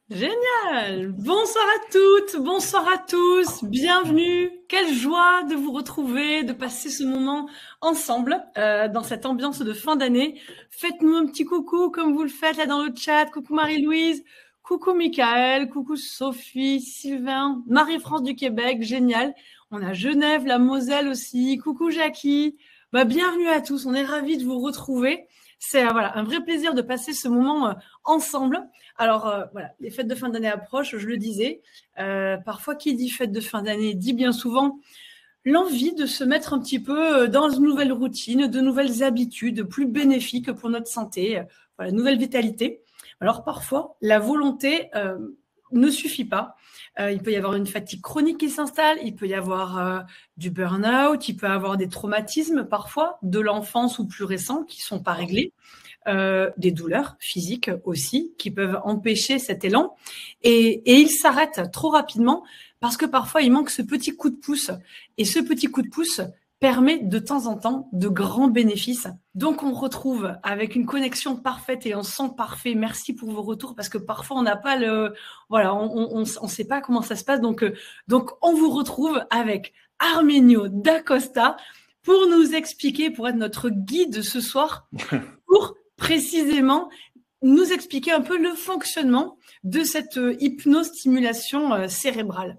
Génial! Bonsoir à toutes, bonsoir à tous, bienvenue. Quelle joie de vous retrouver, de passer ce moment ensemble dans cette ambiance de fin d'année. Faites-nous un petit coucou comme vous le faites là dans le chat. Coucou Marie-Louise, coucou Michael, coucou Sophie, Sylvain, Marie-France du Québec, génial. On a Genève, la Moselle aussi. Coucou Jackie. Bienvenue à tous, on est ravis de vous retrouver. C'est voilà, un vrai plaisir de passer ce moment ensemble. Alors, voilà, les fêtes de fin d'année approchent, je le disais. Parfois, qui dit fête de fin d'année dit bien souvent l'envie de se mettre un petit peu dans une nouvelle routine, de nouvelles habitudes plus bénéfiques pour notre santé, voilà, nouvelle vitalité. Alors, parfois, la volonté ne suffit pas. Il peut y avoir une fatigue chronique qui s'installe, il peut y avoir du burn-out, il peut y avoir des traumatismes parfois de l'enfance ou plus récents qui sont pas réglés. Des douleurs physiques aussi qui peuvent empêcher cet élan et il s'arrête trop rapidement parce que parfois il manque ce petit coup de pouce et ce petit coup de pouce permet de temps en temps de grands bénéfices. Donc on retrouve avec une connexion parfaite et un son parfait. Merci pour vos retours parce que parfois on n'a pas le voilà, on sait pas comment ça se passe donc on vous retrouve avec Armenio Dacosta pour nous expliquer, pour être notre guide ce soir pour précisément nous expliquer un peu le fonctionnement de cette hypnostimulation cérébrale.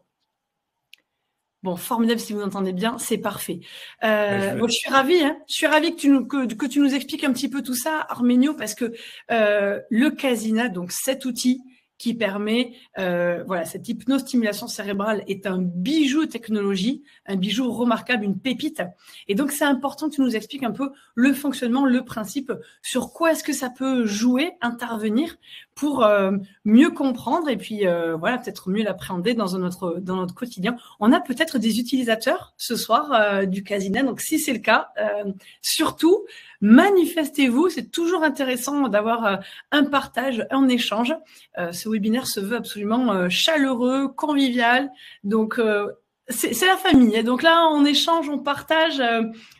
Bon, formidable si vous entendez bien, c'est parfait. Je suis ravie que tu nous expliques un petit peu tout ça, Armenio, parce que le Casina, donc cet outil qui permet, voilà, cette hypnostimulation cérébrale est un bijou technologie, un bijou remarquable, une pépite. Et donc, c'est important que tu nous expliques un peu le fonctionnement, le principe, sur quoi est-ce que ça peut jouer, intervenir pour mieux comprendre et puis, voilà, peut-être mieux l'appréhender dans notre quotidien. On a peut-être des utilisateurs ce soir du Casina. Donc, si c'est le cas, surtout, manifestez-vous. C'est toujours intéressant d'avoir un partage, un échange. Ce webinaire se veut absolument chaleureux, convivial. Donc, c'est la famille. Et donc là, on échange, on partage.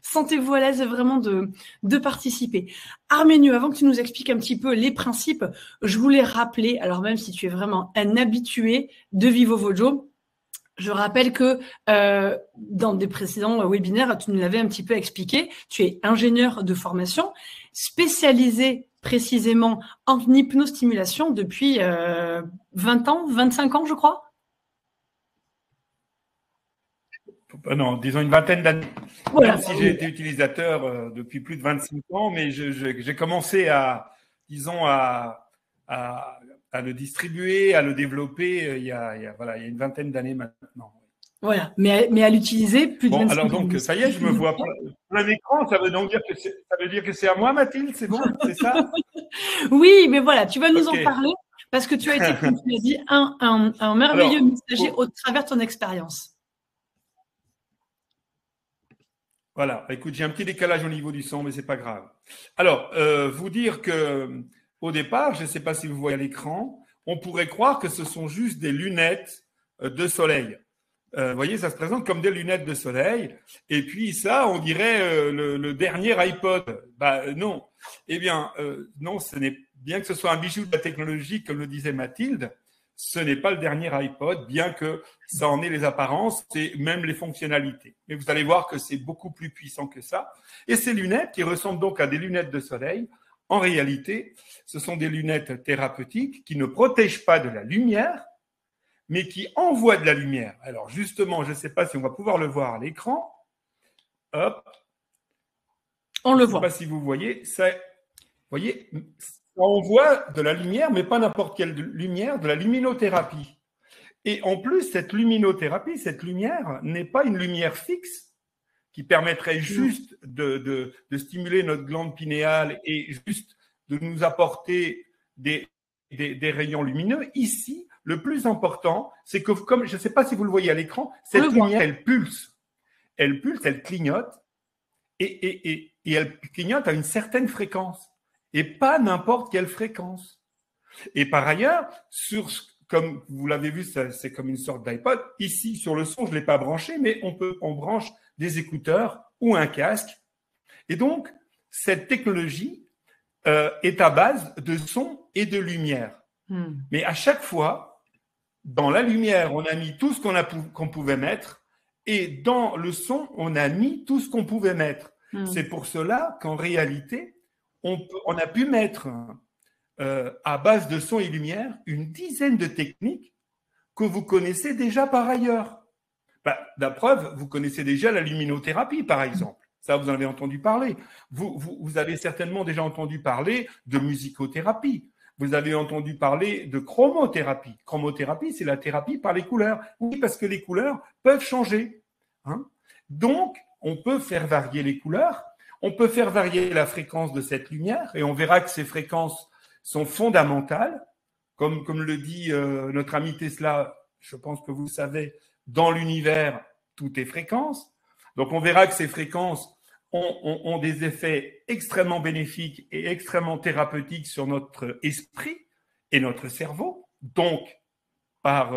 Sentez-vous à l'aise vraiment de participer. Armenio, avant que tu nous expliques un petit peu les principes, je voulais rappeler, alors même si tu es vraiment un habitué de Vivo Vojo, je rappelle que dans des précédents webinaires, tu nous l'avais un petit peu expliqué, tu es ingénieur de formation, spécialisé précisément en hypnostimulation depuis 20 ans, 25 ans, je crois. Non, disons une vingtaine d'années. Voilà. Même si j'ai été utilisateur depuis plus de 25 ans, mais j'ai commencé à le distribuer, à le développer il y a une vingtaine d'années maintenant. Voilà, mais à l'utiliser plus de 25 ans. Alors donc, ça y est, je me vois plein écran, ça veut dire que c'est à moi, Mathilde, c'est bon, c'est ça? Oui, mais voilà, tu vas nous en parler parce que tu as été, comme tu l'as dit, un merveilleux messager au travers de ton expérience. Voilà, écoute, j'ai un petit décalage au niveau du son, mais c'est pas grave. Alors, vous dire que au départ, je ne sais pas si vous voyez à l'écran, on pourrait croire que ce sont juste des lunettes de soleil. Vous voyez, ça se présente comme des lunettes de soleil. Et puis ça, on dirait le dernier iPod. Non. Eh bien, non, ce n'est bien que ce soit un bijou de la technologie, comme le disait Mathilde, ce n'est pas le dernier iPod, bien que ça en ait les apparences et même les fonctionnalités. Mais vous allez voir que c'est beaucoup plus puissant que ça. Et ces lunettes, qui ressemblent donc à des lunettes de soleil, en réalité, ce sont des lunettes thérapeutiques qui ne protègent pas de la lumière, mais qui envoient de la lumière. Alors justement, je ne sais pas si on va pouvoir le voir à l'écran. Hop. On le voit. Je ne sais pas si vous voyez. Vous voyez, ça envoie de la lumière, mais pas n'importe quelle lumière, de la luminothérapie. Et en plus, cette luminothérapie, cette lumière n'est pas une lumière fixe qui permettrait juste de stimuler notre glande pinéale et juste de nous apporter des rayons lumineux. Ici, le plus important, c'est que, comme je ne sais pas si vous le voyez à l'écran, cette lumière, elle pulse. Elle pulse, elle clignote et elle clignote à une certaine fréquence et pas n'importe quelle fréquence. Et par ailleurs, comme vous l'avez vu, c'est comme une sorte d'iPod. Ici, sur le son, je ne l'ai pas branché, mais on branche des écouteurs ou un casque. Et donc, cette technologie est à base de son et de lumière. Mais à chaque fois, dans la lumière, on a mis tout ce qu'on pouvait mettre, et dans le son, on a mis tout ce qu'on pouvait mettre. C'est pour cela qu'en réalité, on a pu mettre à base de son et lumière une dizaine de techniques que vous connaissez déjà par ailleurs. La preuve, vous connaissez déjà la luminothérapie, par exemple. Ça, vous en avez entendu parler. Vous avez certainement déjà entendu parler de musicothérapie. Vous avez entendu parler de chromothérapie. Chromothérapie, c'est la thérapie par les couleurs. Oui, parce que les couleurs peuvent changer. Donc, on peut faire varier les couleurs, on peut faire varier la fréquence de cette lumière, et on verra que ces fréquences sont fondamentales. Comme le dit notre ami Tesla, je pense que vous le savez, dans l'univers, tout est fréquence. Donc, on verra que ces fréquences ont des effets extrêmement bénéfiques et extrêmement thérapeutiques sur notre esprit et notre cerveau, donc par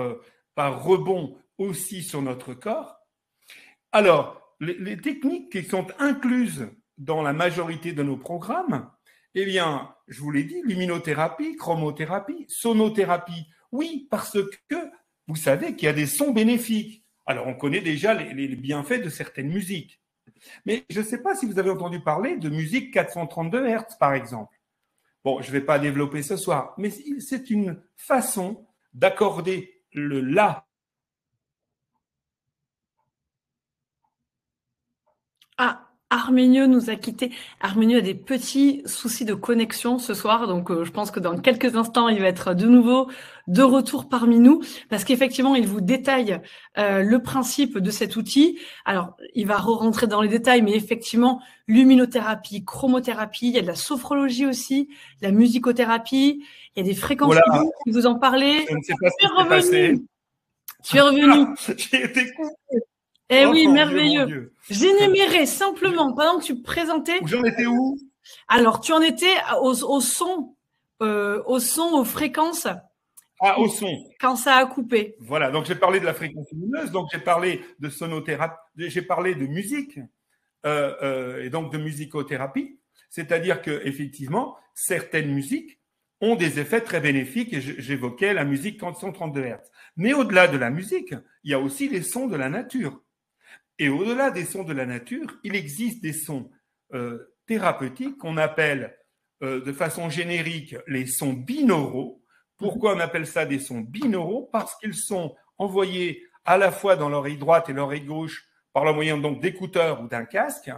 rebond aussi sur notre corps. Alors, les techniques qui sont incluses dans la majorité de nos programmes, eh bien, je vous l'ai dit, luminothérapie, chromothérapie, sonothérapie, oui, parce que vous savez qu'il y a des sons bénéfiques. Alors, on connaît déjà les bienfaits de certaines musiques. Mais je ne sais pas si vous avez entendu parler de musique 432 Hz, par exemple. Bon, je ne vais pas développer ce soir, mais c'est une façon d'accorder le La. Ah, Arménieux nous a quittés. Arménieux a des petits soucis de connexion ce soir, donc je pense que dans quelques instants, il va être de nouveau de retour parmi nous, parce qu'effectivement, il vous détaille le principe de cet outil. Alors, il va re-rentrer dans les détails, mais effectivement, luminothérapie, chromothérapie, il y a de la sophrologie aussi, de la musicothérapie, il y a des fréquences Voilà. qui vous en parlez. Je ne sais pas ce qui s'est passé. Tu es revenu. J'ai été coupé. Eh oui, mon merveilleux. Dieu. J'énumérais simplement, pendant que tu présentais. J'en étais où? Alors, tu en étais au son, aux fréquences. Ah, au son. Quand ça a coupé. Voilà, donc j'ai parlé de la fréquence lumineuse, donc j'ai parlé de sonothérapie, j'ai parlé de musique, et donc de musicothérapie. C'est-à-dire qu'effectivement, certaines musiques ont des effets très bénéfiques, et j'évoquais la musique 132 Hz. Mais au-delà de la musique, il y a aussi les sons de la nature. Et au-delà des sons de la nature, il existe des sons thérapeutiques qu'on appelle de façon générique les sons binauraux. Pourquoi on appelle ça des sons binauraux? Parce qu'ils sont envoyés à la fois dans l'oreille droite et l'oreille gauche par le moyen donc d'écouteurs ou d'un casque,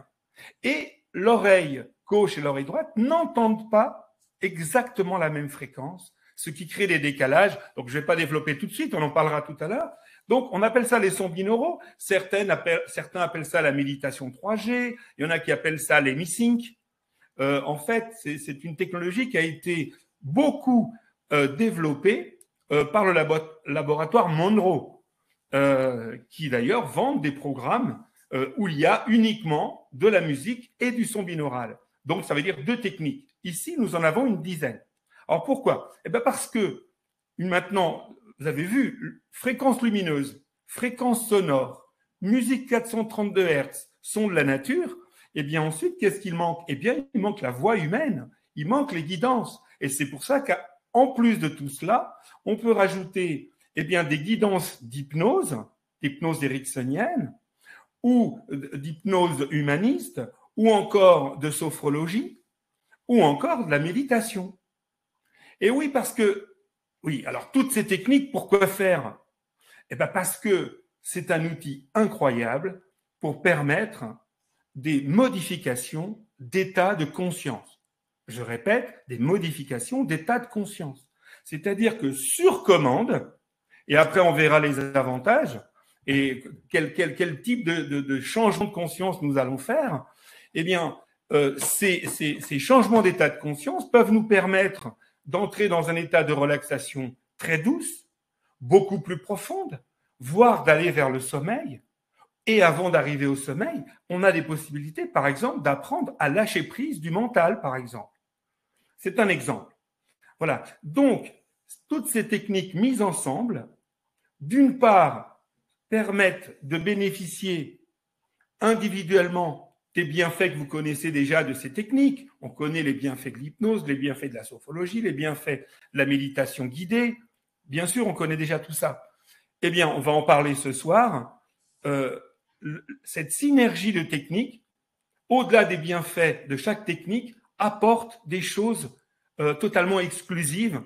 et l'oreille gauche et l'oreille droite n'entendent pas exactement la même fréquence, ce qui crée des décalages. Donc, je ne vais pas développer tout de suite, on en parlera tout à l'heure. Donc, on appelle ça les sons binauraux. Certains appellent ça la méditation 3G. Il y en a qui appellent ça les MiSync. En fait, c'est une technologie qui a été beaucoup développée par le laboratoire Monroe, qui d'ailleurs vend des programmes où il y a uniquement de la musique et du son binaural. Donc, ça veut dire 2 techniques. Ici, nous en avons une dizaine. Alors, pourquoi? Eh bien, parce que maintenant, vous avez vu, fréquence lumineuse, fréquence sonore, musique 432 Hz, son de la nature. Eh bien, ensuite, qu'est-ce qu'il manque? Eh bien, il manque la voix humaine, il manque les guidances. Et c'est pour ça qu'en plus de tout cela, on peut rajouter eh bien, des guidances d'hypnose ericksonienne, ou d'hypnose humaniste, ou encore de sophrologie, ou encore de la méditation. Et oui, parce que, oui, alors toutes ces techniques, pourquoi faire? Eh bien, parce que c'est un outil incroyable pour permettre des modifications d'état de conscience. Je répète, des modifications d'état de conscience. C'est-à-dire que sur commande, et après on verra les avantages, et quel type de changement de conscience nous allons faire, eh bien, ces changements d'état de conscience peuvent nous permettre d'entrer dans un état de relaxation très douce, beaucoup plus profonde, voire d'aller vers le sommeil. Et avant d'arriver au sommeil, on a des possibilités, par exemple, d'apprendre à lâcher prise du mental, par exemple. C'est un exemple. Voilà. Donc, toutes ces techniques mises ensemble, d'une part, permettent de bénéficier individuellement des bienfaits que vous connaissez déjà de ces techniques. On connaît les bienfaits de l'hypnose, les bienfaits de la sophrologie, les bienfaits de la méditation guidée. Bien sûr, on connaît déjà tout ça. Eh bien, on va en parler ce soir. Cette synergie de techniques, au-delà des bienfaits de chaque technique, apporte des choses totalement exclusives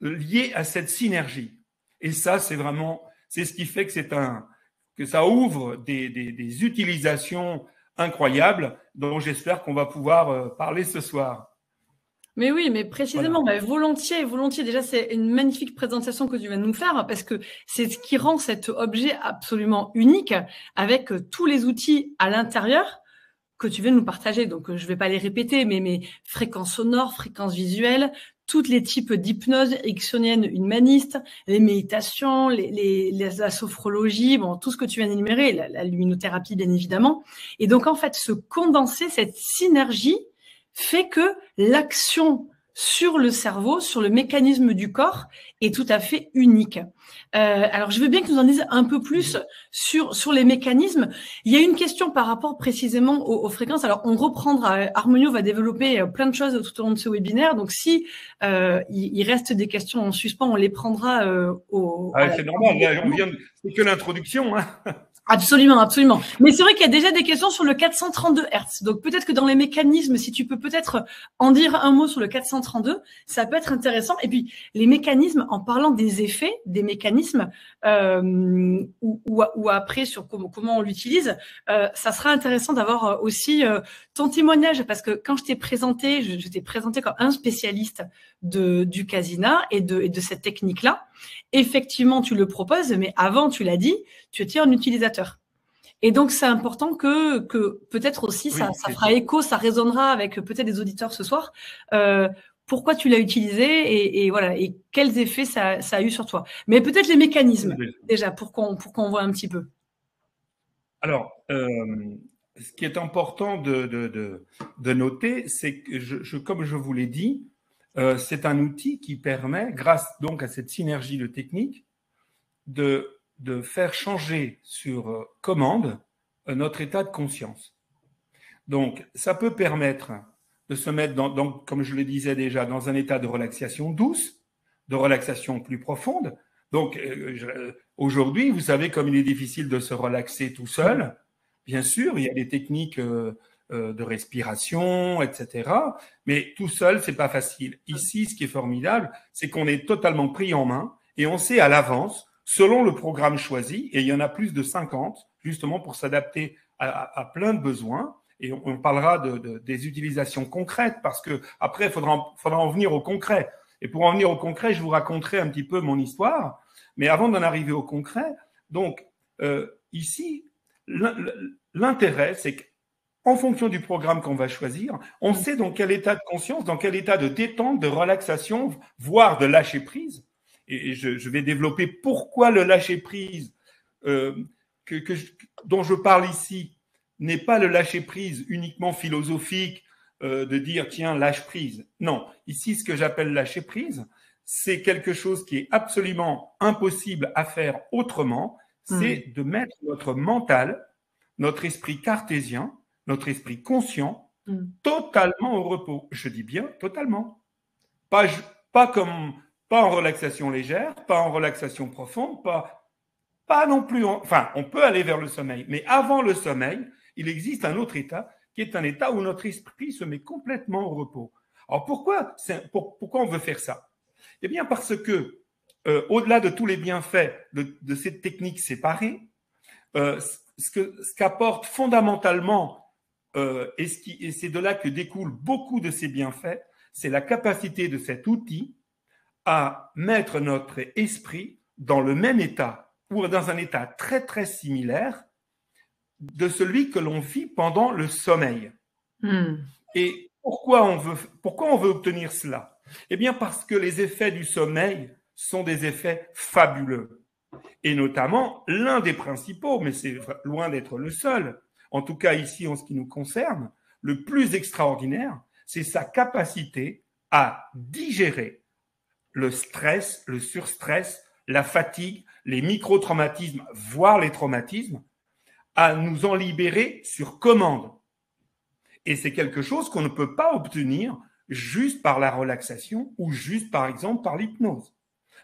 liées à cette synergie. Et ça, c'est ce qui fait que ça ouvre des utilisations incroyables dont j'espère qu'on va pouvoir parler ce soir. Mais oui, mais précisément, voilà. Volontiers. Déjà, c'est une magnifique présentation que tu viens de nous faire parce que c'est ce qui rend cet objet absolument unique avec tous les outils à l'intérieur que tu viens de nous partager. Donc, je vais pas les répéter, mais fréquences sonores, fréquences visuelles, tous les types d'hypnose ericksonienne humaniste, les méditations, la sophrologie, bon, tout ce que tu viens d'énumérer, la luminothérapie, bien évidemment. Et donc, en fait, ce condenser, cette synergie fait que l'action sur le cerveau, sur le mécanisme du corps, est tout à fait unique. Alors, je veux bien que tu nous en dises un peu plus sur les mécanismes. Il y a une question par rapport précisément aux fréquences. Alors, on reprendra. Harmonio va développer plein de choses tout au long de ce webinaire. Donc, si il reste des questions en suspens, on les prendra c'est normal. Là, c'est que l'introduction. Hein. Absolument. Mais c'est vrai qu'il y a déjà des questions sur le 432 Hz. Donc peut-être que dans les mécanismes, si tu peux peut-être en dire un mot sur le 432, ça peut être intéressant. Et puis les mécanismes, en parlant des effets, des mécanismes, ou après sur comment on l'utilise, ça sera intéressant d'avoir aussi ton témoignage, parce que quand je t'ai présenté, je t'ai présenté comme un spécialiste du Kasina et de cette technique-là. Effectivement, tu le proposes, mais avant, tu l'as dit, tu étais un utilisateur. Et donc, c'est important que peut-être aussi, ça fera écho, ça résonnera avec peut-être des auditeurs ce soir. Pourquoi tu l'as utilisé et voilà, et quels effets ça a eu sur toi. Mais peut-être les mécanismes, déjà, pour qu'on voit un petit peu. Alors, ce qui est important de noter, c'est que, comme je vous l'ai dit, c'est un outil qui permet, grâce donc à cette synergie de techniques, de faire changer sur commande notre état de conscience. Donc, ça peut permettre de se mettre, comme je le disais déjà, dans un état de relaxation douce, de relaxation plus profonde. Donc, aujourd'hui, vous savez comme il est difficile de se relaxer tout seul. Bien sûr, il y a des techniques de respiration, etc. Mais tout seul, c'est pas facile. Ici, ce qui est formidable, c'est qu'on est totalement pris en main et on sait à l'avance, selon le programme choisi, et il y en a plus de 50, justement pour s'adapter à plein de besoins. Et on parlera des utilisations concrètes parce que après, il faudra en venir au concret. Et pour en venir au concret, je vous raconterai un petit peu mon histoire. Mais avant d'en arriver au concret, donc ici, l'intérêt, c'est qu'en fonction du programme qu'on va choisir, on sait dans quel état de conscience, dans quel état de détente, de relaxation, voire de lâcher prise. Et je vais développer pourquoi le lâcher prise dont je parle ici n'est pas le lâcher prise uniquement philosophique de dire tiens lâche prise. Non, ici ce que j'appelle lâcher prise, c'est quelque chose qui est absolument impossible à faire autrement. C'est de mettre notre mental, notre esprit cartésien, notre esprit conscient, totalement au repos. Je dis bien totalement. Pas en relaxation légère, pas en relaxation profonde, pas non plus. Enfin, on peut aller vers le sommeil, mais avant le sommeil, il existe un autre état qui est un état où notre esprit se met complètement au repos. Alors pourquoi on veut faire ça? Eh bien parce que au-delà de tous les bienfaits de cette technique séparée, ce qu'apporte fondamentalement, et c'est de là que découlent beaucoup de ces bienfaits, c'est la capacité de cet outil à mettre notre esprit dans le même état ou dans un état très très similaire de celui que l'on vit pendant le sommeil. Et pourquoi on veut obtenir cela? Eh bien parce que les effets du sommeil sont des effets fabuleux. Et notamment, l'un des principaux, mais c'est loin d'être le seul, en tout cas ici en ce qui nous concerne, le plus extraordinaire, c'est sa capacité à digérer le stress, le surstress, la fatigue, les micro-traumatismes, voire les traumatismes, à nous en libérer sur commande. Et c'est quelque chose qu'on ne peut pas obtenir juste par la relaxation ou juste, par exemple, par l'hypnose.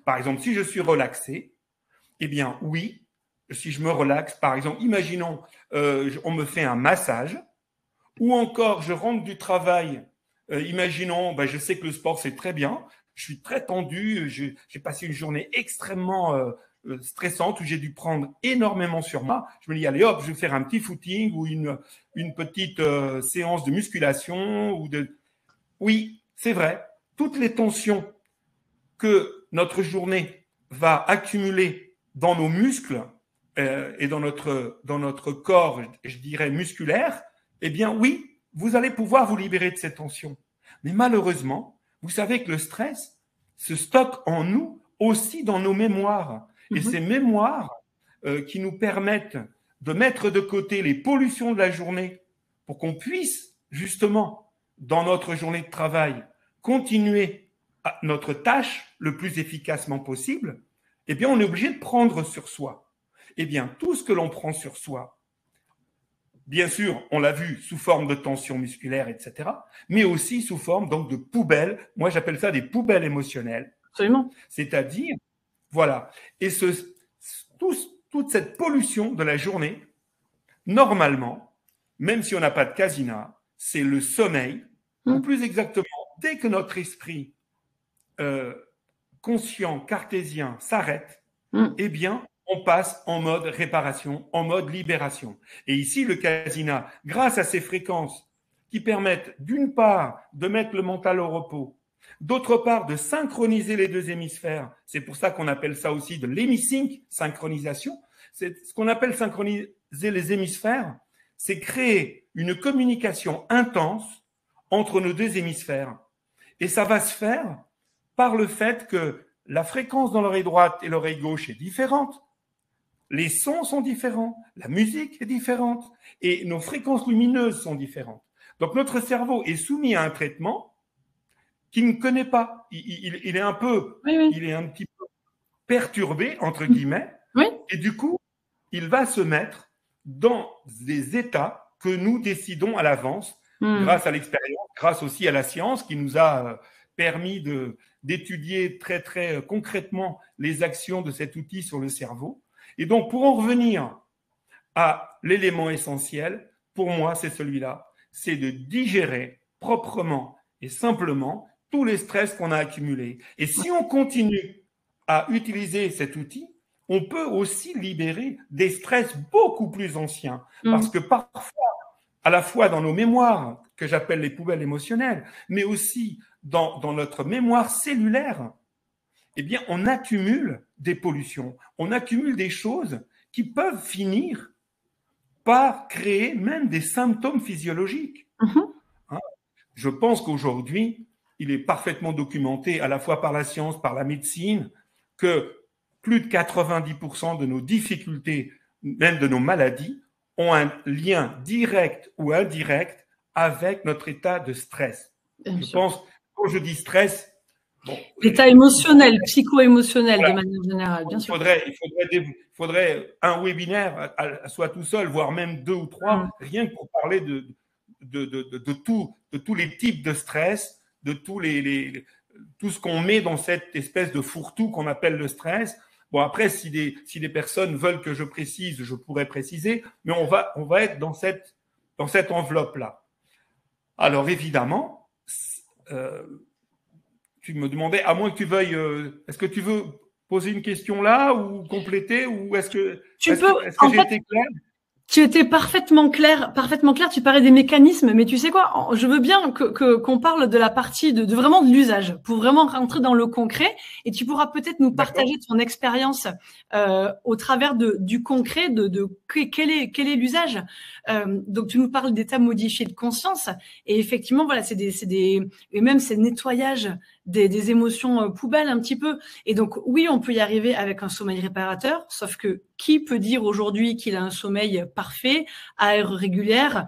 Par exemple, si je suis relaxé, eh bien, oui, si je me relaxe, par exemple, imaginons, on me fait un massage, ou encore, je rentre du travail, imaginons, ben, je sais que le sport, c'est très bien, je suis très tendu, j'ai passé une journée extrêmement stressante où j'ai dû prendre énormément sur moi. Je me dis, allez hop, je vais faire un petit footing ou une petite séance de musculation. Oui, c'est vrai, toutes les tensions que notre journée va accumuler dans nos muscles et dans notre corps, je dirais musculaire, eh bien oui, vous allez pouvoir vous libérer de ces tensions. Mais malheureusement, vous savez que le stress se stocke en nous aussi dans nos mémoires. Et ces mémoires qui nous permettent de mettre de côté les pollutions de la journée pour qu'on puisse justement, dans notre journée de travail, continuer notre tâche le plus efficacement possible, eh bien, on est obligé de prendre sur soi. Eh bien, tout ce que l'on prend sur soi, bien sûr, on l'a vu sous forme de tension musculaire, etc., mais aussi sous forme donc de poubelles. Moi, j'appelle ça des poubelles émotionnelles. Absolument. C'est-à-dire, voilà. Et toute cette pollution de la journée, normalement, même si on n'a pas de casina, c'est le sommeil, ou plus exactement, dès que notre esprit conscient, cartésien s'arrête, eh bien, on passe en mode réparation, en mode libération. Et ici, le casina, grâce à ces fréquences qui permettent d'une part de mettre le mental au repos, d'autre part de synchroniser les deux hémisphères, c'est pour ça qu'on appelle ça aussi de l'hémisync, synchronisation, c'est ce qu'on appelle synchroniser les hémisphères, c'est créer une communication intense entre nos deux hémisphères. Et ça va se faire par le fait que la fréquence dans l'oreille droite et l'oreille gauche est différente. Les sons sont différents, la musique est différente et nos fréquences lumineuses sont différentes. Donc notre cerveau est soumis à un traitement qu'il ne connaît pas. Il est un peu, il est un petit peu perturbé, entre guillemets, et du coup, il va se mettre dans des états que nous décidons à l'avance, grâce à l'expérience, grâce aussi à la science qui nous a permis d'étudier très, très concrètement les actions de cet outil sur le cerveau. Et donc, pour en revenir à l'élément essentiel, pour moi, c'est celui-là, c'est de digérer proprement et simplement tous les stress qu'on a accumulés. Et si on continue à utiliser cet outil, on peut aussi libérer des stress beaucoup plus anciens. Parce que parfois, à la fois dans nos mémoires, que j'appelle les poubelles émotionnelles, mais aussi dans notre mémoire cellulaire, eh bien, on accumule des pollutions, on accumule des choses qui peuvent finir par créer même des symptômes physiologiques. Hein? Je pense qu'aujourd'hui, il est parfaitement documenté à la fois par la science, par la médecine, que plus de 90% de nos difficultés, même de nos maladies, ont un lien direct ou indirect avec notre état de stress. Je pense, quand je dis stress, l'état émotionnel, psycho-émotionnel de manière générale, bien sûr. Il faudrait un webinaire à soi tout seul, voire même 2 ou 3, rien que pour parler de tous les types de stress, de tout ce qu'on met dans cette espèce de fourre-tout qu'on appelle le stress. Bon, après, si des personnes veulent que je précise, je pourrais préciser, mais on va être dans cette enveloppe-là. Alors, évidemment, tu me demandais, à moins que tu veuilles, est-ce que tu veux poser une question là ou compléter, ou est-ce que j'ai été clair? Tu étais parfaitement clair. Tu parlais des mécanismes, mais tu sais quoi, je veux bien qu'on parle de la partie de vraiment de l'usage, pour vraiment rentrer dans le concret. Et tu pourras peut-être nous partager ton expérience au travers du concret, quel est l'usage. Donc tu nous parles d'état modifié de conscience, et effectivement, voilà, et même c'est nettoyage des émotions poubelles un petit peu. Et donc oui, on peut y arriver avec un sommeil réparateur, sauf que qui peut dire aujourd'hui qu'il a un sommeil parfait, à heure régulière,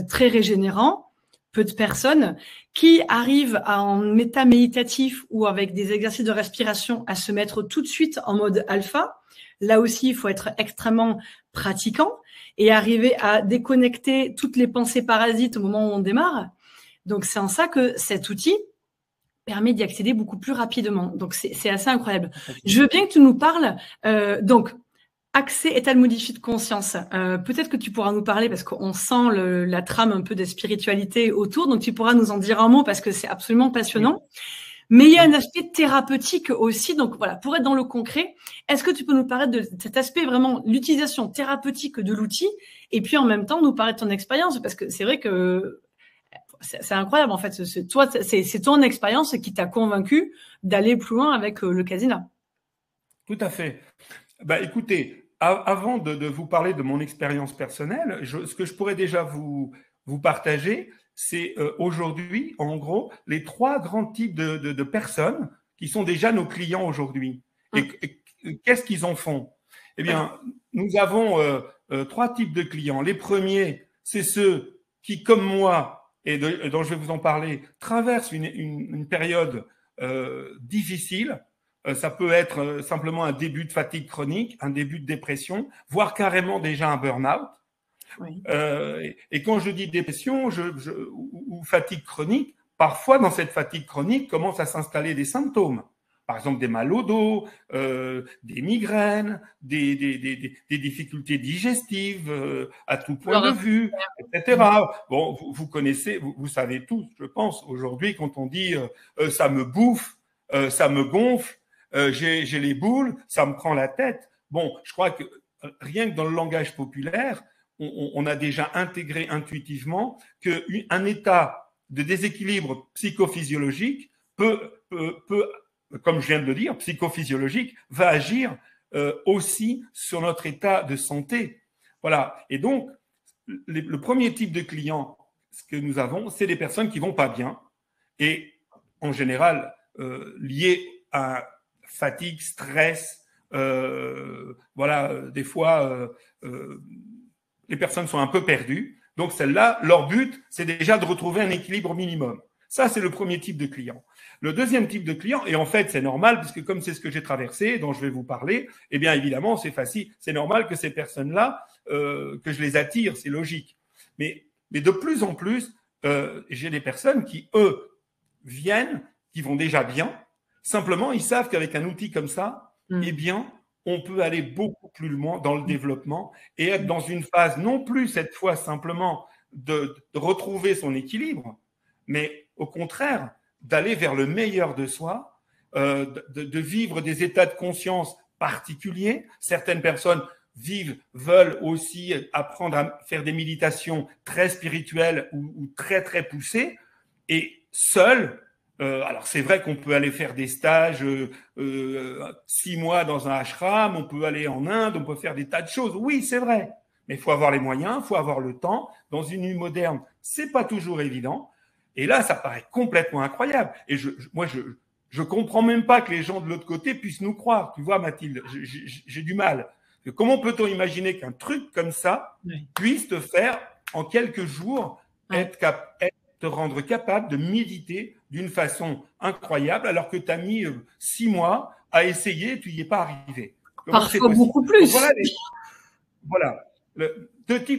très régénérant? peu de personnes qui arrivent en état méditatif ou avec des exercices de respiration à se mettre tout de suite en mode alpha. Là aussi, il faut être extrêmement pratiquant et arriver à déconnecter toutes les pensées parasites au moment où on démarre. Donc, c'est en ça que cet outil permet d'y accéder beaucoup plus rapidement. Donc, c'est assez incroyable. Je veux bien que tu nous parles. Donc, accès état de modifié de conscience. Peut-être que tu pourras nous parler parce qu'on sent la trame un peu de spiritualité autour. Donc, tu pourras nous en dire un mot parce que c'est absolument passionnant. Oui. Mais il y a un aspect thérapeutique aussi. Donc, voilà, pour être dans le concret, est-ce que tu peux nous parler de cet aspect vraiment, l'utilisation thérapeutique de l'outil et puis en même temps nous parler de ton expérience parce que c'est vrai que c'est incroyable en fait. Toi, c'est ton expérience qui t'a convaincu d'aller plus loin avec le Kasina. Tout à fait. Bah, écoutez, avant de vous parler de mon expérience personnelle, ce que je pourrais déjà vous partager, c'est aujourd'hui, en gros, les 3 grands types de personnes qui sont déjà nos clients aujourd'hui. Et qu'est-ce qu'ils en font? Eh bien, nous avons 3 types de clients. Les premiers, c'est ceux qui, comme moi, et dont je vais vous en parler, traversent une période difficile. Ça peut être simplement un début de fatigue chronique, un début de dépression, voire carrément déjà un burn-out. Oui. Et quand je dis dépression ou fatigue chronique, parfois dans cette fatigue chronique commencent à s'installer des symptômes. Par exemple, des mal au dos, des migraines, des difficultés digestives à tout point de vue, etc. Bon, vous connaissez, vous savez tous, je pense, aujourd'hui, quand on dit ça me bouffe, ça me gonfle, j'ai les boules, ça me prend la tête. Bon, je crois que rien que dans le langage populaire, on a déjà intégré intuitivement qu'un état de déséquilibre psychophysiologique peut, comme je viens de le dire, psychophysiologique, va agir aussi sur notre état de santé. Voilà. Et donc, le premier type de clients que nous avons, c'est des personnes qui vont pas bien et en général liées à fatigue, stress, voilà, des fois les personnes sont un peu perdues. Donc celles-là, leur but, c'est déjà de retrouver un équilibre minimum. Ça, c'est le premier type de client. Le deuxième type de client, et en fait, c'est normal, puisque comme c'est ce que j'ai traversé, dont je vais vous parler, eh bien, évidemment, c'est facile. C'est normal que ces personnes-là, que je les attire, c'est logique. Mais de plus en plus, j'ai des personnes qui, eux, viennent, qui vont déjà bien. Simplement, ils savent qu'avec un outil comme ça, eh bien, on peut aller beaucoup plus loin dans le développement et être dans une phase non plus cette fois simplement de retrouver son équilibre, mais au contraire, d'aller vers le meilleur de soi, de vivre des états de conscience particuliers. Certaines personnes veulent aussi apprendre à faire des méditations très spirituelles ou très, très poussées. Et seules, alors c'est vrai qu'on peut aller faire des stages 6 mois dans un ashram, on peut aller en Inde, on peut faire des tas de choses. Oui, c'est vrai. Mais il faut avoir les moyens, il faut avoir le temps. Dans une vie moderne, c'est pas toujours évident. Et là, ça paraît complètement incroyable. Et moi, je comprends même pas que les gens de l'autre côté puissent nous croire. Tu vois, Mathilde, j'ai du mal. Comment peut-on imaginer qu'un truc comme ça puisse te faire, en quelques jours, te rendre capable de méditer d'une façon incroyable, alors que tu as mis 6 mois à essayer et tu n'y es pas arrivé. Parfois beaucoup plus. Donc,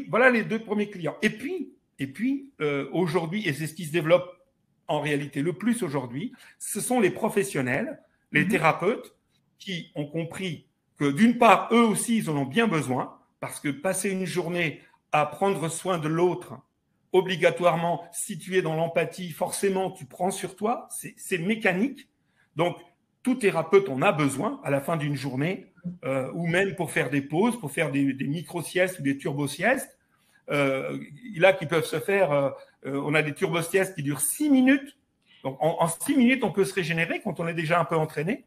voilà les 2 premiers clients. Et puis, aujourd'hui, et c'est ce qui se développe en réalité le plus aujourd'hui, ce sont les professionnels, les thérapeutes, qui ont compris que d'une part, eux aussi, ils en ont bien besoin, parce que passer une journée à prendre soin de l'autre, obligatoirement, si tu es dans l'empathie, forcément, tu prends sur toi, c'est mécanique. Donc, tout thérapeute en a besoin à la fin d'une journée, ou même pour faire des pauses, pour faire des micro-siestes ou des turbo-siestes. Là, qui peuvent se faire, on a des turbo-siestes qui durent 6 minutes. Donc, en 6 minutes, on peut se régénérer quand on est déjà un peu entraîné.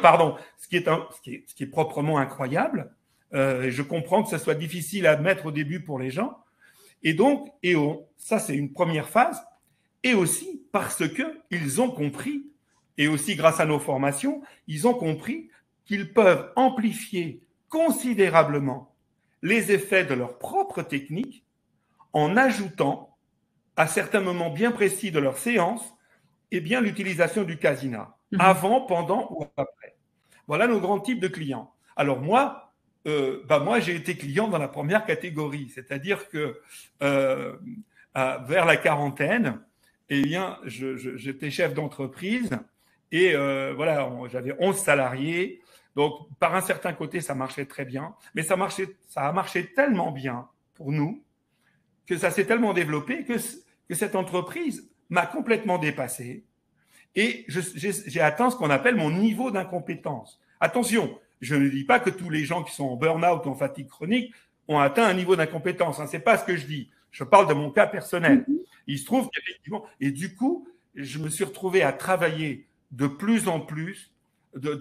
Pardon, ce qui est proprement incroyable. Je comprends que ça soit difficile à admettre au début pour les gens. Et donc, ça, c'est une première phase. Et aussi parce qu'ils ont compris, et aussi grâce à nos formations, ils ont compris qu'ils peuvent amplifier considérablement les effets de leur propre technique en ajoutant à certains moments bien précis de leur séance, eh bien l'utilisation du Casina, avant, pendant ou après. Voilà nos grands types de clients. Alors moi, moi j'ai été client dans la première catégorie, c'est-à-dire que vers la quarantaine, eh bien j'étais chef d'entreprise et voilà, j'avais 11 salariés. Donc par un certain côté, ça marchait très bien, mais ça a marché tellement bien pour nous que ça s'est tellement développé que cette entreprise m'a complètement dépassé et j'ai atteint ce qu'on appelle mon niveau d'incompétence. Attention, je ne dis pas que tous les gens qui sont en burn-out ou en fatigue chronique ont atteint un niveau d'incompétence. Ce n'est pas ce que je dis. Je parle de mon cas personnel. Il se trouve qu'effectivement, et du coup, je me suis retrouvé à travailler de plus en plus,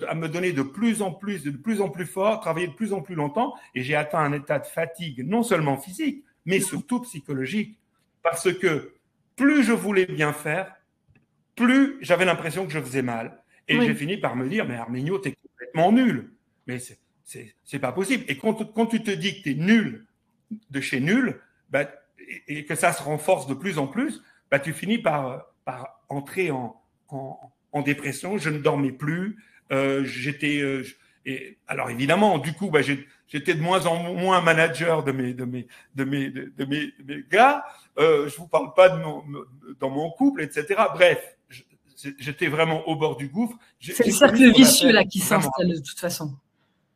à me donner de plus en plus fort, travailler de plus en plus longtemps, et j'ai atteint un état de fatigue non seulement physique, mais surtout psychologique. Parce que plus je voulais bien faire, plus j'avais l'impression que je faisais mal. Et j'ai fini par me dire, mais Arminio, t'es complètement nul. Mais c'est pas possible. Et quand tu te dis que t'es nul de chez nul, bah, et que ça se renforce de plus en plus, bah, tu finis par entrer en dépression. Je ne dormais plus. Alors évidemment, du coup, bah, j'étais de moins en moins manager de mes gars. Je vous parle pas dans mon couple, etc. Bref, j'étais vraiment au bord du gouffre. C'est le cercle vicieux là qui s'installe de toute façon.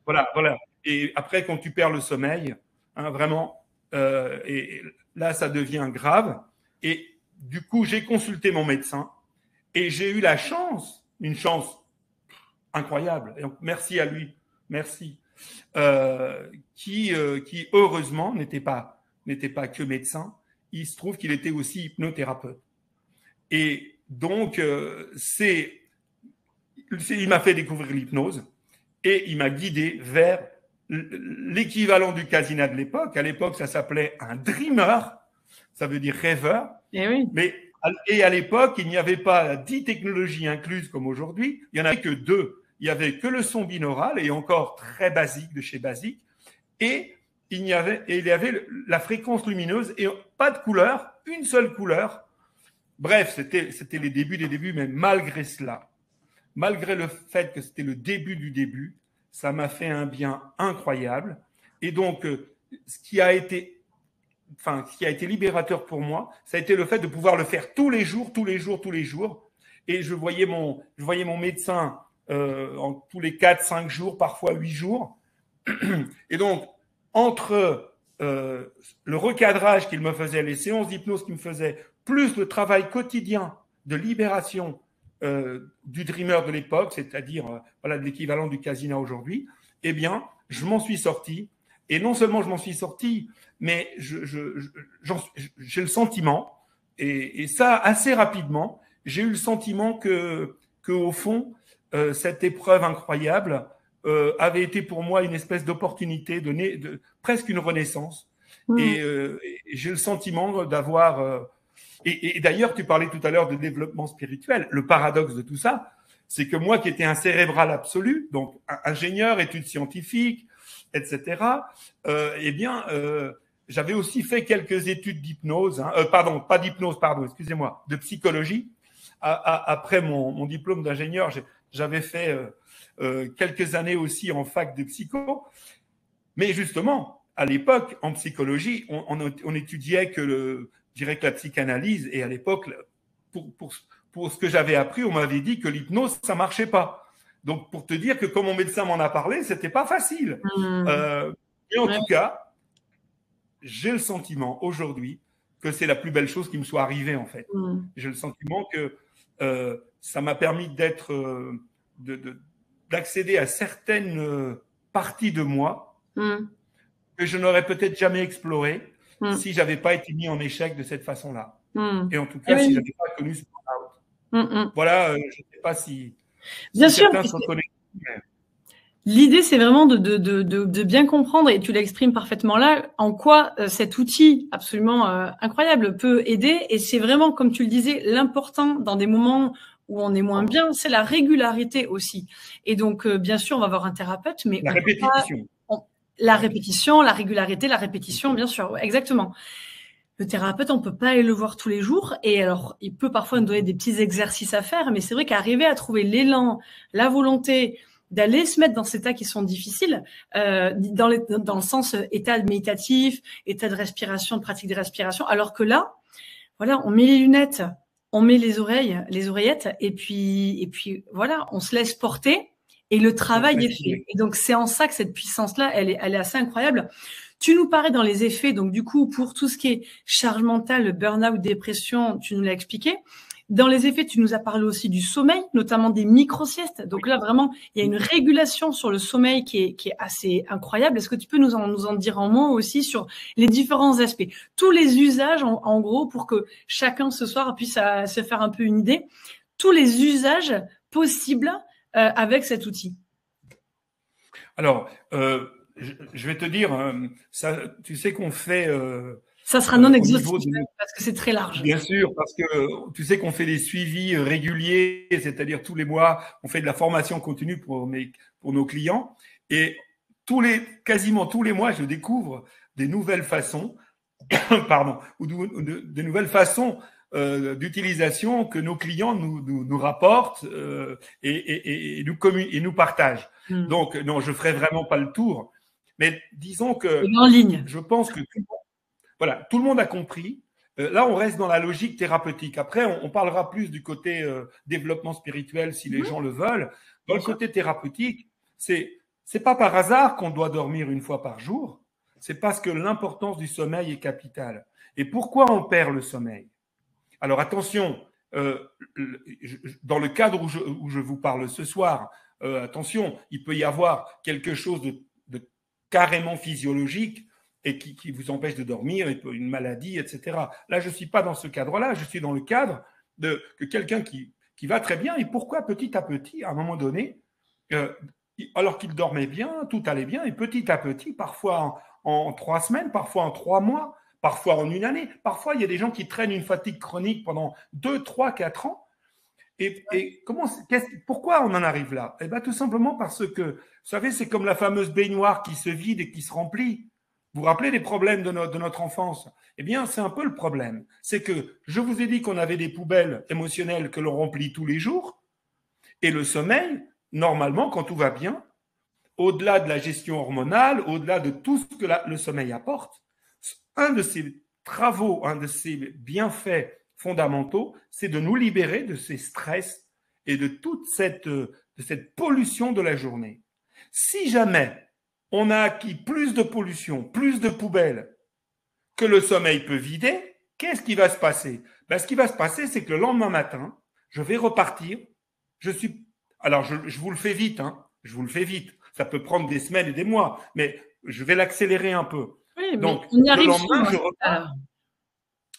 Voilà. Et après, quand tu perds le sommeil, hein, vraiment, et là, ça devient grave. Et du coup, j'ai consulté mon médecin et j'ai eu la chance, une chance incroyable. Et donc, merci à lui, merci, qui heureusement n'était pas que médecin. Il se trouve qu'il était aussi hypnothérapeute. Et donc, il m'a fait découvrir l'hypnose et il m'a guidé vers l'équivalent du Casina de l'époque. À l'époque, ça s'appelait un dreamer, ça veut dire rêveur. Et oui. Et à l'époque, il n'y avait pas 10 technologies incluses comme aujourd'hui. Il n'y en avait que 2. Il n'y avait que le son binaural et encore très basique de chez Basique. Et il y avait la fréquence lumineuse et pas de couleur, une seule couleur. Bref, c'était les débuts des débuts, mais malgré cela, malgré le fait que c'était le début du début, ça m'a fait un bien incroyable. Et donc, ce qui a été libérateur pour moi, ça a été le fait de pouvoir le faire tous les jours. Et je voyais mon médecin tous les 4-5 jours, parfois 8 jours. Et donc, entre le recadrage qu'il me faisait, les séances d'hypnose qu'il me faisait, plus le travail quotidien de libération du dreamer de l'époque, c'est-à-dire de l'équivalent du Casina aujourd'hui, eh bien, je m'en suis sorti. Et non seulement je m'en suis sorti, mais j'ai le sentiment, et ça assez rapidement, j'ai eu le sentiment que au fond, cette épreuve incroyable avait été pour moi une espèce d'opportunité, presque une renaissance. Et j'ai le sentiment d'avoir... Et d'ailleurs, tu parlais tout à l'heure de développement spirituel. Le paradoxe de tout ça, c'est que moi qui étais un cérébral absolu, donc ingénieur, études scientifiques, etc., j'avais aussi fait quelques études d'hypnose, de psychologie. Après mon diplôme d'ingénieur, j'avais fait quelques années aussi en fac de psycho. Mais justement, à l'époque, en psychologie, on étudiait que la psychanalyse, et à l'époque, pour ce que j'avais appris, on m'avait dit que l'hypnose, ça marchait pas. Donc, pour te dire que comme mon médecin m'en a parlé, c'était pas facile. Et en tout cas, j'ai le sentiment aujourd'hui que c'est la plus belle chose qui me soit arrivée, en fait. J'ai le sentiment que ça m'a permis d'accéder à certaines parties de moi que je n'aurais peut-être jamais explorées si j'avais pas été mis en échec de cette façon-là. Et en tout cas, si j'avais pas connu ce burn-out. Voilà, je ne sais pas si bien sûr, certains sont connectés. L'idée, c'est vraiment de bien comprendre, et tu l'exprimes parfaitement là, en quoi cet outil absolument incroyable peut aider. Et c'est vraiment, comme tu le disais, l'important dans des moments où on est moins bien, c'est la régularité aussi. Et donc, bien sûr, on va voir un thérapeute, mais la répétition. La répétition, la régularité, la répétition, bien sûr, exactement. le thérapeute, on peut pas aller le voir tous les jours. Et alors, il peut parfois nous donner des petits exercices à faire, mais c'est vrai qu'arriver à trouver l'élan, la volonté d'aller se mettre dans ces états qui sont difficiles, dans le sens état méditatif, état de respiration, de pratique de respiration, alors que là, voilà, on met les lunettes, on met les oreillettes, et puis voilà, on se laisse porter et le travail est fait. Et donc, c'est en ça que cette puissance-là, elle est assez incroyable. Tu nous parlais dans les effets, donc du coup, pour tout ce qui est charge mentale, burn-out, dépression, tu nous l'as expliqué. Dans les effets, tu nous as parlé aussi du sommeil, notamment des micro-siestes. Donc là, vraiment, il y a une régulation sur le sommeil qui est assez incroyable. Est-ce que tu peux nous en dire un mot aussi sur les différents aspects, tous les usages, en gros, pour que chacun ce soir puisse se faire un peu une idée, tous les usages possibles avec cet outil? Alors, je vais te dire, ça, tu sais qu'on fait… ça sera non exhaustif parce que c'est très large. Bien sûr, parce que tu sais qu'on fait des suivis réguliers, c'est-à-dire tous les mois, on fait de la formation continue pour nos clients. Et quasiment tous les mois, je découvre des nouvelles façons, pardon, ou de nouvelles façons d'utilisation que nos clients nous rapportent et nous partagent. Donc, non, je ne ferai vraiment pas le tour. Mais disons que en ligne. Je pense que voilà, tout le monde a compris. Là, on reste dans la logique thérapeutique. Après, on parlera plus du côté développement spirituel si les gens le veulent. Dans le côté thérapeutique, c'est pas par hasard qu'on doit dormir une fois par jour. C'est parce que l'importance du sommeil est capitale. Et pourquoi on perd le sommeil? Alors attention, dans le cadre où je vous parle ce soir, attention, il peut y avoir quelque chose de carrément physiologique et qui vous empêche de dormir, une maladie, etc. Là, je ne suis pas dans ce cadre-là, je suis dans le cadre de quelqu'un qui va très bien, et pourquoi petit à petit, à un moment donné, alors qu'il dormait bien, tout allait bien, et petit à petit, parfois en 3 semaines, parfois en 3 mois, parfois en 1 année, parfois il y a des gens qui traînent une fatigue chronique pendant 2, 3, 4 ans. Et pourquoi on en arrive là? Eh bien, tout simplement parce que, vous savez, c'est comme la fameuse baignoire qui se vide et qui se remplit. Vous vous rappelez des problèmes de notre enfance? Eh bien, c'est un peu le problème. C'est que je vous ai dit qu'on avait des poubelles émotionnelles que l'on remplit tous les jours. Et le sommeil, normalement, quand tout va bien, au-delà de la gestion hormonale, au-delà de tout ce que le sommeil apporte, un de ses travaux, un de ses bienfaits fondamentaux, c'est de nous libérer de ces stress et de toute cette pollution de la journée. Si jamais on a acquis plus de pollution, plus de poubelles que le sommeil peut vider, qu'est-ce qui va se passer? Ben, ce qui va se passer, c'est que le lendemain matin, je vais repartir. Alors, je vous le fais vite, hein. Je vous le fais vite. Ça peut prendre des semaines et des mois, mais je vais l'accélérer un peu. Oui, donc, on y arrive le lendemain, je repars.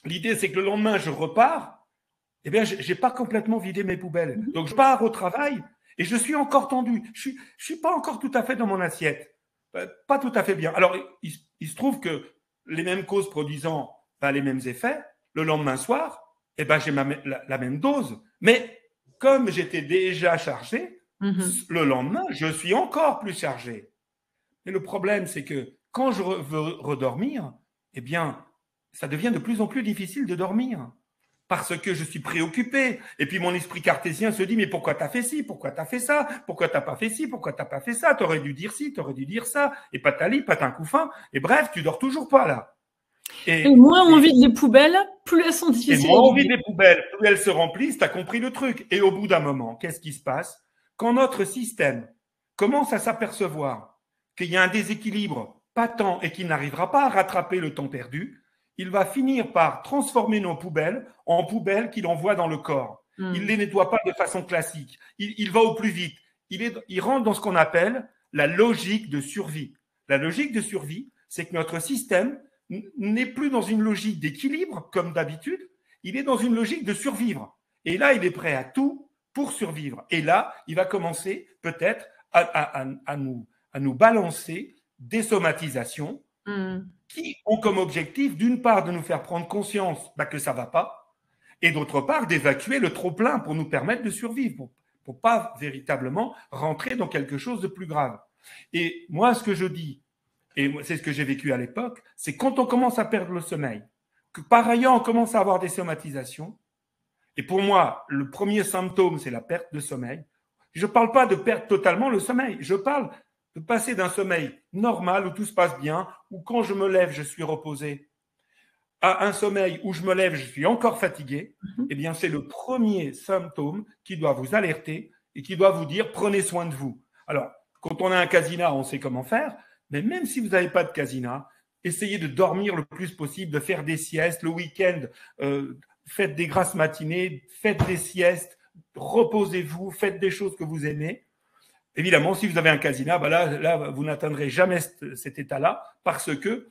L'idée, c'est que le lendemain, je repars. Eh bien, je n'ai pas complètement vidé mes poubelles. Donc, je pars au travail et je suis encore tendu. Je suis pas encore tout à fait dans mon assiette. Pas tout à fait bien. Alors, il se trouve que les mêmes causes produisant les mêmes effets, le lendemain soir, eh ben, j'ai la même dose. Mais comme j'étais déjà chargé, le lendemain, je suis encore plus chargé. Mais le problème, c'est que quand je veux redormir, eh bien, ça devient de plus en plus difficile de dormir. Parce que je suis préoccupé. Et puis mon esprit cartésien se dit, mais pourquoi tu as fait ci? Pourquoi tu as fait ça? Pourquoi tu n'as pas fait ci? Pourquoi tu n'as pas fait ça? Tu aurais dû dire ci, tu aurais dû dire ça. Et patali, patin couffin. Et bref, tu dors toujours pas là. Et moins on vide les poubelles, plus elles sont difficiles. Et moins on vide les poubelles, plus elles se remplissent, tu as compris le truc. Et au bout d'un moment, qu'est-ce qui se passe? Quand notre système commence à s'apercevoir qu'il y a un déséquilibre patent et qu'il n'arrivera pas à rattraper le temps perdu, il va finir par transformer nos poubelles en poubelles qu'il envoie dans le corps. Il ne les nettoie pas de façon classique. Il va au plus vite. Il rentre dans ce qu'on appelle la logique de survie. La logique de survie, c'est que notre système n'est plus dans une logique d'équilibre, comme d'habitude. Il est dans une logique de survivre. Et là, il est prêt à tout pour survivre. Et là, il va commencer peut-être à nous balancer des somatisations qui ont comme objectif, d'une part, de nous faire prendre conscience que ça ne va pas, et d'autre part, d'évacuer le trop-plein pour nous permettre de survivre, pour pas véritablement rentrer dans quelque chose de plus grave. Et moi, ce que je dis, et c'est ce que j'ai vécu à l'époque, c'est quand on commence à perdre le sommeil, que par ailleurs, on commence à avoir des somatisations. Et pour moi, le premier symptôme, c'est la perte de sommeil. Je ne parle pas de perdre totalement le sommeil. Je parle de passer d'un sommeil normal où tout se passe bien, où quand je me lève, je suis reposé, à un sommeil où je me lève, je suis encore fatigué. Eh bien, c'est le premier symptôme qui doit vous alerter et qui doit vous dire prenez soin de vous. Alors, quand on a un casina, on sait comment faire, mais même si vous n'avez pas de casina, essayez de dormir le plus possible, de faire des siestes le week-end, faites des grasses matinées, faites des siestes, reposez-vous, faites des choses que vous aimez. Évidemment, si vous avez un casina, ben là, vous n'atteindrez jamais cet état-là parce que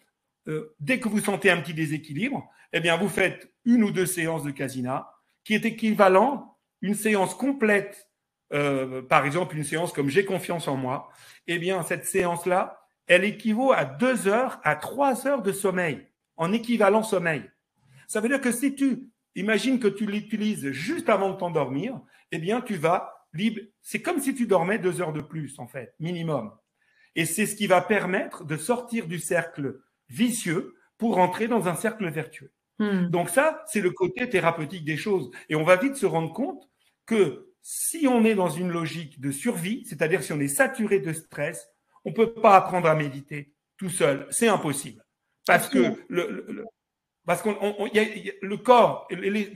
dès que vous sentez un petit déséquilibre, eh bien, vous faites 1 ou 2 séances de casina qui est équivalent à une séance complète, par exemple une séance comme j'ai confiance en moi. Eh bien, cette séance-là, elle équivaut à 2 heures à 3 heures de sommeil, en équivalent sommeil. Ça veut dire que si imagine que tu l'utilises juste avant de t'endormir, eh bien, c'est comme si tu dormais 2 heures de plus, en fait, minimum. Et c'est ce qui va permettre de sortir du cercle vicieux pour rentrer dans un cercle vertueux. Donc ça, c'est le côté thérapeutique des choses. Et on va vite se rendre compte que si on est dans une logique de survie, c'est-à-dire si on est saturé de stress, on ne peut pas apprendre à méditer tout seul. C'est impossible. Parce que le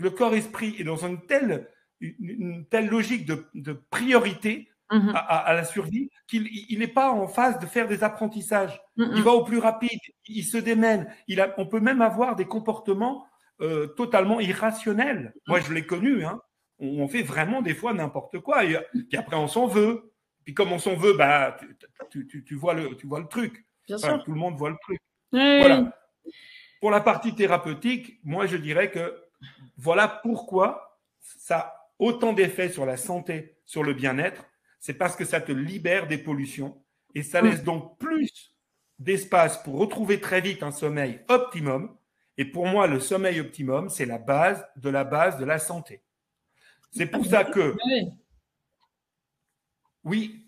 corps-esprit est dans une telle logique de priorité à la survie qu'il n'est pas en phase de faire des apprentissages. Il va au plus rapide, il se démène. On peut même avoir des comportements totalement irrationnels. Moi, je l'ai connu. Hein. On fait vraiment des fois n'importe quoi. Puis après, on s'en veut. Puis comme on s'en veut, bah, tu vois le truc. Bien sûr. Tout le monde voit le truc. Oui. Voilà. Pour la partie thérapeutique, moi, je dirais que voilà pourquoi ça a autant d'effets sur la santé, sur le bien-être. C'est parce que ça te libère des pollutions et ça laisse donc plus d'espace pour retrouver très vite un sommeil optimum. Et pour moi, le sommeil optimum, c'est la base de la santé. C'est pour ça que… Oui,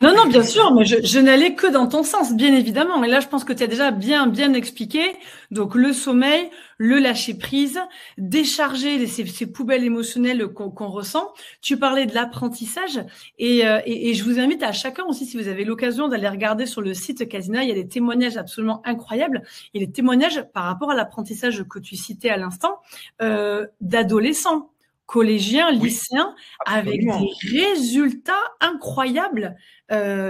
Non, bien sûr, mais je n'allais que dans ton sens, bien évidemment. Et là, je pense que tu as déjà bien expliqué. Donc, le sommeil, le lâcher prise, décharger ces poubelles émotionnelles qu'on ressent. Tu parlais de l'apprentissage et je vous invite à chacun aussi, si vous avez l'occasion d'aller regarder sur le site Casina, il y a des témoignages absolument incroyables. Et les témoignages par rapport à l'apprentissage que tu citais à l'instant, d'adolescents, collégiens, lycéens, avec des résultats incroyables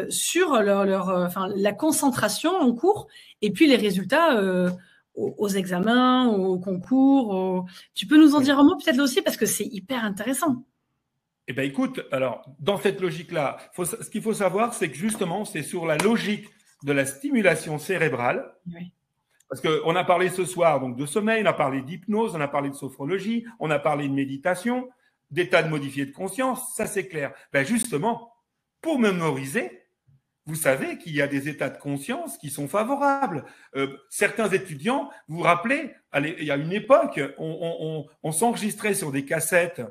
sur la concentration en cours et puis les résultats aux examens, aux concours. Tu peux nous en dire un mot peut-être aussi parce que c'est hyper intéressant. Eh bien, écoute, alors, dans cette logique-là, ce qu'il faut savoir, c'est que justement, c'est sur la logique de la stimulation cérébrale. Oui. Parce qu'on a parlé ce soir donc, de sommeil, on a parlé d'hypnose, on a parlé de sophrologie, on a parlé de méditation, d'état de modifié de conscience, ça c'est clair. Ben justement, pour mémoriser, vous savez qu'il y a des états de conscience qui sont favorables. Certains étudiants, vous vous rappelez, il y a une époque, on s'enregistrait sur des cassettes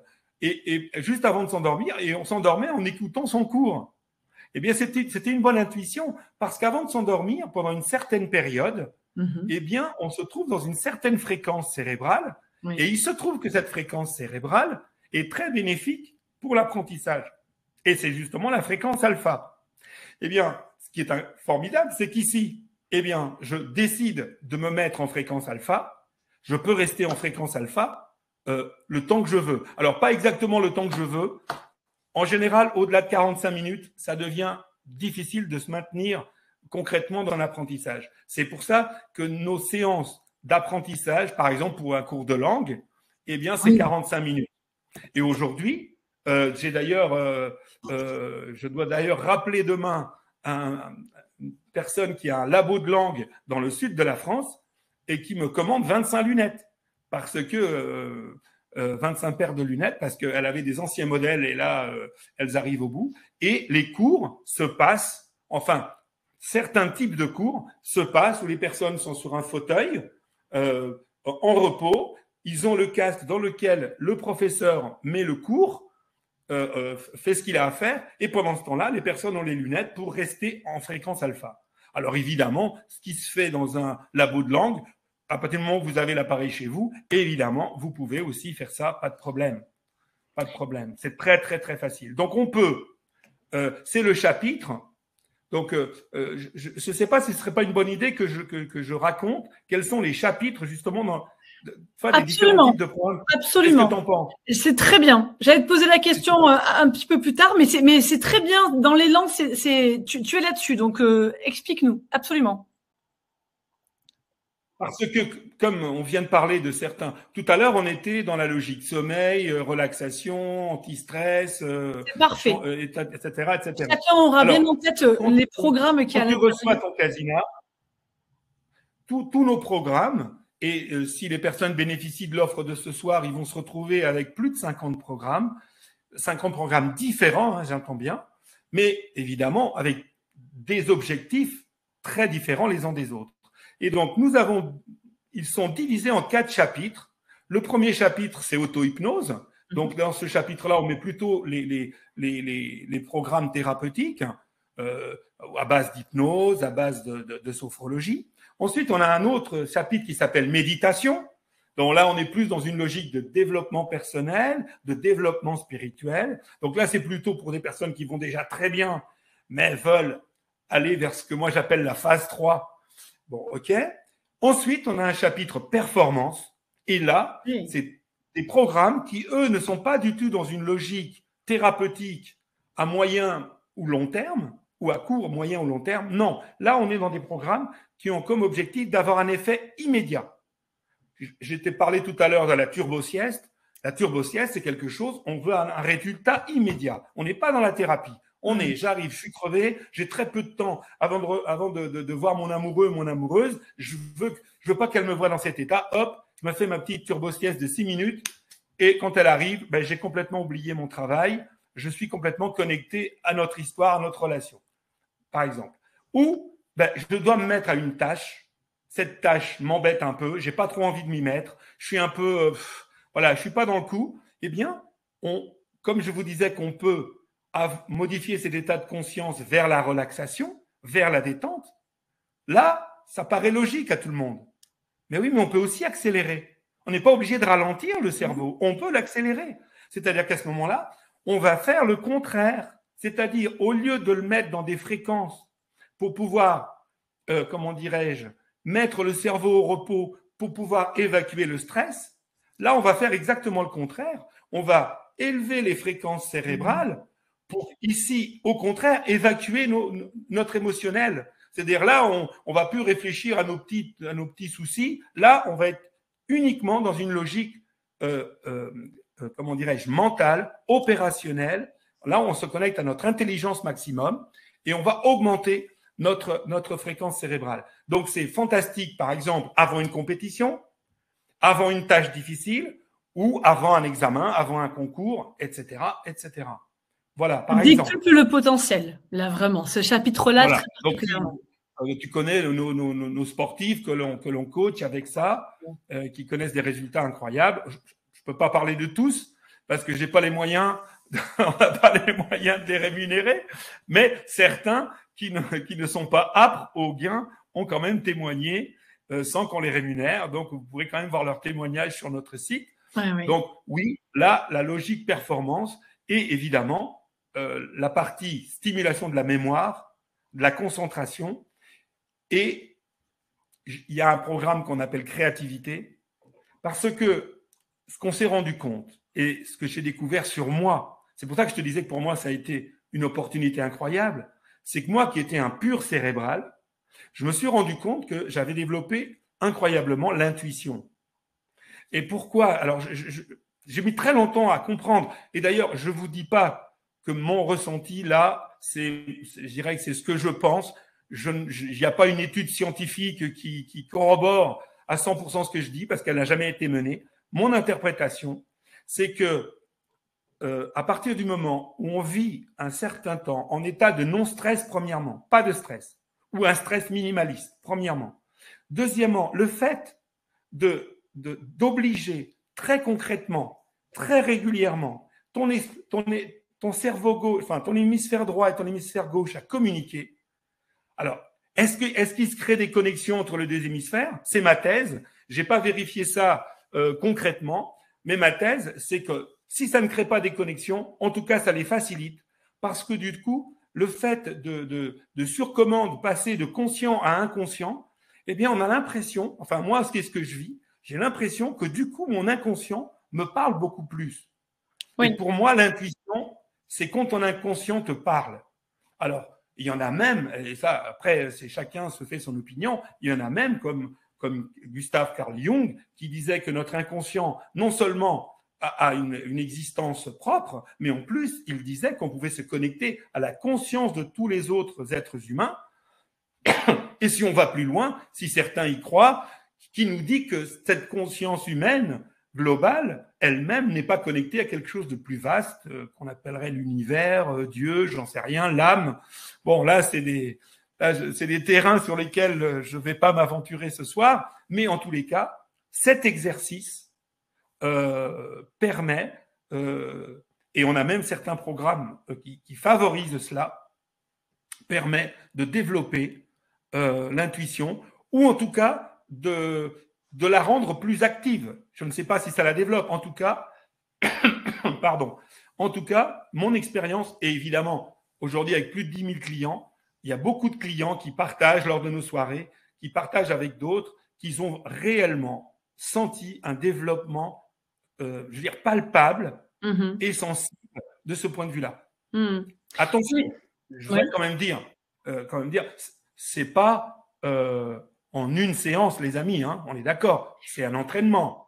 et juste avant de s'endormir, et on s'endormait en écoutant son cours. Eh bien, c'était une bonne intuition, parce qu'avant de s'endormir, pendant une certaine période, eh bien, on se trouve dans une certaine fréquence cérébrale, et il se trouve que cette fréquence cérébrale est très bénéfique pour l'apprentissage. Et c'est justement la fréquence alpha. Eh bien, ce qui est formidable, c'est qu'ici, eh bien, je décide de me mettre en fréquence alpha. Je peux rester en fréquence alpha le temps que je veux. Alors, pas exactement le temps que je veux. En général, au-delà de 45 minutes, ça devient difficile de se maintenir concrètement dans l'apprentissage. C'est pour ça que nos séances d'apprentissage, par exemple pour un cours de langue, eh bien, c'est 45 minutes. Et aujourd'hui, je dois d'ailleurs rappeler demain une personne qui a un labo de langue dans le sud de la France et qui me commande 25 lunettes parce que 25 paires de lunettes parce qu'elle avait des anciens modèles et là, elles arrivent au bout. Et les cours se passent, enfin, certains types de cours se passent où les personnes sont sur un fauteuil en repos. Ils ont le casque dans lequel le professeur met le cours, fait ce qu'il a à faire, et pendant ce temps-là, les personnes ont les lunettes pour rester en fréquence alpha. Alors évidemment, ce qui se fait dans un labo de langue à partir du moment où vous avez l'appareil chez vous, évidemment, vous pouvez aussi faire ça, pas de problème. Pas de problème. C'est très, très, très facile. Donc, on peut, c'est le chapitre. Donc, je ne sais pas si ce serait pas une bonne idée que je raconte quels sont les chapitres, justement, dans des différents types de programmes. Absolument. Qu'est-ce que tu en penses? C'est très bien. J'allais te poser la question un petit peu plus tard, mais c'est très bien. Dans l'élan, tu es là-dessus. Donc, explique-nous. Absolument. Parce que, comme on vient de parler de certains, tout à l'heure, on était dans la logique sommeil, relaxation, anti-stress, parfait. etc., etc. Chacun aura bien en tête les programmes qui quand tu reçois ton Casina, tous nos programmes, et si les personnes bénéficient de l'offre de ce soir, ils vont se retrouver avec plus de 50 programmes différents, hein, j'entends bien, mais évidemment avec des objectifs très différents les uns des autres. Et donc, ils sont divisés en 4 chapitres. Le premier chapitre, c'est auto-hypnose. Donc, dans ce chapitre-là, on met plutôt les programmes thérapeutiques à base d'hypnose, à base de sophrologie. Ensuite, on a un autre chapitre qui s'appelle méditation. Donc là, on est plus dans une logique de développement personnel, de développement spirituel. Donc là, c'est plutôt pour des personnes qui vont déjà très bien, mais veulent aller vers ce que moi j'appelle la phase 3. Bon, ok. Ensuite, on a un chapitre performance. Et là, c'est des programmes qui, eux, ne sont pas du tout dans une logique thérapeutique à moyen ou long terme, ou à court, moyen ou long terme. Non, là, on est dans des programmes qui ont comme objectif d'avoir un effet immédiat. Je t'ai parlé tout à l'heure de la turbo-sieste. La turbo-sieste, c'est quelque chose, on veut un résultat immédiat. On n'est pas dans la thérapie. J'arrive, je suis crevé, j'ai très peu de temps avant de voir mon amoureux ou mon amoureuse. Je veux pas qu'elle me voie dans cet état. Hop, je me fais ma petite turbo-sieste de 6 minutes. Et quand elle arrive, j'ai complètement oublié mon travail. Je suis complètement connecté à notre histoire, à notre relation, par exemple. Ou je dois me mettre à une tâche. Cette tâche m'embête un peu. J'ai pas trop envie de m'y mettre. Je suis un peu, voilà, je suis pas dans le coup. Eh bien, comme je vous disais qu'on peut modifier cet état de conscience vers la relaxation, vers la détente, là, ça paraît logique à tout le monde. Mais oui, mais on peut aussi accélérer. On n'est pas obligé de ralentir le cerveau. On peut l'accélérer. C'est-à-dire qu'à ce moment-là, on va faire le contraire. C'est-à-dire, au lieu de le mettre dans des fréquences pour pouvoir, comment dirais-je, mettre le cerveau au repos pour pouvoir évacuer le stress, là, on va faire exactement le contraire. On va élever les fréquences cérébrales pour ici, au contraire, évacuer notre émotionnel. C'est-à-dire là, on va plus réfléchir à nos petits soucis. Là, on va être uniquement dans une logique, comment dirais-je, mentale, opérationnelle. Là, on se connecte à notre intelligence maximum et on va augmenter notre fréquence cérébrale. Donc, c'est fantastique, par exemple, avant une compétition, avant une tâche difficile ou avant un examen, avant un concours, etc., etc. Voilà, par exemple. Décuple le potentiel, là, vraiment. Ce chapitre-là, voilà. très particulièrement. Donc, tu connais nos sportifs que l'on coach avec ça, qui connaissent des résultats incroyables. Je ne peux pas parler de tous parce que je n'ai pas les moyens, on n'a pas les moyens de les rémunérer, mais certains qui ne sont pas âpres au gain ont quand même témoigné sans qu'on les rémunère. Donc, vous pourrez quand même voir leur témoignage sur notre site. Oui. Donc, oui, là, la logique performance et évidemment la partie stimulation de la mémoire, de la concentration. Et il y a un programme qu'on appelle créativité, parce que ce qu'on s'est rendu compte et ce que j'ai découvert sur moi, c'est pour ça que je te disais que pour moi, ça a été une opportunité incroyable, c'est que moi qui étais un pur cérébral, je me suis rendu compte que j'avais développé incroyablement l'intuition. Et pourquoi? Alors, j'ai mis très longtemps à comprendre. Et d'ailleurs, je ne vous dis pas que mon ressenti là, je dirais que c'est ce que je pense. Il n'y a pas une étude scientifique qui corrobore à 100% ce que je dis parce qu'elle n'a jamais été menée. Mon interprétation, c'est que à partir du moment où on vit un certain temps en état de non-stress, premièrement, pas de stress, ou un stress minimaliste, premièrement. Deuxièmement, le fait d'obliger très concrètement, très régulièrement, ton cerveau gauche, enfin ton hémisphère droit et ton hémisphère gauche à communiquer. Alors, Est-ce qu'il se crée des connexions entre les deux hémisphères? C'est ma thèse. J'ai pas vérifié ça concrètement, mais ma thèse, c'est que si ça ne crée pas des connexions, en tout cas, ça les facilite, parce que du coup, le fait de surcommande passer de conscient à inconscient, eh bien, on a l'impression, enfin moi, c'est ce que je vis, j'ai l'impression que du coup, mon inconscient me parle beaucoup plus. Oui. Et pour moi, l'intuition, c'est quand ton inconscient te parle. Alors, il y en a même, et ça, après, c'est chacun se fait son opinion, il y en a même comme Gustav Carl Jung, qui disait que notre inconscient, non seulement a une existence propre, mais en plus, il disait qu'on pouvait se connecter à la conscience de tous les autres êtres humains. Et si on va plus loin, si certains y croient, qui nous dit que cette conscience humaine globale, elle-même, n'est pas connectée à quelque chose de plus vaste, qu'on appellerait l'univers, Dieu, j'en sais rien, l'âme. Bon, là, c'est des terrains sur lesquels je ne vais pas m'aventurer ce soir, mais en tous les cas, cet exercice permet, et on a même certains programmes qui favorisent cela, permet de développer l'intuition, ou en tout cas de la rendre plus active. Je ne sais pas si ça la développe, en tout cas, pardon. En tout cas, mon expérience, et évidemment, aujourd'hui avec plus de 10 000 clients, il y a beaucoup de clients qui partagent lors de nos soirées, qui partagent avec d'autres, qu'ils ont réellement senti un développement, je veux dire, palpable et sensible de ce point de vue-là. Attention, je voudrais quand même dire, c'est pas en une séance, les amis, hein, on est d'accord, c'est un entraînement.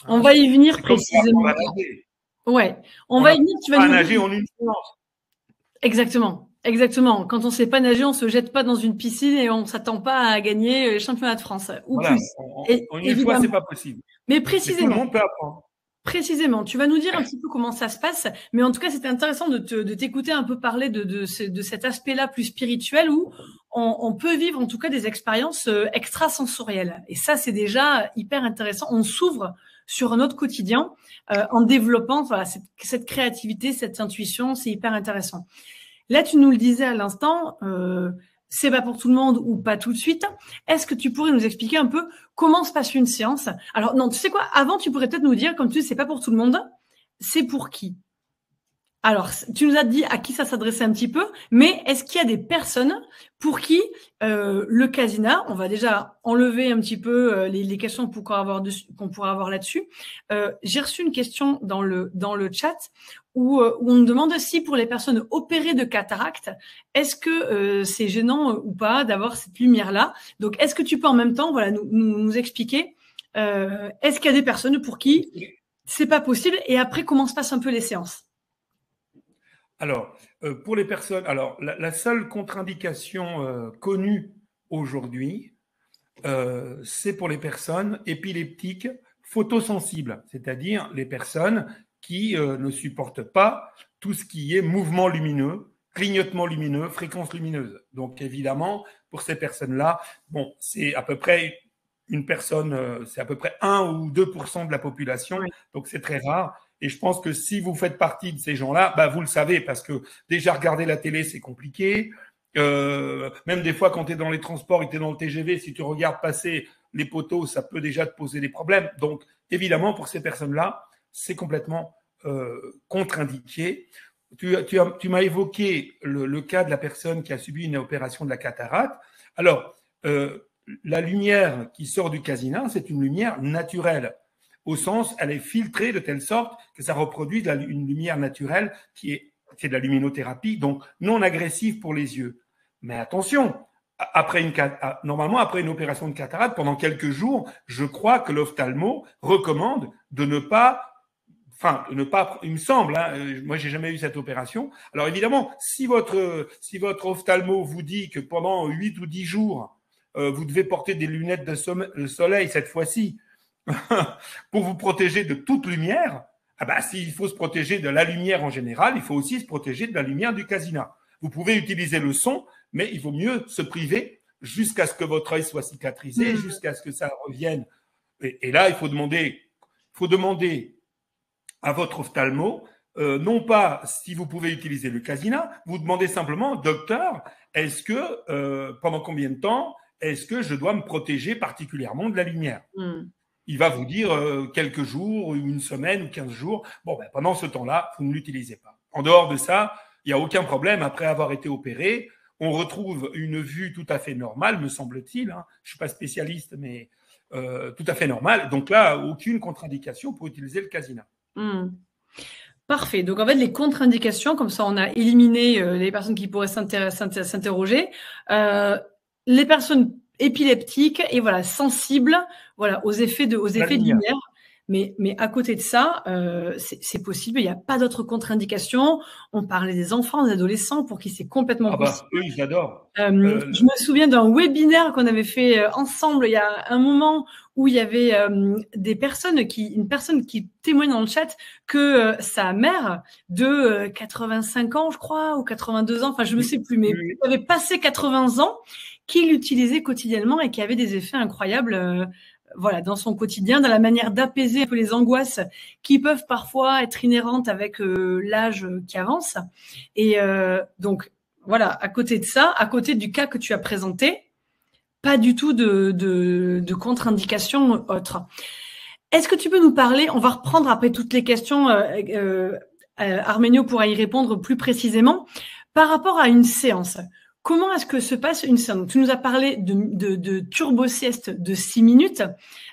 On va y venir précisément. Ouais, on va y venir. Tu vas nous nager en une séance. Exactement, exactement. Quand on ne sait pas nager, on se jette pas dans une piscine et on s'attend pas à gagner les championnats de France ou voilà. plus. En une fois, c'est pas possible. Mais précisément. Tout le monde peut apprendre. Précisément, tu vas nous dire un petit peu comment ça se passe, mais en tout cas, c'était intéressant de t'écouter un peu parler de cet aspect-là plus spirituel où on peut vivre en tout cas des expériences extrasensorielles. Et ça, c'est déjà hyper intéressant. On s'ouvre sur notre quotidien en développant voilà, cette créativité, cette intuition, c'est hyper intéressant. Là, tu nous le disais à l'instant, c'est pas pour tout le monde ou pas tout de suite. Est-ce que tu pourrais nous expliquer un peu comment se passe une séance? Alors non, tu sais quoi? Avant, tu pourrais peut-être nous dire, comme tu dis, c'est pas pour tout le monde, c'est pour qui? Alors, tu nous as dit à qui ça s'adressait un petit peu, mais est-ce qu'il y a des personnes pour qui le Casina, on va déjà enlever un petit peu les questions qu'on pourra avoir là-dessus. J'ai reçu une question dans le chat où on me demande si pour les personnes opérées de cataracte, est-ce que c'est gênant ou pas d'avoir cette lumière-là? Donc, est-ce que tu peux en même temps voilà, nous expliquer est-ce qu'il y a des personnes pour qui c'est pas possible et après, comment se passent un peu les séances? Alors, pour les personnes, alors la seule contre-indication connue aujourd'hui, c'est pour les personnes épileptiques photosensibles, c'est-à-dire les personnes qui ne supportent pas tout ce qui est mouvement lumineux, clignotement lumineux, fréquence lumineuse. Donc évidemment, pour ces personnes-là, bon, c'est à peu près une personne, c'est à peu près 1 ou 2% de la population, oui. Donc c'est très rare. Et je pense que si vous faites partie de ces gens-là, bah vous le savez, parce que déjà regarder la télé, c'est compliqué. Même des fois, quand tu es dans les transports et tu es dans le TGV, si tu regardes passer les poteaux, ça peut déjà te poser des problèmes. Donc, évidemment, pour ces personnes-là, c'est complètement contre-indiqué. Tu m'as évoqué le cas de la personne qui a subi une opération de la cataracte. Alors, la lumière qui sort du Casina, c'est une lumière naturelle. Au sens, elle est filtrée de telle sorte que ça reproduit une lumière naturelle c'est de la luminothérapie, donc non agressive pour les yeux. Mais attention, normalement, après une opération de cataracte, pendant quelques jours, je crois que l'ophtalmo recommande de ne pas, il me semble, hein, moi j'ai jamais eu cette opération. Alors évidemment, si votre ophtalmo vous dit que pendant 8 ou 10 jours, vous devez porter des lunettes de soleil cette fois-ci, pour vous protéger de toute lumière, s'il faut se protéger de la lumière en général, il faut aussi se protéger de la lumière du Casina. Vous pouvez utiliser le son, mais il vaut mieux se priver jusqu'à ce que votre œil soit cicatrisé, jusqu'à ce que ça revienne. Et là, il faut demander à votre ophtalmo non pas si vous pouvez utiliser le Casina, vous demandez simplement, docteur, est-ce que pendant combien de temps est-ce que je dois me protéger particulièrement de la lumière? Il va vous dire quelques jours, une semaine ou 15 jours. Bon, ben, pendant ce temps-là, vous ne l'utilisez pas. En dehors de ça, il n'y a aucun problème. Après avoir été opéré, on retrouve une vue tout à fait normale, me semble-t-il. Hein. Je ne suis pas spécialiste, mais tout à fait normale. Donc là, aucune contre-indication pour utiliser le Casina. Parfait. Donc, en fait, les contre-indications, comme ça, on a éliminé les personnes qui pourraient s'interroger. Les personnes épileptiques et voilà, sensibles aux effets de lumière. Mais à côté de ça, c'est possible. Il n'y a pas d'autres contre-indications. On parlait des enfants, des adolescents pour qui c'est complètement possible. Eux, ils adorent. Je me souviens d'un webinaire qu'on avait fait ensemble il y a un moment où il y avait une personne qui témoigne dans le chat que sa mère de 85 ans, je crois, ou 82 ans, enfin je ne sais plus, mais qui avait passé 80 ans, qui l'utilisait quotidiennement et qui avait des effets incroyables. Dans son quotidien, dans la manière d'apaiser un peu les angoisses qui peuvent parfois être inhérentes avec l'âge qui avance. Et donc, voilà, à côté de ça, à côté du cas que tu as présenté, pas du tout de contre-indication autre. Est-ce que tu peux nous parler, on va reprendre après toutes les questions, Arménio pourra y répondre plus précisément, par rapport à une séance. Comment est-ce que se passe une séance? Tu nous as parlé de turbo-sieste de 6 minutes.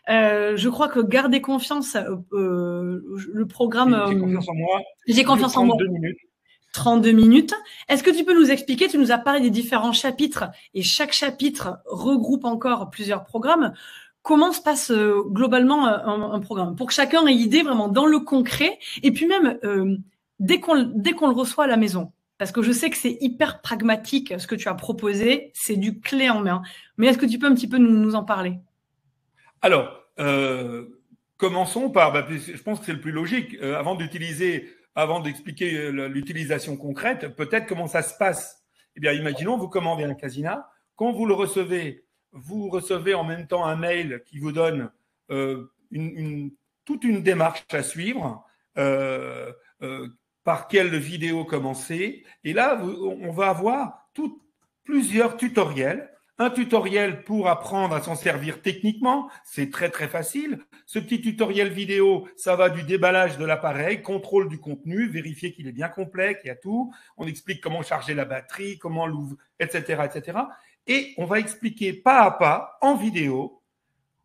Je crois que garder confiance, le programme… J'ai confiance en moi. J'ai confiance en moi. 32 minutes. 32 minutes. Est-ce que tu peux nous expliquer, tu nous as parlé des différents chapitres et chaque chapitre regroupe encore plusieurs programmes. Comment se passe globalement un programme? Pour que chacun ait idée vraiment dans le concret et puis même dès qu'on le reçoit à la maison. Parce que je sais que c'est hyper pragmatique ce que tu as proposé, c'est du clé en main. Mais est-ce que tu peux un petit peu nous en parler? Alors, commençons par, je pense que c'est le plus logique, avant d'expliquer l'utilisation concrète, peut-être comment ça se passe. Eh bien, imaginons, vous commandez un Casina, quand vous le recevez, vous recevez en même temps un mail qui vous donne toute une démarche à suivre, par quelle vidéo commencer. Et là, on va avoir plusieurs tutoriels. Un tutoriel pour apprendre à s'en servir techniquement, c'est très très facile. Ce petit tutoriel vidéo, ça va du déballage de l'appareil, contrôle du contenu, vérifier qu'il est bien complet, qu'il y a tout. On explique comment charger la batterie, comment l'ouvrir, etc., etc. Et on va expliquer pas à pas, en vidéo,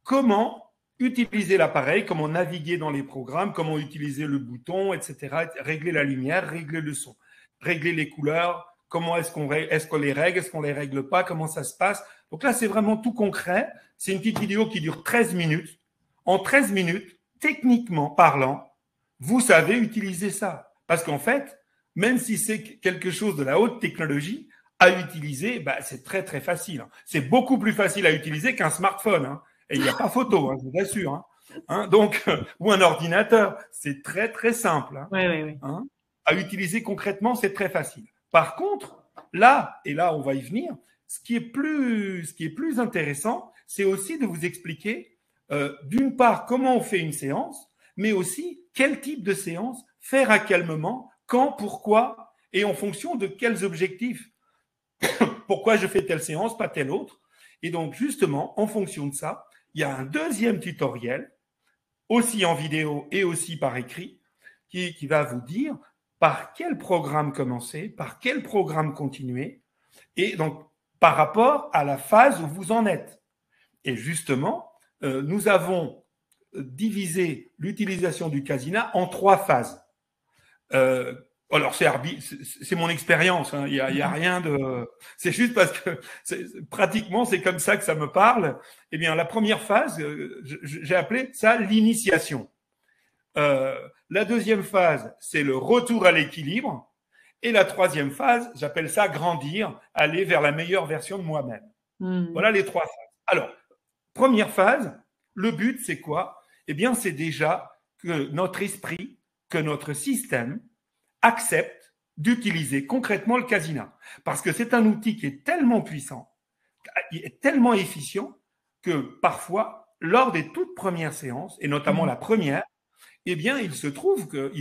comment utiliser l'appareil, comment naviguer dans les programmes, comment utiliser le bouton, etc., régler la lumière, régler le son, régler les couleurs, comment est-ce qu'on les règle, est-ce qu'on les règle pas, comment ça se passe. Donc là, c'est vraiment tout concret. C'est une petite vidéo qui dure 13 minutes. En 13 minutes, techniquement parlant, vous savez utiliser ça. Parce qu'en fait, même si c'est quelque chose de la haute technologie, à utiliser, c'est très, très facile. C'est beaucoup plus facile à utiliser qu'un smartphone, hein. Et il n'y a pas photo, je vous assure. Donc, ou un ordinateur, c'est très, très simple. Oui. À utiliser concrètement, c'est très facile. Par contre, là on va y venir, ce qui est plus intéressant, c'est aussi de vous expliquer, d'une part, comment on fait une séance, mais aussi quel type de séance faire à quel moment, quand, pourquoi, et en fonction de quels objectifs. Pourquoi je fais telle séance, pas telle autre. Et donc, justement, en fonction de ça, il y a un deuxième tutoriel, aussi en vidéo et aussi par écrit, qui va vous dire par quel programme commencer, par quel programme continuer, et donc par rapport à la phase où vous en êtes. Et justement, nous avons divisé l'utilisation du Casina en 3 phases. Alors, c'est mon expérience, il y a rien de… C'est juste parce que pratiquement, c'est comme ça que ça me parle. Eh bien, la première phase, j'ai appelé ça l'initiation. La deuxième phase, c'est le retour à l'équilibre. Et la troisième phase, j'appelle ça grandir, aller vers la meilleure version de moi-même. Voilà les 3 phases. Alors, première phase, le but, c'est quoi? Eh bien, c'est déjà que notre esprit, que notre système accepte d'utiliser concrètement le Casina. Parce que c'est un outil qui est tellement puissant, tellement efficient, que parfois, lors des toutes premières séances, et notamment la première, eh bien, il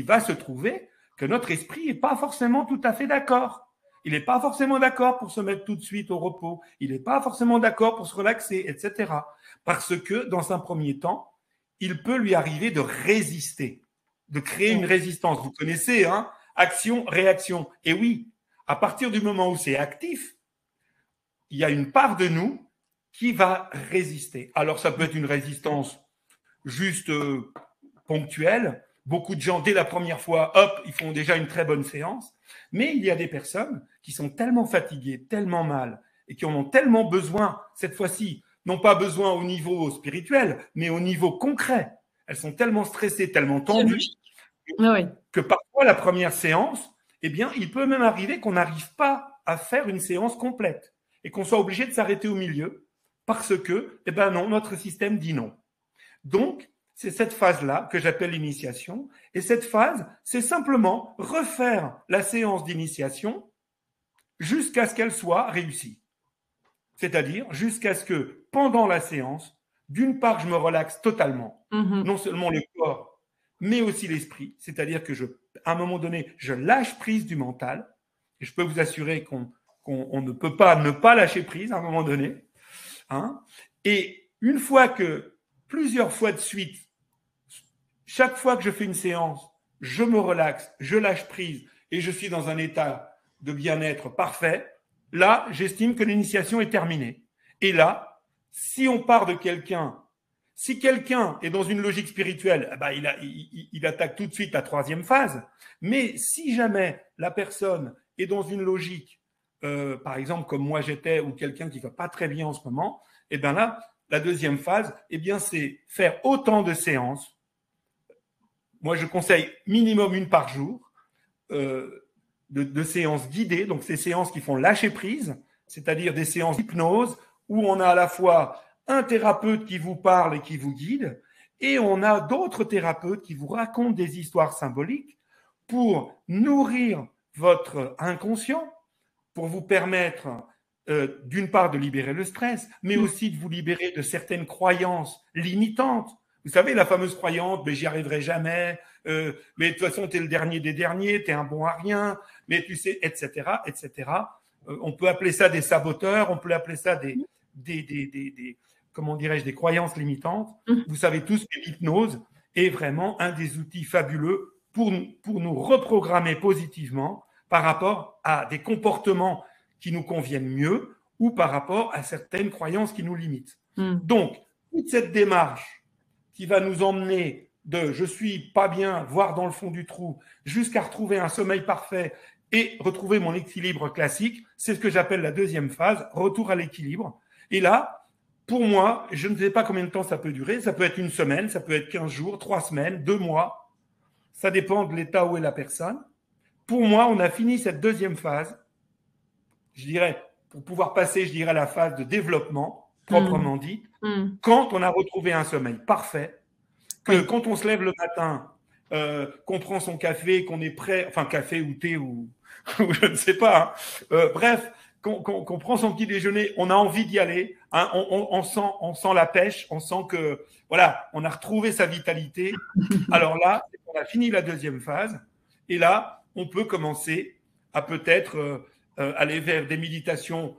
va se trouver que notre esprit n'est pas forcément tout à fait d'accord. Il n'est pas forcément d'accord pour se mettre tout de suite au repos. Il n'est pas forcément d'accord pour se relaxer, etc. Parce que, dans un premier temps, il peut lui arriver de résister, de créer une résistance. Vous connaissez, hein? Action, réaction. Et oui, à partir du moment où c'est actif, il y a une part de nous qui va résister. Alors, ça peut être une résistance juste ponctuelle. Beaucoup de gens, dès la première fois, hop, ils font déjà une très bonne séance. Mais il y a des personnes qui sont tellement fatiguées, tellement mal, et qui en ont tellement besoin, cette fois-ci, non pas besoin au niveau spirituel, mais au niveau concret. Elles sont tellement stressées, tellement tendues, que parfois, la première séance, eh bien, il peut même arriver qu'on n'arrive pas à faire une séance complète et qu'on soit obligé de s'arrêter au milieu parce que, eh ben non, notre système dit non. Donc, c'est cette phase-là que j'appelle l'initiation. Et cette phase, c'est simplement refaire la séance d'initiation jusqu'à ce qu'elle soit réussie. C'est-à-dire jusqu'à ce que, pendant la séance, d'une part, je me relaxe totalement, non seulement le corps, mais aussi l'esprit. C'est-à-dire que, à un moment donné, je lâche prise du mental. Et je peux vous assurer qu'on ne peut pas ne pas lâcher prise à un moment donné. Hein. Et une fois que, plusieurs fois de suite, chaque fois que je fais une séance, je me relaxe, je lâche prise et je suis dans un état de bien-être parfait, là, j'estime que l'initiation est terminée. Et là, si on part de quelqu'un, si quelqu'un est dans une logique spirituelle, eh ben, il attaque tout de suite la troisième phase. Mais si jamais la personne est dans une logique, par exemple, comme moi j'étais, ou quelqu'un qui ne va pas très bien en ce moment, eh bien là, la deuxième phase, eh bien, c'est faire autant de séances. Moi, je conseille minimum une par jour de séances guidées, donc ces séances qui font lâcher prise, c'est-à-dire des séances d'hypnose où on a à la fois un thérapeute qui vous parle et qui vous guide, et on a d'autres thérapeutes qui vous racontent des histoires symboliques pour nourrir votre inconscient, pour vous permettre d'une part de libérer le stress, mais aussi de vous libérer de certaines croyances limitantes. Vous savez, la fameuse croyance, mais j'y arriverai jamais, mais de toute façon, tu es le dernier des derniers, tu es un bon à rien, mais tu sais, etc., etc. On peut appeler ça des saboteurs, on peut appeler ça comment dirais-je, des croyances limitantes. Vous savez tous que l'hypnose est vraiment un des outils fabuleux pour nous reprogrammer positivement par rapport à des comportements qui nous conviennent mieux ou par rapport à certaines croyances qui nous limitent. Donc, toute cette démarche qui va nous emmener de « je suis pas bien, voir dans le fond du trou » jusqu'à retrouver un sommeil parfait et retrouver mon équilibre classique, c'est ce que j'appelle la deuxième phase, retour à l'équilibre. Et là, pour moi, je ne sais pas combien de temps ça peut durer, ça peut être une semaine, ça peut être 15 jours, 3 semaines, 2 mois, ça dépend de l'état où est la personne. Pour moi, on a fini cette deuxième phase, je dirais, pour pouvoir passer, je dirais, à la phase de développement, proprement dit, quand on a retrouvé un sommeil parfait, que quand on se lève le matin, qu'on prend son café, qu'on est prêt, enfin café ou thé ou je ne sais pas, hein, bref, qu'on prend son petit déjeuner, on a envie d'y aller, hein, on sent la pêche, on sent que voilà, on a retrouvé sa vitalité. Alors là, on a fini la deuxième phase et là, on peut commencer à peut-être aller vers des méditations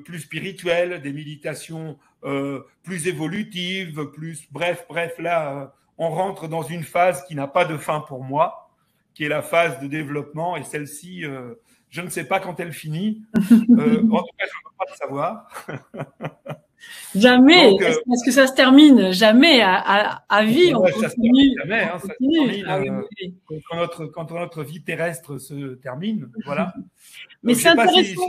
plus spirituelles, des méditations plus évolutives, plus bref, là, on rentre dans une phase qui n'a pas de fin pour moi, qui est la phase de développement, et celle-ci, je ne sais pas quand elle finit. En tout cas, je ne peux pas le savoir. Jamais. Est-ce que ça se termine? Jamais à vie. Ouais, ça se termine jamais. Hein, ça se termine quand notre vie terrestre se termine. Voilà. Mais c'est intéressant.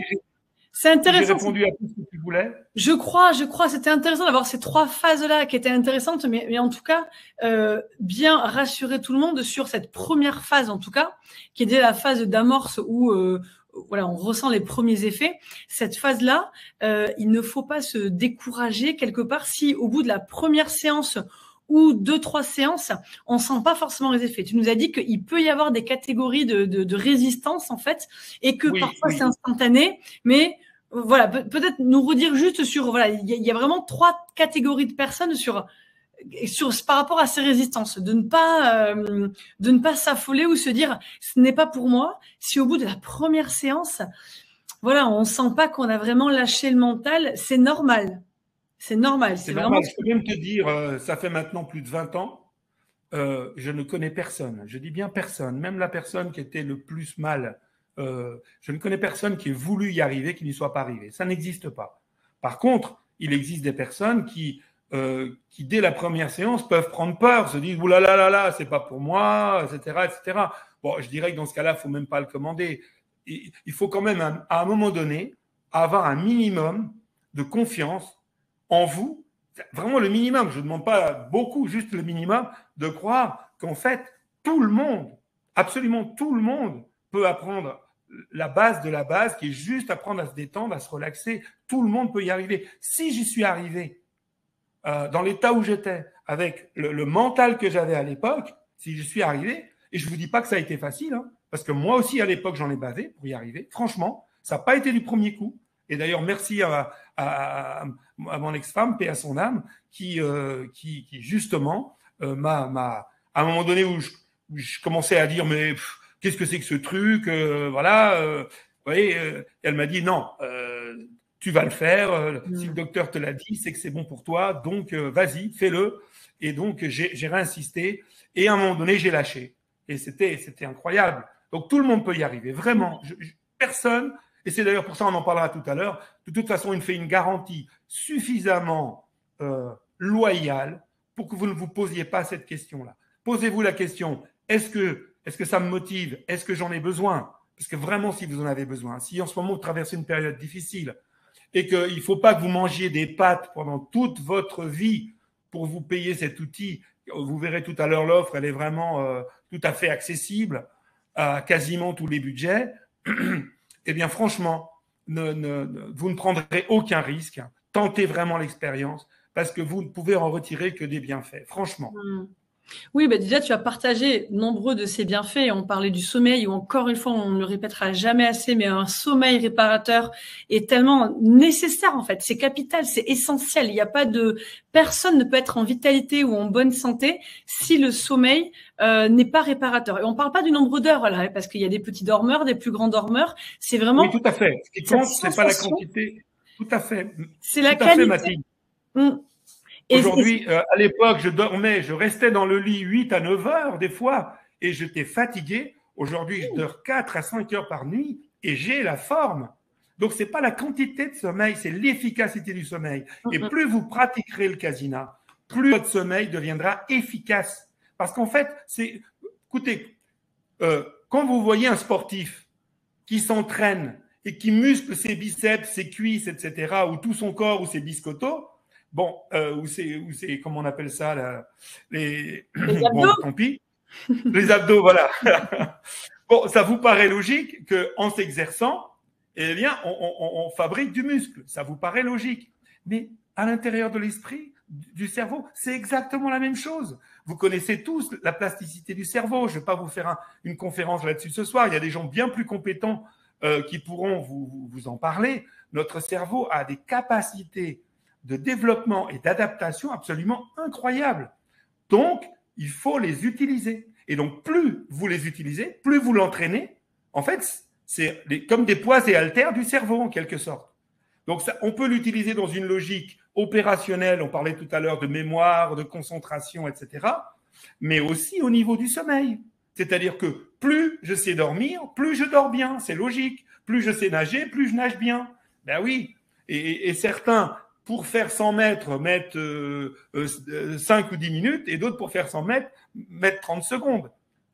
C'est intéressant. J'ai répondu à tout ce que tu voulais. Je crois. C'était intéressant d'avoir ces 3 phases-là qui étaient intéressantes, mais en tout cas, bien rassurer tout le monde sur cette première phase, en tout cas, qui était la phase d'amorce où voilà, on ressent les premiers effets. Cette phase-là, il ne faut pas se décourager quelque part si au bout de la première séance ou 2-3 séances, on sent pas forcément les effets. Tu nous as dit qu'il peut y avoir des catégories de résistance, en fait, et que parfois c'est instantané, mais voilà, peut-être nous redire juste sur, voilà, il y a vraiment 3 catégories de personnes sur par rapport à ces résistances, de ne pas s'affoler ou se dire ce n'est pas pour moi. Si au bout de la première séance, voilà, on sent pas qu'on a vraiment lâché le mental, c'est normal. C'est normal. C'est normal. Je peux même te dire, ça fait maintenant plus de 20 ans. Je ne connais personne. Je dis bien personne. Même la personne qui était le plus mal. Je ne connais personne qui ait voulu y arriver, qui n'y soit pas arrivé. Ça n'existe pas. Par contre, il existe des personnes qui dès la première séance, peuvent prendre peur, se disent « Ouh là là là là, c'est pas pour moi, etc. etc. » Bon, je dirais que dans ce cas-là, il ne faut même pas le commander. Il faut quand même, à un moment donné, avoir un minimum de confiance en vous. Vraiment le minimum, je ne demande pas beaucoup, juste le minimum, de croire qu'en fait, tout le monde, absolument tout le monde, peut apprendre la base de la base, qui est juste apprendre à se détendre, à se relaxer. Tout le monde peut y arriver. Si j'y suis arrivé, dans l'état où j'étais, avec le mental que j'avais à l'époque, si je suis arrivé, et je ne vous dis pas que ça a été facile, hein, parce que moi aussi à l'époque j'en ai bavé pour y arriver, franchement, ça n'a pas été du premier coup. Et d'ailleurs, merci à mon ex-femme, paix à son âme, qui justement m'a, à un moment donné où je commençais à dire, mais qu'est-ce que c'est que ce truc, voilà, vous voyez, elle m'a dit non. Tu vas le faire. Si le docteur te l'a dit, c'est que c'est bon pour toi. Donc, vas-y, fais-le. Et donc, j'ai réinsisté. Et à un moment donné, j'ai lâché. Et c'était incroyable. Donc, tout le monde peut y arriver. Vraiment. Personne, et c'est d'ailleurs pour ça, on en parlera tout à l'heure, de toute façon, il me fait une garantie suffisamment loyale pour que vous ne vous posiez pas cette question-là. Posez-vous la question, est-ce que ça me motive? Est-ce que j'en ai besoin? Parce que vraiment, si vous en avez besoin, si en ce moment vous traversez une période difficile, et qu'il ne faut pas que vous mangiez des pâtes pendant toute votre vie pour vous payer cet outil. Vous verrez tout à l'heure l'offre, elle est vraiment tout à fait accessible à quasiment tous les budgets. Eh bien, franchement, vous ne prendrez aucun risque. Tentez vraiment l'expérience parce que vous ne pouvez en retirer que des bienfaits, franchement. Oui, déjà, tu as partagé nombreux de ces bienfaits. On parlait du sommeil, ou encore une fois, on ne le répétera jamais assez, mais un sommeil réparateur est tellement nécessaire, en fait. C'est capital, c'est essentiel. Il n'y a pas personne ne peut être en vitalité ou en bonne santé si le sommeil n'est pas réparateur. Et on ne parle pas du nombre d'heures, là, parce qu'il y a des petits dormeurs, des plus grands dormeurs. C'est vraiment. Oui, tout à fait. Ce qui compte, c'est pas la quantité. Tout à fait. C'est la qualité. Mathilde. Aujourd'hui, à l'époque, je restais dans le lit 8 à 9 heures des fois et j'étais fatigué. Aujourd'hui, je dors 4 à 5 heures par nuit et j'ai la forme. Donc, c'est pas la quantité de sommeil, c'est l'efficacité du sommeil. Et plus vous pratiquerez le Kasina, plus votre sommeil deviendra efficace. Parce qu'en fait, écoutez, quand vous voyez un sportif qui s'entraîne et qui muscle ses biceps, ses cuisses, etc., ou tout son corps, ou ses biscottos, bon, ou c'est, comment on appelle ça, là, les abdos. Bon, tant pis. Les abdos, voilà. Bon, ça vous paraît logique qu'en s'exerçant, eh bien, on fabrique du muscle. Ça vous paraît logique. Mais à l'intérieur de l'esprit, du cerveau, c'est exactement la même chose. Vous connaissez tous la plasticité du cerveau. Je ne vais pas vous faire une conférence là-dessus ce soir. Il y a des gens bien plus compétents qui pourront vous en parler. Notre cerveau a des capacités de développement et d'adaptation absolument incroyables. Donc, il faut les utiliser. Et donc, plus vous les utilisez, plus vous l'entraînez. En fait, c'est comme des poids et haltères du cerveau, en quelque sorte. Donc, ça, on peut l'utiliser dans une logique opérationnelle. On parlait tout à l'heure de mémoire, de concentration, etc. Mais aussi au niveau du sommeil. C'est-à-dire que plus je sais dormir, plus je dors bien. C'est logique. Plus je sais nager, plus je nage bien. Ben oui. Et certains, pour faire 100 mètres, mettent 5 ou 10 minutes, et d'autres, pour faire 100 mètres, mettent 30 secondes.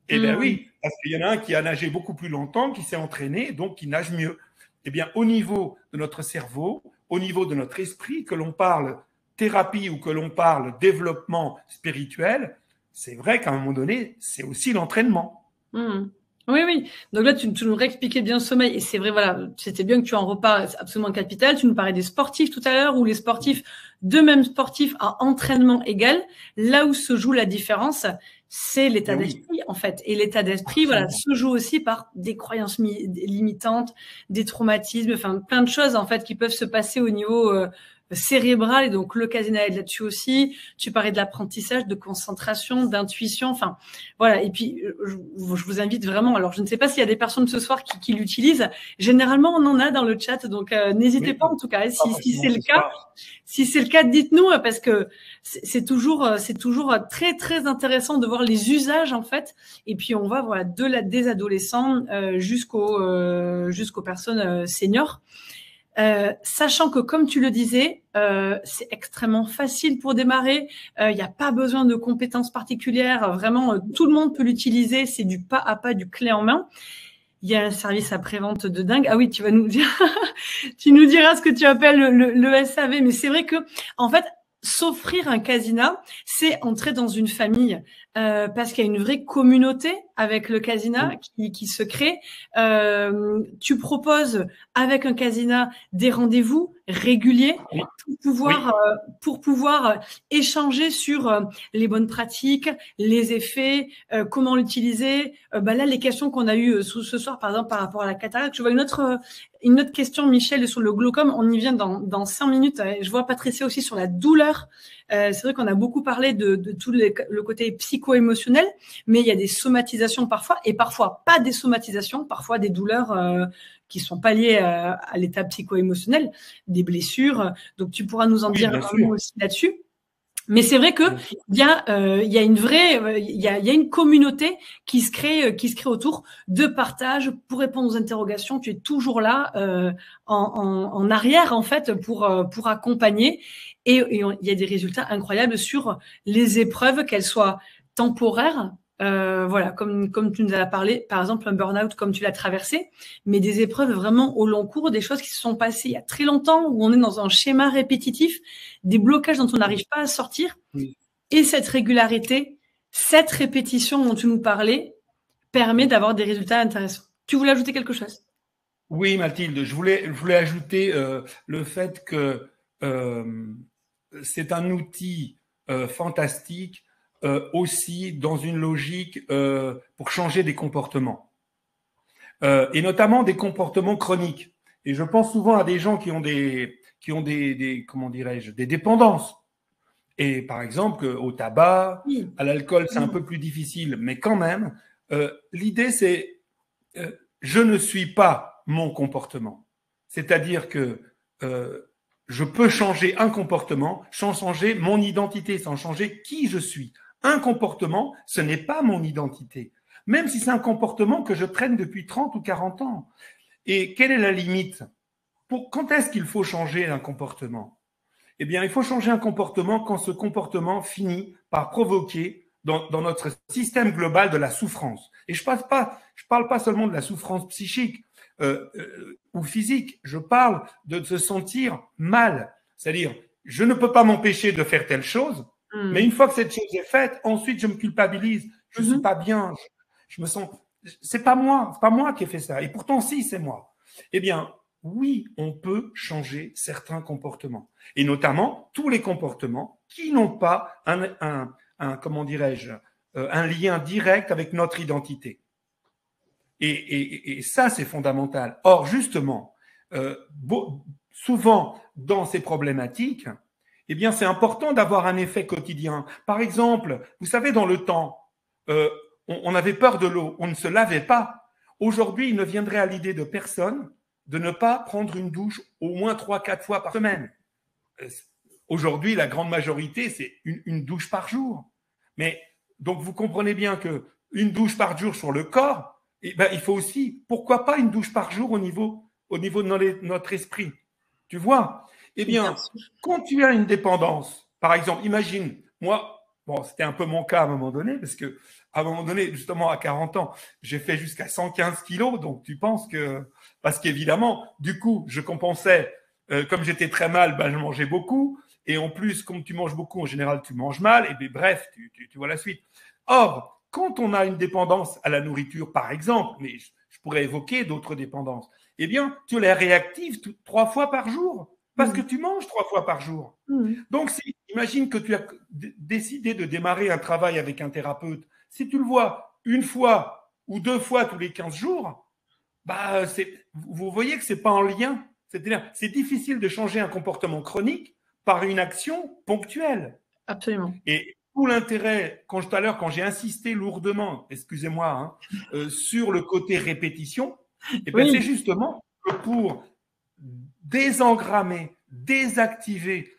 Eh bien oui, parce qu'il y en a un qui a nagé beaucoup plus longtemps, qui s'est entraîné, donc qui nage mieux. Eh bien, au niveau de notre cerveau, au niveau de notre esprit, que l'on parle thérapie ou que l'on parle développement spirituel, c'est vrai qu'à un moment donné, c'est aussi l'entraînement. Oui, oui. Donc là, tu nous réexpliquais bien le sommeil. Et c'est vrai, voilà, c'était bien que tu en reparles, c'est absolument capital. Tu nous parlais des sportifs tout à l'heure, ou les sportifs, deux mêmes sportifs à entraînement égal. Là où se joue la différence, c'est l'état d'esprit, en fait. Et l'état d'esprit, voilà, se joue aussi par des croyances limitantes, des traumatismes, enfin, plein de choses, en fait, qui peuvent se passer au niveau cérébrale, et donc le casina aide là-dessus aussi. Tu parlais de l'apprentissage, de concentration, d'intuition, enfin voilà. Et puis je vous invite vraiment, alors je ne sais pas s'il y a des personnes ce soir qui l'utilisent, généralement on en a dans le chat, donc n'hésitez pas en tout cas, si c'est le cas. Si c'est le cas, dites-nous, parce que c'est toujours très très intéressant de voir les usages en fait. Et puis on va voilà des adolescents jusqu'aux personnes seniors. Sachant que, comme tu le disais, c'est extrêmement facile pour démarrer. Il n'y a pas besoin de compétences particulières. Vraiment, tout le monde peut l'utiliser. C'est du pas à pas, du clé en main. Il y a un service après-vente de dingue. Ah oui, tu vas nous dire, tu nous diras ce que tu appelles le SAV. Mais c'est vrai que, en fait, s'offrir un casina, c'est entrer dans une famille, parce qu'il y a une vraie communauté avec le casina qui se crée. Tu proposes avec un casina des rendez-vous réguliers pour pouvoir échanger sur les bonnes pratiques, les effets, comment l'utiliser. Là, les questions qu'on a eues ce soir, par exemple, par rapport à la cataracte. Je vois une autre question, Michel, sur le glaucome. On y vient dans 5 minutes. Je vois Patricia aussi sur la douleur. C'est vrai qu'on a beaucoup parlé de tout le côté psycho-émotionnel, mais il y a des somatisations parfois, et parfois pas des somatisations, parfois des douleurs qui sont pas liées à l'état psycho-émotionnel, des blessures. Donc tu pourras nous en dire un mot aussi là-dessus. Mais c'est vrai que il y a une vraie, il y a une communauté qui se crée autour de partage pour répondre aux interrogations. Tu es toujours là en arrière en fait pour accompagner, et il y a des résultats incroyables sur les épreuves, qu'elles soient temporaires. Voilà, comme tu nous as parlé, par exemple un burn-out comme tu l'as traversé, mais des épreuves vraiment au long cours, des choses qui se sont passées il y a très longtemps, où on est dans un schéma répétitif, des blocages dont on n'arrive pas à sortir. Et cette régularité, cette répétition dont tu nous parlais, permet d'avoir des résultats intéressants. Tu voulais ajouter quelque chose? Oui, Mathilde, je voulais ajouter le fait que c'est un outil fantastique, aussi dans une logique pour changer des comportements, et notamment des comportements chroniques. Et je pense souvent à des gens qui ont des comment dirais-je, des dépendances. Et par exemple, au tabac, à l'alcool, c'est un peu plus difficile, mais quand même, l'idée c'est je ne suis pas mon comportement. C'est-à-dire que je peux changer un comportement sans changer mon identité, sans changer qui je suis. Un comportement, ce n'est pas mon identité, même si c'est un comportement que je traîne depuis 30 ou 40 ans. Et quelle est la limite? Quand est-ce qu'il faut changer un comportement? Eh bien, il faut changer un comportement quand ce comportement finit par provoquer dans notre système global de la souffrance. Et je parle pas seulement de la souffrance psychique ou physique, je parle de se sentir mal. C'est-à-dire, je ne peux pas m'empêcher de faire telle chose, mais une fois que cette chose est faite, ensuite je me culpabilise, je suis pas bien, je me sens, c'est pas moi qui ai fait ça, et pourtant si, c'est moi. Eh bien, oui, on peut changer certains comportements, et notamment tous les comportements qui n'ont pas comment dirais-je, un lien direct avec notre identité. Et ça, c'est fondamental. Or, justement, souvent dans ces problématiques, eh bien, c'est important d'avoir un effet quotidien. Par exemple, vous savez, dans le temps, on avait peur de l'eau, on ne se lavait pas. Aujourd'hui, il ne viendrait à l'idée de personne de ne pas prendre une douche au moins 3-4 fois par semaine. Aujourd'hui, la grande majorité, c'est une douche par jour. Mais donc, vous comprenez bien que une douche par jour sur le corps, eh ben, il faut aussi, pourquoi pas une douche par jour au niveau de notre esprit. Tu vois? Eh bien, quand tu as une dépendance, par exemple, imagine, moi, bon, c'était un peu mon cas à un moment donné, parce que à un moment donné, justement, à 40 ans, j'ai fait jusqu'à 115 kilos, donc tu penses que, parce qu'évidemment, du coup, je compensais, comme j'étais très mal, ben, je mangeais beaucoup, et en plus, comme tu manges beaucoup, en général, tu manges mal, et bien, bref, tu vois la suite. Or, quand on a une dépendance à la nourriture, par exemple, mais je pourrais évoquer d'autres dépendances, eh bien, tu les réactives 3 fois par jour, parce que tu manges 3 fois par jour. Donc, imagine que tu as décidé de démarrer un travail avec un thérapeute. Si tu le vois 1 fois ou 2 fois tous les 15 jours, bah, vous voyez que c'est pas en lien. C'est-à-dire, c'est difficile de changer un comportement chronique par une action ponctuelle. Absolument. Et tout l'intérêt, tout à l'heure, quand j'ai insisté lourdement, excusez-moi, sur le côté répétition, eh bien, c'est justement pour désengrammer, désactiver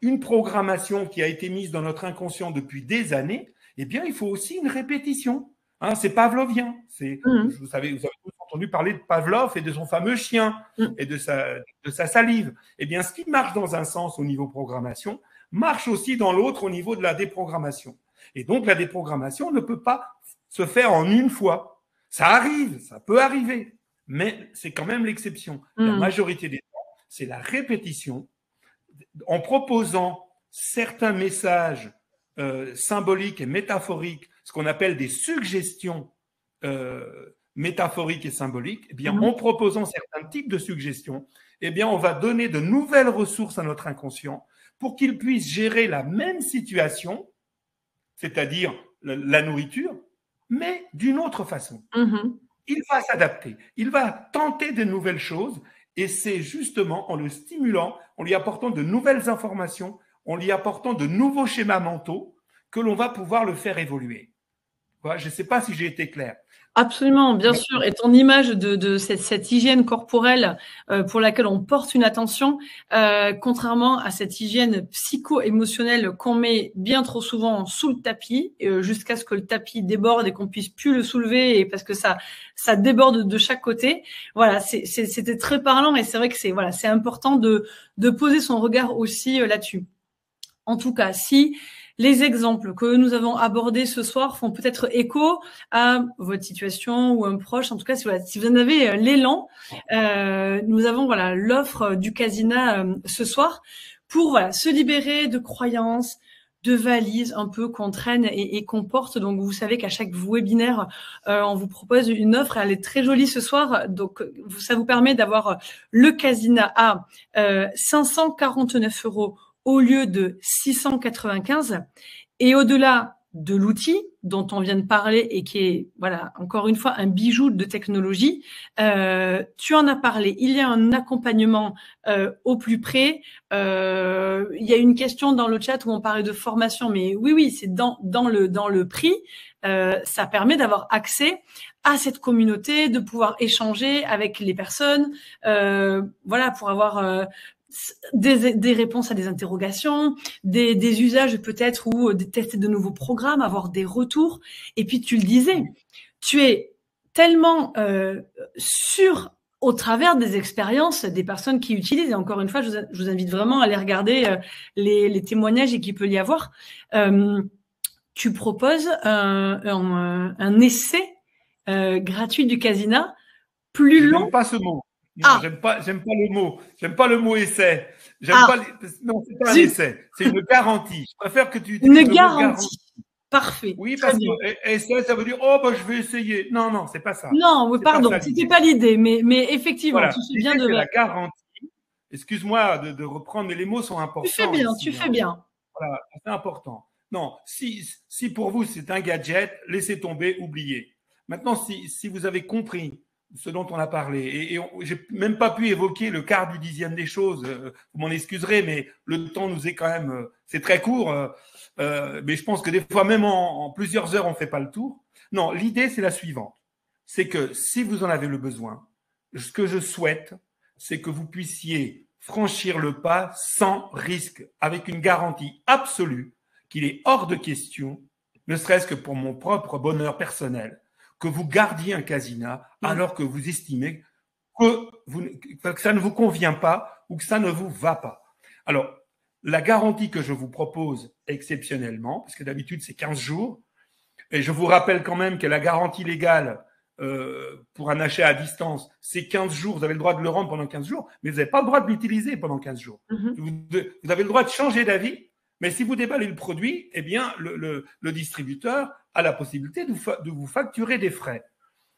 une programmation qui a été mise dans notre inconscient depuis des années, eh bien, il faut aussi une répétition. C'est pavlovien. Vous avez tous entendu parler de Pavlov et de son fameux chien et de sa salive. Eh bien, ce qui marche dans un sens au niveau programmation marche aussi dans l'autre au niveau de la déprogrammation. Et donc, la déprogrammation ne peut pas se faire en une fois. Ça arrive, ça peut arriver, mais c'est quand même l'exception. La majorité des temps, c'est la répétition en proposant certains messages symboliques et métaphoriques, ce qu'on appelle des suggestions métaphoriques et symboliques. Eh bien, en proposant certains types de suggestions, eh bien, on va donner de nouvelles ressources à notre inconscient pour qu'il puisse gérer la même situation, c'est-à-dire la nourriture, mais d'une autre façon. Il va s'adapter, il va tenter de nouvelles choses, et c'est justement en le stimulant, en lui apportant de nouvelles informations, en lui apportant de nouveaux schémas mentaux, que l'on va pouvoir le faire évoluer. Voilà, je ne sais pas si j'ai été clair. Absolument, bien sûr. Et ton image de cette hygiène corporelle pour laquelle on porte une attention, contrairement à cette hygiène psycho-émotionnelle qu'on met bien trop souvent sous le tapis, jusqu'à ce que le tapis déborde et qu'on puisse plus le soulever, et parce que ça déborde de chaque côté. Voilà, c'était très parlant, et c'est vrai que c'est important de poser son regard aussi là-dessus. En tout cas, si les exemples que nous avons abordés ce soir font peut-être écho à votre situation ou un proche. En tout cas, si vous en avez l'élan, nous avons l'offre du Casina ce soir pour se libérer de croyances, de valises un peu qu'on traîne et qu'on porte. Donc, vous savez qu'à chaque webinaire, on vous propose une offre. Elle est très jolie ce soir. Donc, ça vous permet d'avoir le Casina à 549 € au lieu de 695, et au-delà de l'outil dont on vient de parler et qui est, encore une fois, un bijou de technologie, tu en as parlé. Il y a un accompagnement au plus près. Il y a une question dans le chat où on parlait de formation, mais oui, c'est dans le prix. Ça permet d'avoir accès à cette communauté, de pouvoir échanger avec les personnes, pour avoir des réponses à des interrogations, des usages peut-être, ou de tester de nouveaux programmes, avoir des retours. Et puis tu le disais, tu es tellement sûr au travers des expériences des personnes qui utilisent. Et encore une fois, je vous invite vraiment à aller regarder les témoignages et qu'il peut y avoir. Tu proposes un essai gratuit du Casina plus long. J'aime pas ce mot. Non, j'aime pas le mot. J'aime pas le mot essai. Non, c'est pas un essai. C'est une garantie. Je préfère que tu utilises le mot garantie. Parfait. Oui, parce que essai, ça veut dire je vais essayer. Non, c'est pas ça. Non, pardon, c'était pas l'idée, mais effectivement, tu fais bien de la garantie. Excuse-moi de reprendre, mais les mots sont importants. Tu fais bien. Voilà, c'est important. Non, si pour vous c'est un gadget, laissez tomber, oubliez. Maintenant, si vous avez compris ce dont on a parlé, et j'ai même pas pu évoquer le quart du dixième des choses, vous m'en excuserez, mais le temps nous est quand même, c'est très court, mais je pense que des fois, même en plusieurs heures, on fait pas le tour. Non, l'idée, c'est la suivante. C'est que si vous en avez le besoin, ce que je souhaite, c'est que vous puissiez franchir le pas sans risque, avec une garantie absolue qu'il est hors de question, ne serait-ce que pour mon propre bonheur personnel, que vous gardiez un Casina alors que vous estimez que ça ne vous convient pas ou que ça ne vous va pas. Alors, la garantie que je vous propose exceptionnellement, parce que d'habitude c'est 15 jours, et je vous rappelle quand même que la garantie légale pour un achat à distance, c'est 15 jours, vous avez le droit de le rendre pendant 15 jours, mais vous n'avez pas le droit de l'utiliser pendant 15 jours. Vous avez le droit de changer d'avis, mais si vous déballez le produit, eh bien, le distributeur a la possibilité de vous facturer des frais.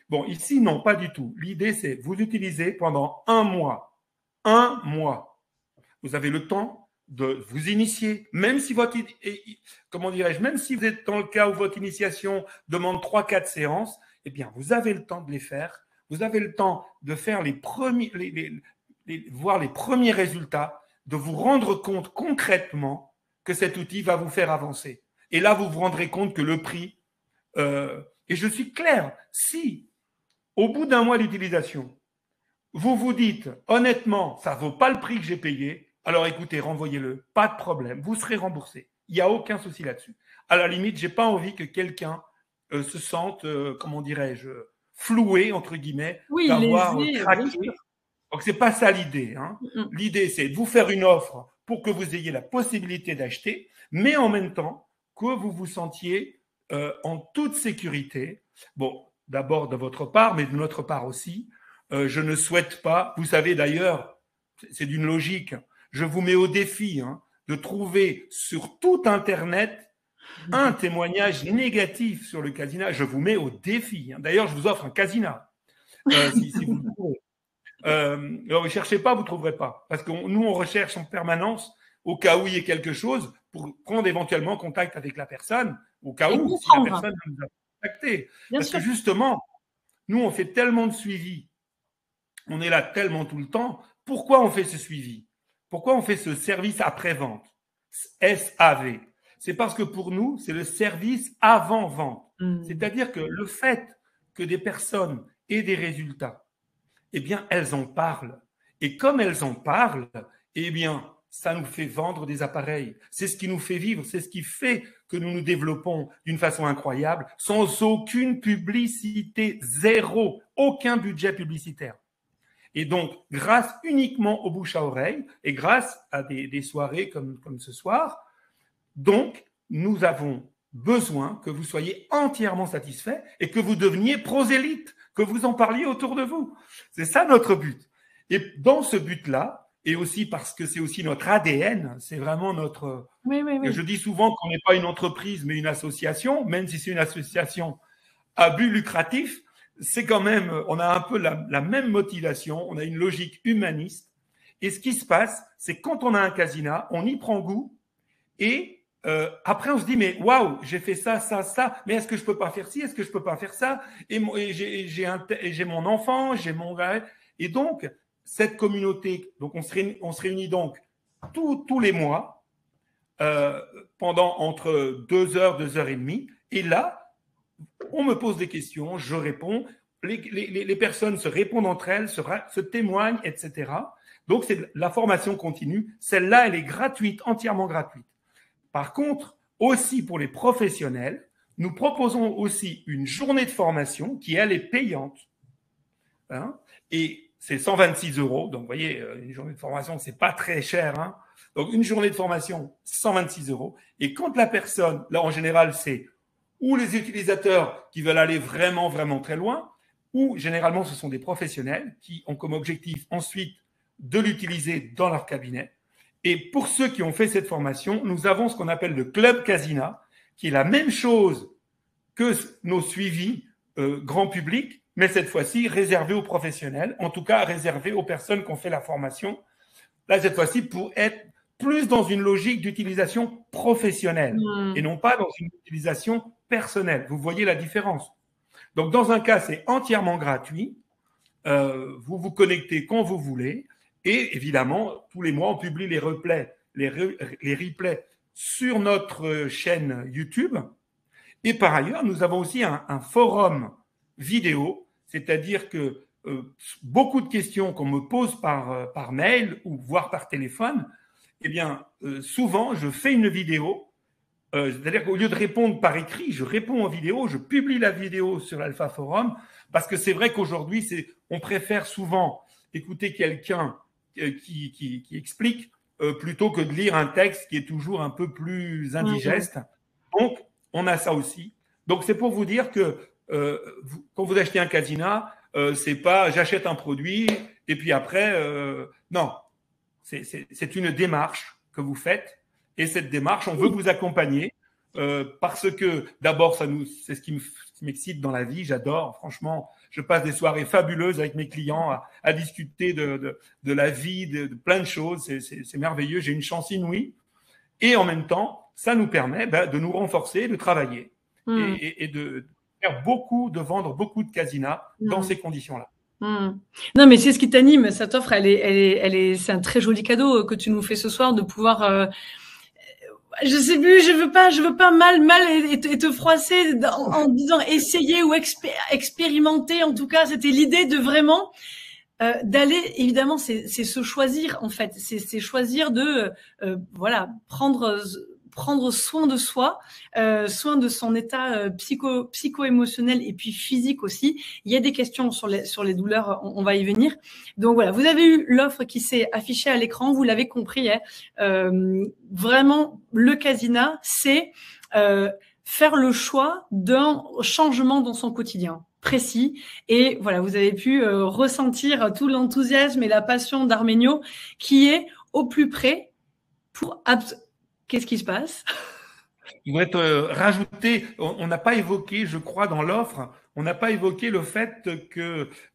Bon, ici, non, pas du tout. L'idée, c'est vous l'utilisez pendant 1 mois. 1 mois. Vous avez le temps de vous initier, même si même si vous êtes dans le cas où votre initiation demande 3-4 séances, eh bien, vous avez le temps de les faire. Vous avez le temps de faire les voir les premiers résultats, de vous rendre compte concrètement que cet outil va vous faire avancer. Et là, vous vous rendrez compte que le prix, et je suis clair, si au bout d'un mois d'utilisation, vous vous dites honnêtement, ça ne vaut pas le prix que j'ai payé, alors écoutez, renvoyez-le, pas de problème, vous serez remboursé. Il n'y a aucun souci là-dessus. À la limite, je n'ai pas envie que quelqu'un se sente, comment dirais-je, floué, entre guillemets, Oui, d'avoir lésé, craqué. Donc, ce n'est pas ça l'idée. Hein. L'idée, c'est de vous faire une offre pour que vous ayez la possibilité d'acheter, mais en même temps que vous vous sentiez en toute sécurité. Bon, d'abord de votre part, mais de notre part aussi. Je ne souhaite pas, vous savez d'ailleurs, c'est d'une logique, je vous mets au défi de trouver sur tout Internet un témoignage négatif sur le Casina. Je vous mets au défi. D'ailleurs, je vous offre un Casina, si vous le trouvez. Alors, ne cherchez pas, vous ne trouverez pas. Parce que nous, on recherche en permanence au cas où il y ait quelque chose pour prendre éventuellement contact avec la personne, au cas où, si la personne nous a contacté. Parce que justement, nous, on fait tellement de suivi, on est là tellement tout le temps. Pourquoi on fait ce suivi? Pourquoi on fait ce service après-vente? SAV. C'est parce que pour nous, c'est le service avant-vente. C'est-à-dire que le fait que des personnes aient des résultats, eh bien, elles en parlent. Et comme elles en parlent, eh bien, ça nous fait vendre des appareils. C'est ce qui nous fait vivre, c'est ce qui fait que nous nous développons d'une façon incroyable, sans aucune publicité, zéro, aucun budget publicitaire. Et donc, grâce uniquement au bouche à oreille et grâce à des soirées comme ce soir, donc, nous avons besoin que vous soyez entièrement satisfait et que vous deveniez prosélyte, que vous en parliez autour de vous. C'est ça notre but. Et dans ce but-là, et aussi parce que c'est aussi notre ADN, c'est vraiment notre… Oui. Je dis souvent qu'on n'est pas une entreprise, mais une association, même si c'est une association à but lucratif, c'est quand même, on a un peu la même motivation, on a une logique humaniste. Et ce qui se passe, c'est quand on a un Casina, on y prend goût et après on se dit mais waouh, j'ai fait ça, mais est-ce que je peux pas faire ci, est-ce que je peux pas faire ça, et j'ai mon enfant, j'ai mon gars, et donc cette communauté, donc on se réunit donc tous les mois pendant entre 2 heures, 2 heures et demie, et là on me pose des questions, je réponds, les personnes se répondent entre elles, se témoignent, etc. Donc c'est la formation continue, celle-là elle est gratuite, entièrement gratuite. Par contre, aussi pour les professionnels, nous proposons aussi une journée de formation qui, elle, est payante. Et c'est 126 €. Donc, vous voyez, une journée de formation, ce n'est pas très cher. Donc, une journée de formation, 126 €. Et quand la personne, là, en général, c'est ou les utilisateurs qui veulent aller vraiment, vraiment très loin, ou généralement, ce sont des professionnels qui ont comme objectif ensuite de l'utiliser dans leur cabinet. Et pour ceux qui ont fait cette formation, nous avons ce qu'on appelle le Club Casina, qui est la même chose que nos suivis grand public, mais cette fois-ci réservé aux professionnels, en tout cas réservé aux personnes qui ont fait la formation. Là, cette fois-ci, pour être plus dans une logique d'utilisation professionnelle et non pas dans une utilisation personnelle. Vous voyez la différence. Donc, dans un cas, c'est entièrement gratuit. Vous vous connectez quand vous voulez. Et évidemment, tous les mois, on publie les replays sur notre chaîne YouTube. Et par ailleurs, nous avons aussi un forum vidéo, c'est-à-dire que beaucoup de questions qu'on me pose par mail ou voire par téléphone, eh bien, souvent, je fais une vidéo. C'est-à-dire qu'au lieu de répondre par écrit, je réponds en vidéo, je publie la vidéo sur l'Alpha Forum, parce que c'est vrai qu'aujourd'hui, on préfère souvent écouter quelqu'un qui explique plutôt que de lire un texte qui est toujours un peu plus indigeste. Donc, on a ça aussi. Donc, c'est pour vous dire que quand vous achetez un Casina, c'est pas j'achète un produit et puis après, non. C'est une démarche que vous faites et cette démarche, on veut vous accompagner parce que d'abord, c'est ce qui m'excite dans la vie. J'adore, franchement, je passe des soirées fabuleuses avec mes clients à discuter de la vie, de plein de choses. C'est merveilleux, j'ai une chance inouïe. Et en même temps, ça nous permet de nous renforcer, de travailler et de faire de vendre beaucoup de Casina dans ces conditions-là. Non, mais c'est ce qui t'anime. Cette offre, c'est un très joli cadeau que tu nous fais ce soir de pouvoir. Je sais plus, je veux pas mal et te froisser en disant essayer ou expérimenter. En tout cas, c'était l'idée de vraiment d'aller. Évidemment, c'est se choisir en fait. C'est choisir de voilà prendre soin de soi, soin de son état psycho-émotionnel et puis physique aussi. Il y a des questions sur les douleurs, on va y venir. Donc voilà, vous avez eu l'offre qui s'est affichée à l'écran, vous l'avez compris. Vraiment, le Casina, c'est faire le choix d'un changement dans son quotidien précis. Et voilà, vous avez pu ressentir tout l'enthousiasme et la passion d'Arménio qui est au plus près pour... Qu'est-ce qui se passe? Il va être rajouté, on n'a pas évoqué, je crois, dans l'offre, on n'a pas évoqué le fait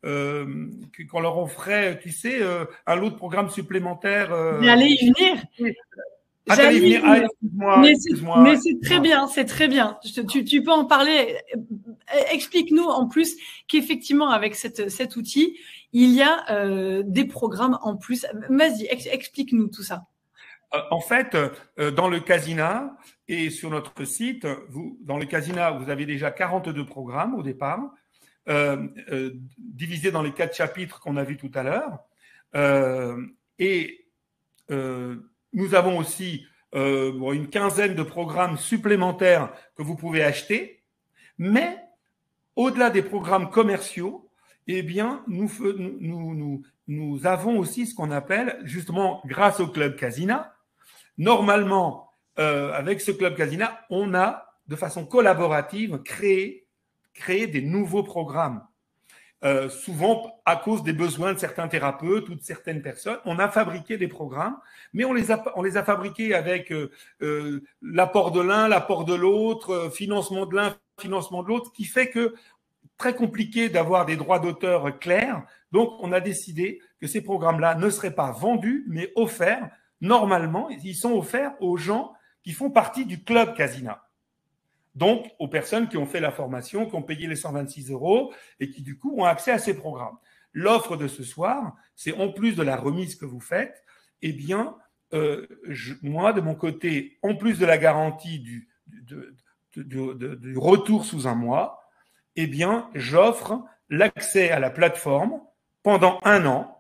qu'on leur offrait, tu sais, un lot de programmes supplémentaires. J'allais y venir. J'allais y venir. Excuse-moi. Mais c'est très bien, c'est très bien. Tu peux en parler. Explique-nous en plus qu'effectivement, avec cet outil, il y a des programmes en plus. Vas-y, explique-nous tout ça. En fait, dans le Casina et sur notre site, dans le Casina, vous avez déjà 42 programmes au départ, divisés dans les 4 chapitres qu'on a vus tout à l'heure. Nous avons aussi une quinzaine de programmes supplémentaires que vous pouvez acheter. Mais au-delà des programmes commerciaux, eh bien, nous avons aussi ce qu'on appelle, justement, grâce au Club Casina, normalement, avec ce Club Casina, on a, de façon collaborative, créé des nouveaux programmes. Souvent, à cause des besoins de certains thérapeutes ou de certaines personnes, on a fabriqué des programmes, mais on les a fabriqués avec l'apport de l'un, l'apport de l'autre, financement de l'un, financement de l'autre, qui fait que très compliqué d'avoir des droits d'auteur clairs. Donc, on a décidé que ces programmes-là ne seraient pas vendus, mais offerts. Normalement, ils sont offerts aux gens qui font partie du Club Casina. Donc, aux personnes qui ont fait la formation, qui ont payé les 126 € et qui, du coup, ont accès à ces programmes. L'offre de ce soir, c'est en plus de la remise que vous faites, eh bien, moi, de mon côté, en plus de la garantie du retour sous un mois, eh bien, j'offre l'accès à la plateforme pendant 1 an.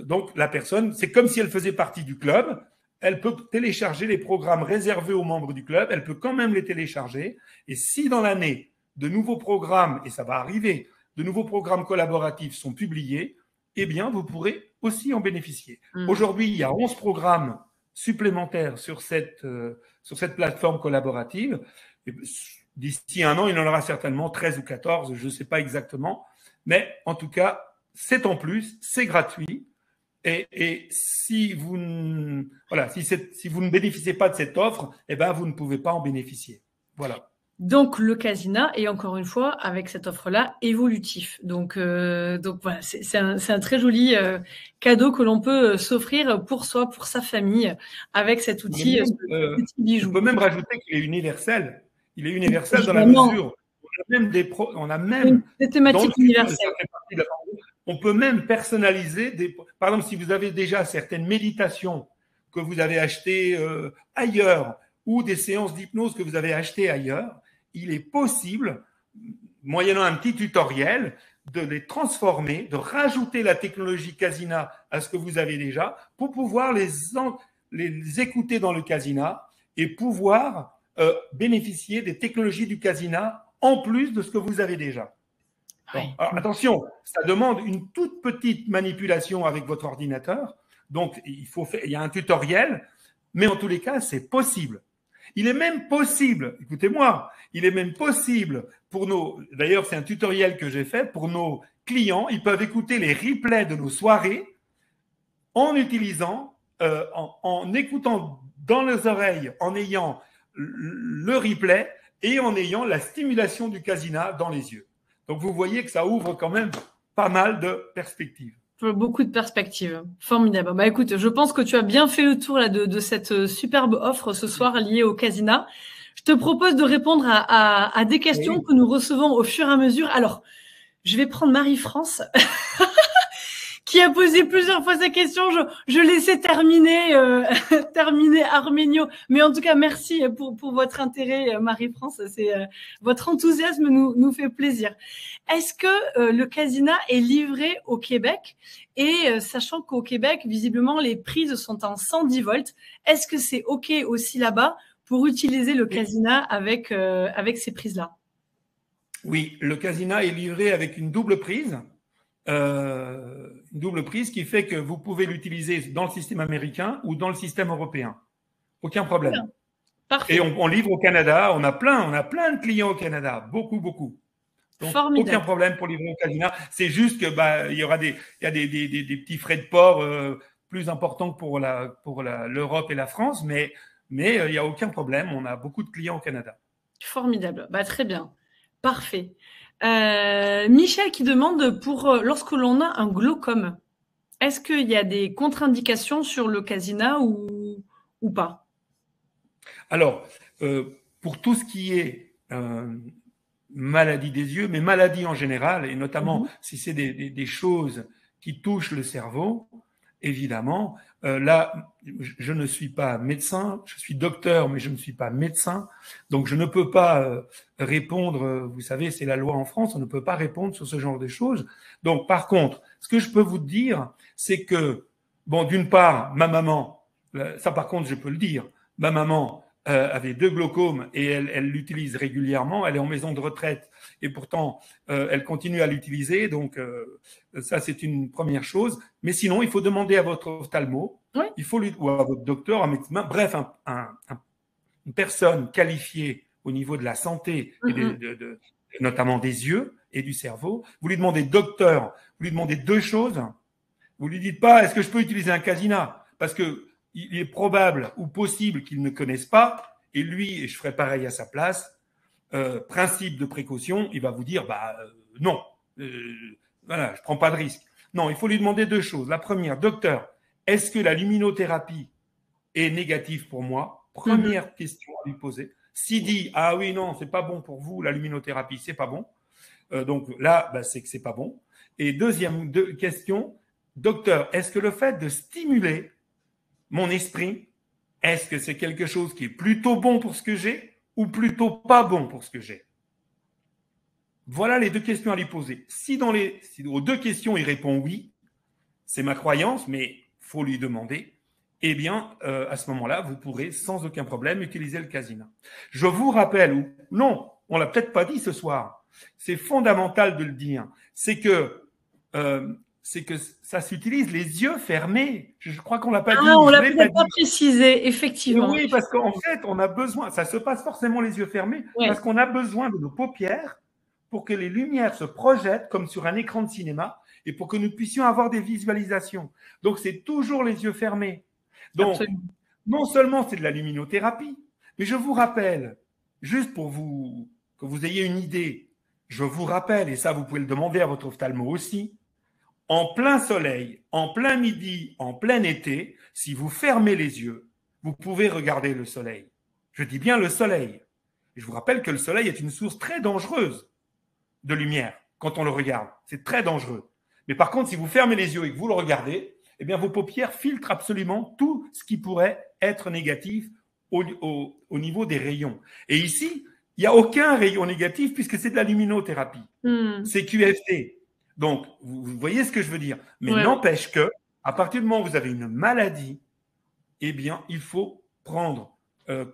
Donc, la personne, c'est comme si elle faisait partie du club. Elle peut télécharger les programmes réservés aux membres du club. Elle peut quand même les télécharger. Et si dans l'année, de nouveaux programmes, et ça va arriver, de nouveaux programmes collaboratifs sont publiés, eh bien, vous pourrez aussi en bénéficier. Aujourd'hui, il y a 11 programmes supplémentaires sur cette plateforme collaborative. D'ici 1 an, il y en aura certainement 13 ou 14, je ne sais pas exactement. Mais en tout cas, c'est en plus, c'est gratuit. Et si vous ne bénéficiez pas de cette offre, eh ben, vous ne pouvez pas en bénéficier. Voilà. Donc, le Casina est encore une fois, avec cette offre-là, évolutif. Donc voilà, c'est un très joli cadeau que l'on peut s'offrir pour soi, pour sa famille, avec cet outil, ce petit bijou. On peut même rajouter qu'il est universel. Il est universel dans la mesure où on a même des thématiques universelles. On peut même personnaliser par exemple, si vous avez déjà certaines méditations que vous avez achetées ailleurs ou des séances d'hypnose que vous avez achetées ailleurs, il est possible, moyennant un petit tutoriel, de les transformer, de rajouter la technologie Casina à ce que vous avez déjà pour pouvoir les écouter dans le Casina et pouvoir bénéficier des technologies du Casina en plus de ce que vous avez déjà. Bon, alors, attention, ça demande une toute petite manipulation avec votre ordinateur. Donc, il y a un tutoriel, mais en tous les cas, c'est possible. Il est même possible, écoutez-moi, il est même possible pour d'ailleurs, c'est un tutoriel que j'ai fait pour nos clients. Ils peuvent écouter les replays de nos soirées en utilisant, en écoutant dans les oreilles, en ayant le replay et en ayant la stimulation du Casina dans les yeux. Donc, vous voyez que ça ouvre quand même pas mal de perspectives. Beaucoup de perspectives. Formidable. Bah, écoute, je pense que tu as bien fait le tour là, de cette superbe offre ce soir liée au Casina. Je te propose de répondre à des questions que nous recevons au fur et à mesure. Alors, Je vais prendre Marie-France. Qui a posé plusieurs fois sa question. Je laissais terminer Arménio. Mais en tout cas, merci pour votre intérêt, Marie-France. Votre enthousiasme nous fait plaisir. Est-ce que le Casina est livré au Québec? Et sachant qu'au Québec, visiblement, les prises sont en 110 volts, est-ce que c'est OK aussi là-bas pour utiliser le Casina avec ces prises-là? Oui, le Casina est livré avec une double prise. Qui fait que vous pouvez l'utiliser dans le système américain ou dans le système européen. Aucun problème. Parfait. Et on livre au Canada. On a plein de clients au Canada. Beaucoup. Donc, formidable. Aucun problème pour livrer au Casina. C'est juste que il y a des petits frais de port plus importants que pour l'Europe et la France, mais il n'y a aucun problème. On a beaucoup de clients au Canada. Formidable. Très bien. Parfait. Michel qui demande lorsque l'on a un glaucome, est-ce qu'il y a des contre-indications sur le Casina ou pas? Alors, pour tout ce qui est maladie des yeux, mais maladie en général, et notamment si c'est des choses qui touchent le cerveau, évidemment, là, je ne suis pas médecin, je suis docteur, mais je ne suis pas médecin, donc je ne peux pas répondre, vous savez, c'est la loi en France, on ne peut pas répondre sur ce genre de choses. Donc, par contre, ce que je peux vous dire, c'est que, bon, d'une part, ma maman, ça par contre, je peux le dire, ma maman avait 2 glaucomes et elle l'utilise régulièrement, elle est en maison de retraite et pourtant elle continue à l'utiliser, donc ça c'est une première chose. Mais sinon, il faut demander à votre ophtalmo, ou à votre docteur, un médecin, bref, une personne qualifiée au niveau de la santé, et notamment des yeux et du cerveau. Vous lui demandez docteur, vous lui demandez 2 choses. Vous lui dites pas est-ce que je peux utiliser un Casina, parce que il est probable ou possible qu'il ne connaisse pas, et lui, et je ferai pareil à sa place, principe de précaution, il va vous dire non, voilà, je prends pas de risque. Non, il faut lui demander 2 choses. La première, docteur, est-ce que la luminothérapie est négative pour moi? Première question à lui poser. S'il dit ah oui, non, c'est pas bon pour vous, la luminothérapie, c'est pas bon, donc là, c'est que c'est pas bon. Et deuxième question, docteur, est-ce que le fait de stimuler mon esprit, est-ce que c'est quelque chose qui est plutôt bon pour ce que j'ai ou plutôt pas bon pour ce que j'ai? Voilà les 2 questions à lui poser. Si aux 2 questions, il répond oui, c'est ma croyance, mais il faut lui demander, eh bien, à ce moment-là, vous pourrez sans aucun problème utiliser le Casina. Je vous rappelle, non, on l'a peut-être pas dit ce soir, c'est fondamental de le dire, c'est que ça s'utilise les yeux fermés. Je crois qu'on l'a pas dit. On l'a peut-être pas précisé, effectivement. Oui, parce qu'en fait, on a besoin, ça se passe forcément les yeux fermés, parce qu'on a besoin de nos paupières pour que les lumières se projettent comme sur un écran de cinéma et pour que nous puissions avoir des visualisations. Donc, c'est toujours les yeux fermés. Donc, non seulement c'est de la luminothérapie, mais je vous rappelle, juste pour que vous ayez une idée, je vous rappelle, et ça, vous pouvez le demander à votre ophtalmo aussi, en plein soleil, en plein midi, en plein été, si vous fermez les yeux, vous pouvez regarder le soleil. Je dis bien le soleil. Et je vous rappelle que le soleil est une source très dangereuse de lumière quand on le regarde. C'est très dangereux. Mais par contre, si vous fermez les yeux et que vous le regardez, eh bien, vos paupières filtrent absolument tout ce qui pourrait être négatif au niveau des rayons. Et ici, il n'y a aucun rayon négatif puisque c'est de la luminothérapie. C'est QFT. Donc, vous voyez ce que je veux dire. Mais n'empêche que, à partir du moment où vous avez une maladie, eh bien, il faut prendre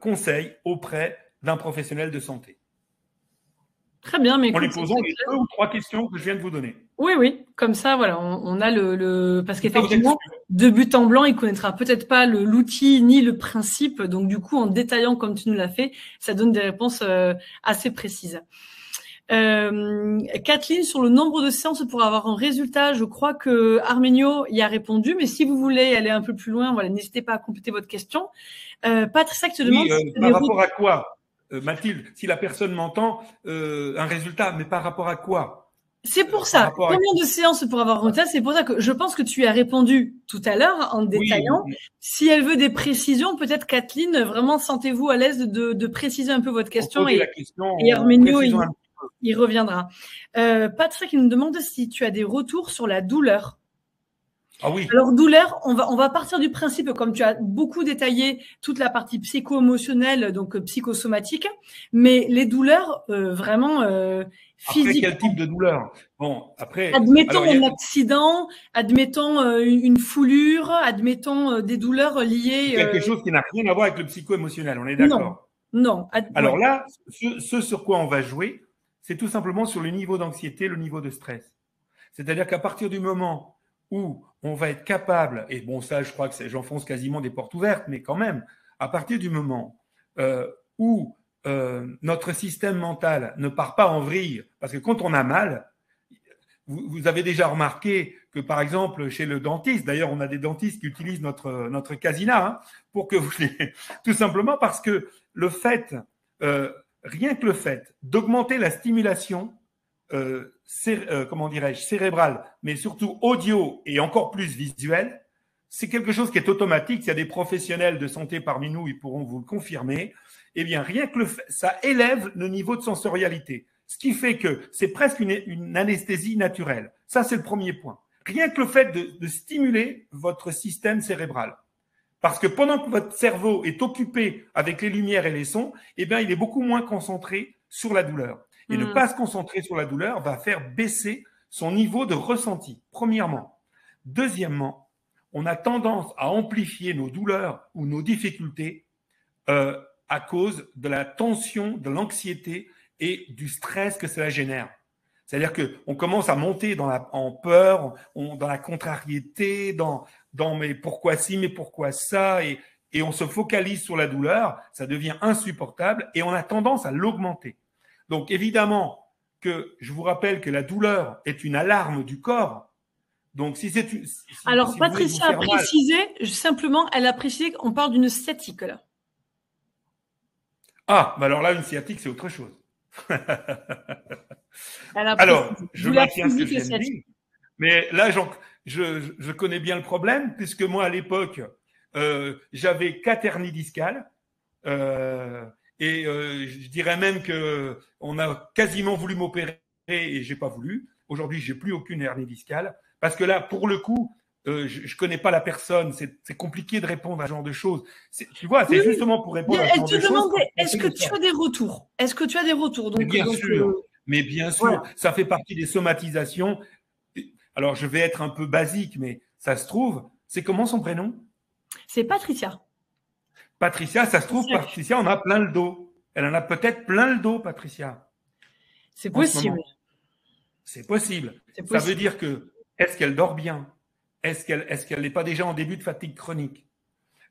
conseil auprès d'un professionnel de santé. Très bien, mais en lui posant les 2 ou 3 questions que je viens de vous donner. Oui, comme ça, voilà, on a parce qu'effectivement, de but en blanc, il connaîtra peut-être pas l'outil ni le principe, donc du coup, en détaillant comme tu nous l'as fait, ça donne des réponses assez précises. Kathleen, sur le nombre de séances pour avoir un résultat, je crois que Arménio y a répondu, mais si vous voulez aller un peu plus loin, voilà, n'hésitez pas à compléter votre question. Patricia te demande par rapport à quoi, Mathilde, si la personne m'entend, un résultat, mais par rapport à quoi? C'est pour ça. Combien de séances pour avoir un résultat? C'est pour ça que je pense que tu as répondu tout à l'heure en détaillant. Oui. Si elle veut des précisions, peut-être Kathleen, vraiment sentez-vous à l'aise de préciser un peu votre question. La question et Arménio, Il reviendra. Patrick nous demande si tu as des retours sur la douleur. Ah oui. Alors, douleur, on va partir du principe, comme tu as beaucoup détaillé toute la partie psycho-émotionnelle, donc psychosomatique, mais les douleurs vraiment physiques. Après, quel type de douleur? Bon, après. Admettons Alors, un accident, admettons une foulure, admettons des douleurs liées. Quelque chose qui n'a rien à voir avec le psycho-émotionnel, on est Non, d'accord? non. Alors Ouais. là, ce sur quoi on va jouer, c'est tout simplement sur le niveau d'anxiété, le niveau de stress. C'est-à-dire qu'à partir du moment où on va être capable, et bon, ça, je crois que j'enfonce quasiment des portes ouvertes, mais quand même, à partir du moment où notre système mental ne part pas en vrille, parce que quand on a mal, vous avez déjà remarqué que, par exemple, chez le dentiste, d'ailleurs, on a des dentistes qui utilisent notre casina, hein, pour que vous tout simplement parce que le fait, rien que le fait d'augmenter la stimulation, comment dirais-je, cérébrale, mais surtout audio et encore plus visuelle, c'est quelque chose qui est automatique. S'il y a des professionnels de santé parmi nous, ils pourront vous le confirmer. Eh bien, rien que ça élève le niveau de sensorialité. Ce qui fait que c'est presque une anesthésie naturelle. Ça, c'est le premier point. Rien que le fait de stimuler votre système cérébral. Parce que pendant que votre cerveau est occupé avec les lumières et les sons, eh bien, il est beaucoup moins concentré sur la douleur. Et ne pas se concentrer sur la douleur va faire baisser son niveau de ressenti, premièrement. Deuxièmement, on a tendance à amplifier nos douleurs ou nos difficultés à cause de la tension, de l'anxiété et du stress que cela génère. C'est-à-dire qu'on commence à monter en peur, dans la contrariété, dans mais pourquoi ci, mais pourquoi ça, et on se focalise sur la douleur, ça devient insupportable et on a tendance à l'augmenter. Donc évidemment que je vous rappelle que la douleur est une alarme du corps. Donc Alors si Patricia a précisé, simplement, elle a précisé qu'on parle d'une sciatique là. Ah, bah alors là, une sciatique, c'est autre chose. Alors, je maintiens ce que je viens de dire, mais là, je connais bien le problème, puisque moi, à l'époque, j'avais 4 hernies discales, et je dirais même qu'on a quasiment voulu m'opérer et j'ai pas voulu. Aujourd'hui, j'ai plus aucune hernie discale, parce que là, pour le coup, je connais pas la personne, c'est compliqué de répondre à ce genre de choses. Tu vois, c'est justement pour répondre à ce genre de choses. Elle te demandait, est-ce que tu as des retours? Est-ce que tu as des retours? Donc, bien sûr, mais bien sûr, voilà. Ça fait partie des somatisations. Alors, je vais être un peu basique, mais ça se trouve, c'est comment son prénom? C'est Patricia. Patricia, ça se trouve, Patricia en a plein le dos. Elle en a peut-être plein le dos, Patricia. C'est possible. C'est possible. Ça veut dire que, est-ce qu'elle dort bien? Est-ce qu'elle n'est pas déjà en début de fatigue chronique?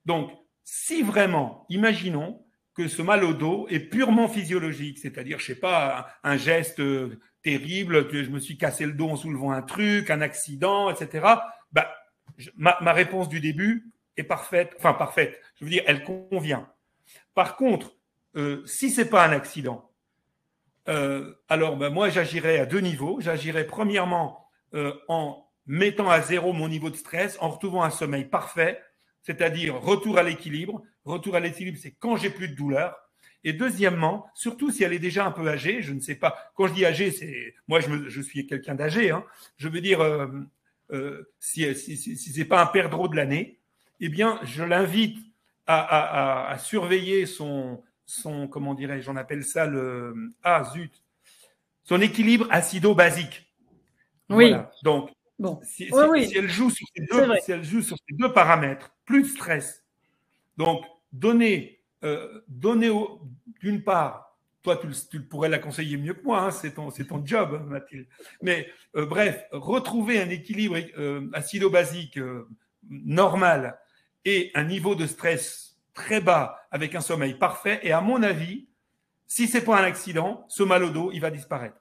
Donc, si vraiment, imaginons que ce mal au dos est purement physiologique, c'est-à-dire, je ne sais pas, un geste terrible, que je me suis cassé le dos en soulevant un truc, un accident, etc., bah, ma réponse du début est parfaite, enfin parfaite, je veux dire, elle convient. Par contre, si ce n'est pas un accident, alors bah, moi, j'agirais à 2 niveaux. J'agirais premièrement en mettant à 0 mon niveau de stress, en retrouvant un sommeil parfait, c'est-à-dire retour à l'équilibre. Retour à l'équilibre, c'est quand j'ai plus de douleur. Et deuxièmement, surtout si elle est déjà un peu âgée, je ne sais pas, quand je dis âgée, c'est moi je suis quelqu'un d'âgé, hein, je veux dire, si ce n'est pas un perdreau de l'année, eh bien, je l'invite à surveiller son comment dirais-je, j'en appelle ça son équilibre acido-basique. Oui. Voilà. Donc, bon. si elle joue sur ces deux paramètres, plus de stress, donc donner d'une part, toi tu pourrais la conseiller mieux que moi, hein, c'est ton job, hein, Mathilde, mais bref, retrouver un équilibre acido-basique normal et un niveau de stress très bas avec un sommeil parfait, et à mon avis, si c'est pas un accident, ce mal au dos, il va disparaître.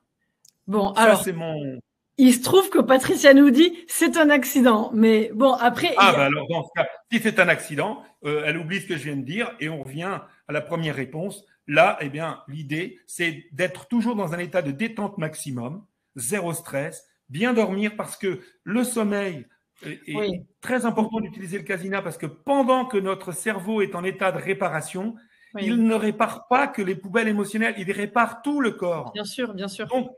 Bon, ça, alors, c'est mon... il se trouve que Patricia nous dit c'est un accident, mais bon, après... alors, dans ce cas, si c'est un accident, elle oublie ce que je viens de dire et on revient à la première réponse. Là, eh bien, l'idée, c'est d'être toujours dans un état de détente maximum, zéro stress, bien dormir, parce que le sommeil est très important d'utiliser le casina, parce que pendant que notre cerveau est en état de réparation, Oui. Il ne répare pas que les poubelles émotionnelles, il répare tout le corps. Bien sûr, bien sûr. Donc,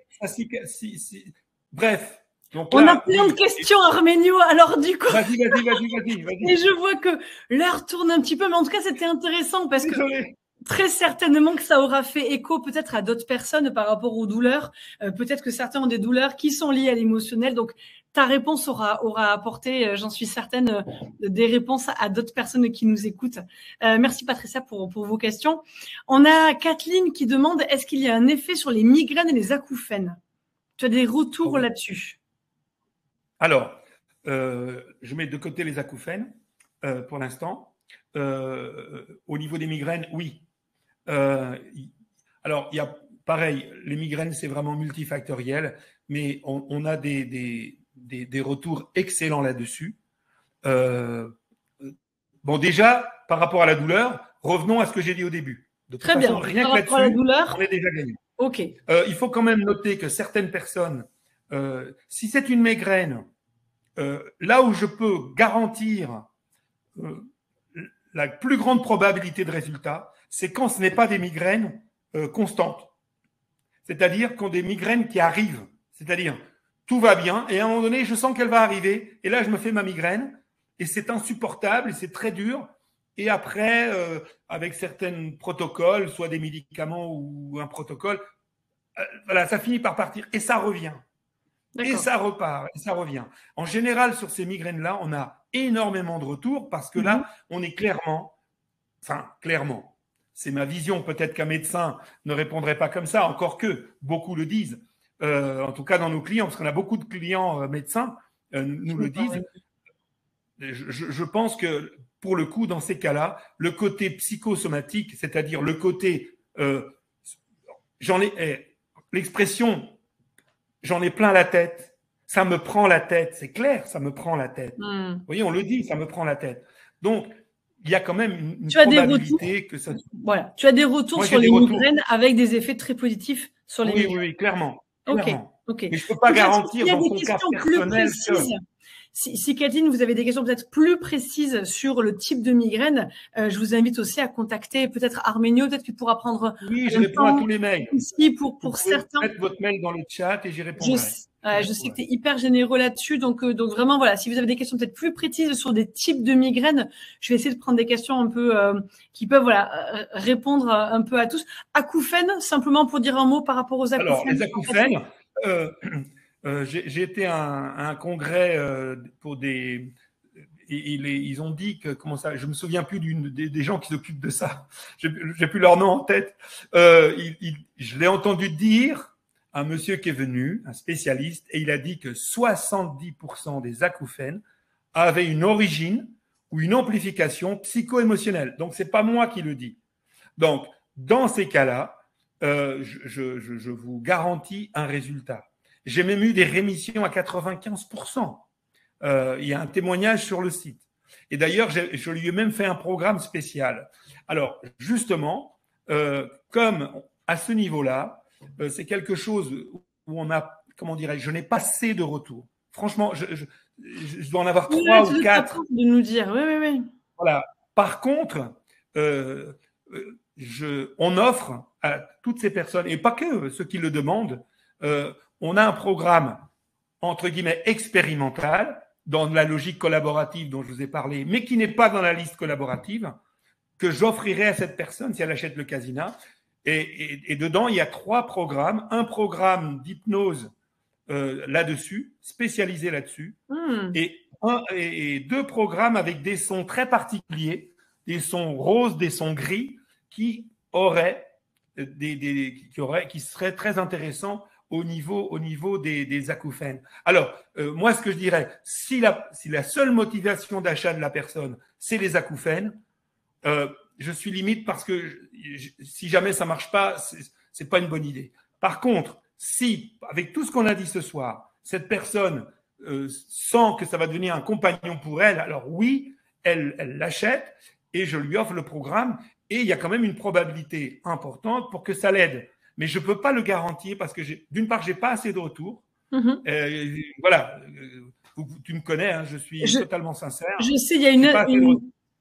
bref. Donc On là, a plein de questions, Arménio. Alors, du coup, vas-y. et je vois que l'heure tourne un petit peu, mais en tout cas, c'était intéressant parce que Désolé. très certainement que ça aura fait écho peut-être à d'autres personnes par rapport aux douleurs. Peut-être que certains ont des douleurs qui sont liées à l'émotionnel. Donc, ta réponse aura apporté, j'en suis certaine, des réponses à d'autres personnes qui nous écoutent. Merci Patricia pour vos questions. On a Kathleen qui demande, est-ce qu'il y a un effet sur les migraines et les acouphènes? Tu as des retours là-dessus? Alors, je mets de côté les acouphènes pour l'instant. Au niveau des migraines, oui. Alors, il y a pareil, les migraines, c'est vraiment multifactoriel, mais on a des retours excellents là-dessus. Bon, déjà, par rapport à la douleur, revenons à ce que j'ai dit au début. De toute Très façon, bien. rien Par que rapport à la là-dessus, douleur, on est déjà gagné. ok. Il faut quand même noter que certaines personnes, si c'est une migraine, là où je peux garantir la plus grande probabilité de résultat, c'est quand ce n'est pas des migraines constantes. C'est-à-dire quand des migraines qui arrivent. C'est-à-dire, tout va bien, et à un moment donné, je sens qu'elle va arriver, et là, je me fais ma migraine, et c'est insupportable, et c'est très dur. Et après, avec certains protocoles, soit des médicaments ou un protocole, voilà, ça finit par partir, et ça revient. Et ça repart, et ça revient. En général, sur ces migraines-là, on a énormément de retours parce que là, on est clairement, c'est ma vision, peut-être qu'un médecin ne répondrait pas comme ça, encore que beaucoup le disent, en tout cas dans nos clients, parce qu'on a beaucoup de clients médecins, nous le disent. Je pense que pour le coup, dans ces cas-là, le côté psychosomatique, c'est-à-dire le côté, l'expression j'en ai plein la tête, ça me prend la tête, c'est clair, ça me prend la tête. Vous voyez, on le dit, ça me prend la tête. Donc, il y a quand même une probabilité que ça... Voilà, tu as des retours sur les migraines avec des effets très positifs sur les migraines. Oui, clairement. Ok. Mais je ne peux pas garantir dans ton cas personnel que... Si Kathleen, vous avez des questions peut-être plus précises sur le type de migraine, je vous invite aussi à contacter peut-être Arménio, peut-être qu'il pourra prendre. Oui, je réponds à tous les mails. Ici pour certains. Mettez votre mail dans le chat et j'y répondrai. Je sais que tu es hyper généreux là-dessus, donc vraiment voilà, si vous avez des questions peut-être plus précises sur des types de migraines, je vais essayer de prendre des questions un peu qui peuvent répondre un peu à tous. Acouphènes, simplement pour dire un mot par rapport aux acouphènes. Alors les acouphènes. J'ai été à un congrès pour des. Ils ont dit que, comment ça, je me souviens plus des gens qui s'occupent de ça. J'ai plus leur nom en tête. Je l'ai entendu dire un monsieur qui est venu, un spécialiste, et il a dit que 70% des acouphènes avaient une origine ou une amplification psycho-émotionnelle. Donc c'est pas moi qui le dis. Donc dans ces cas-là, je vous garantis un résultat. J'ai même eu des rémissions à 95%. Il y a un témoignage sur le site. Et d'ailleurs, je lui ai même fait un programme spécial. Alors, justement, comme à ce niveau-là, c'est quelque chose où on a, comment dirais-je, je n'ai pas assez de retours. Franchement, je dois en avoir 3 ou 4. De nous dire, oui. Voilà. Par contre, on offre à toutes ces personnes, et pas que ceux qui le demandent, on a un programme, entre guillemets, expérimental, dans la logique collaborative dont je vous ai parlé, mais qui n'est pas dans la liste collaborative, que j'offrirai à cette personne si elle achète le Casina. Et dedans, il y a 3 programmes. Un programme d'hypnose là-dessus, spécialisé là-dessus, et 2 programmes avec des sons très particuliers, des sons roses, des sons gris, qui seraient très intéressants au niveau des acouphènes. Alors, moi, ce que je dirais, si la seule motivation d'achat de la personne, c'est les acouphènes, je suis limite parce que si jamais ça marche pas, c'est pas une bonne idée. Par contre, si, avec tout ce qu'on a dit ce soir, cette personne sent que ça va devenir un compagnon pour elle, alors oui, elle l'achète et je lui offre le programme et il y a quand même une probabilité importante pour que ça l'aide. Mais je ne peux pas le garantir parce que, d'une part, je n'ai pas assez de retours. Voilà, tu me connais, hein, je suis totalement sincère. Je sais, il y a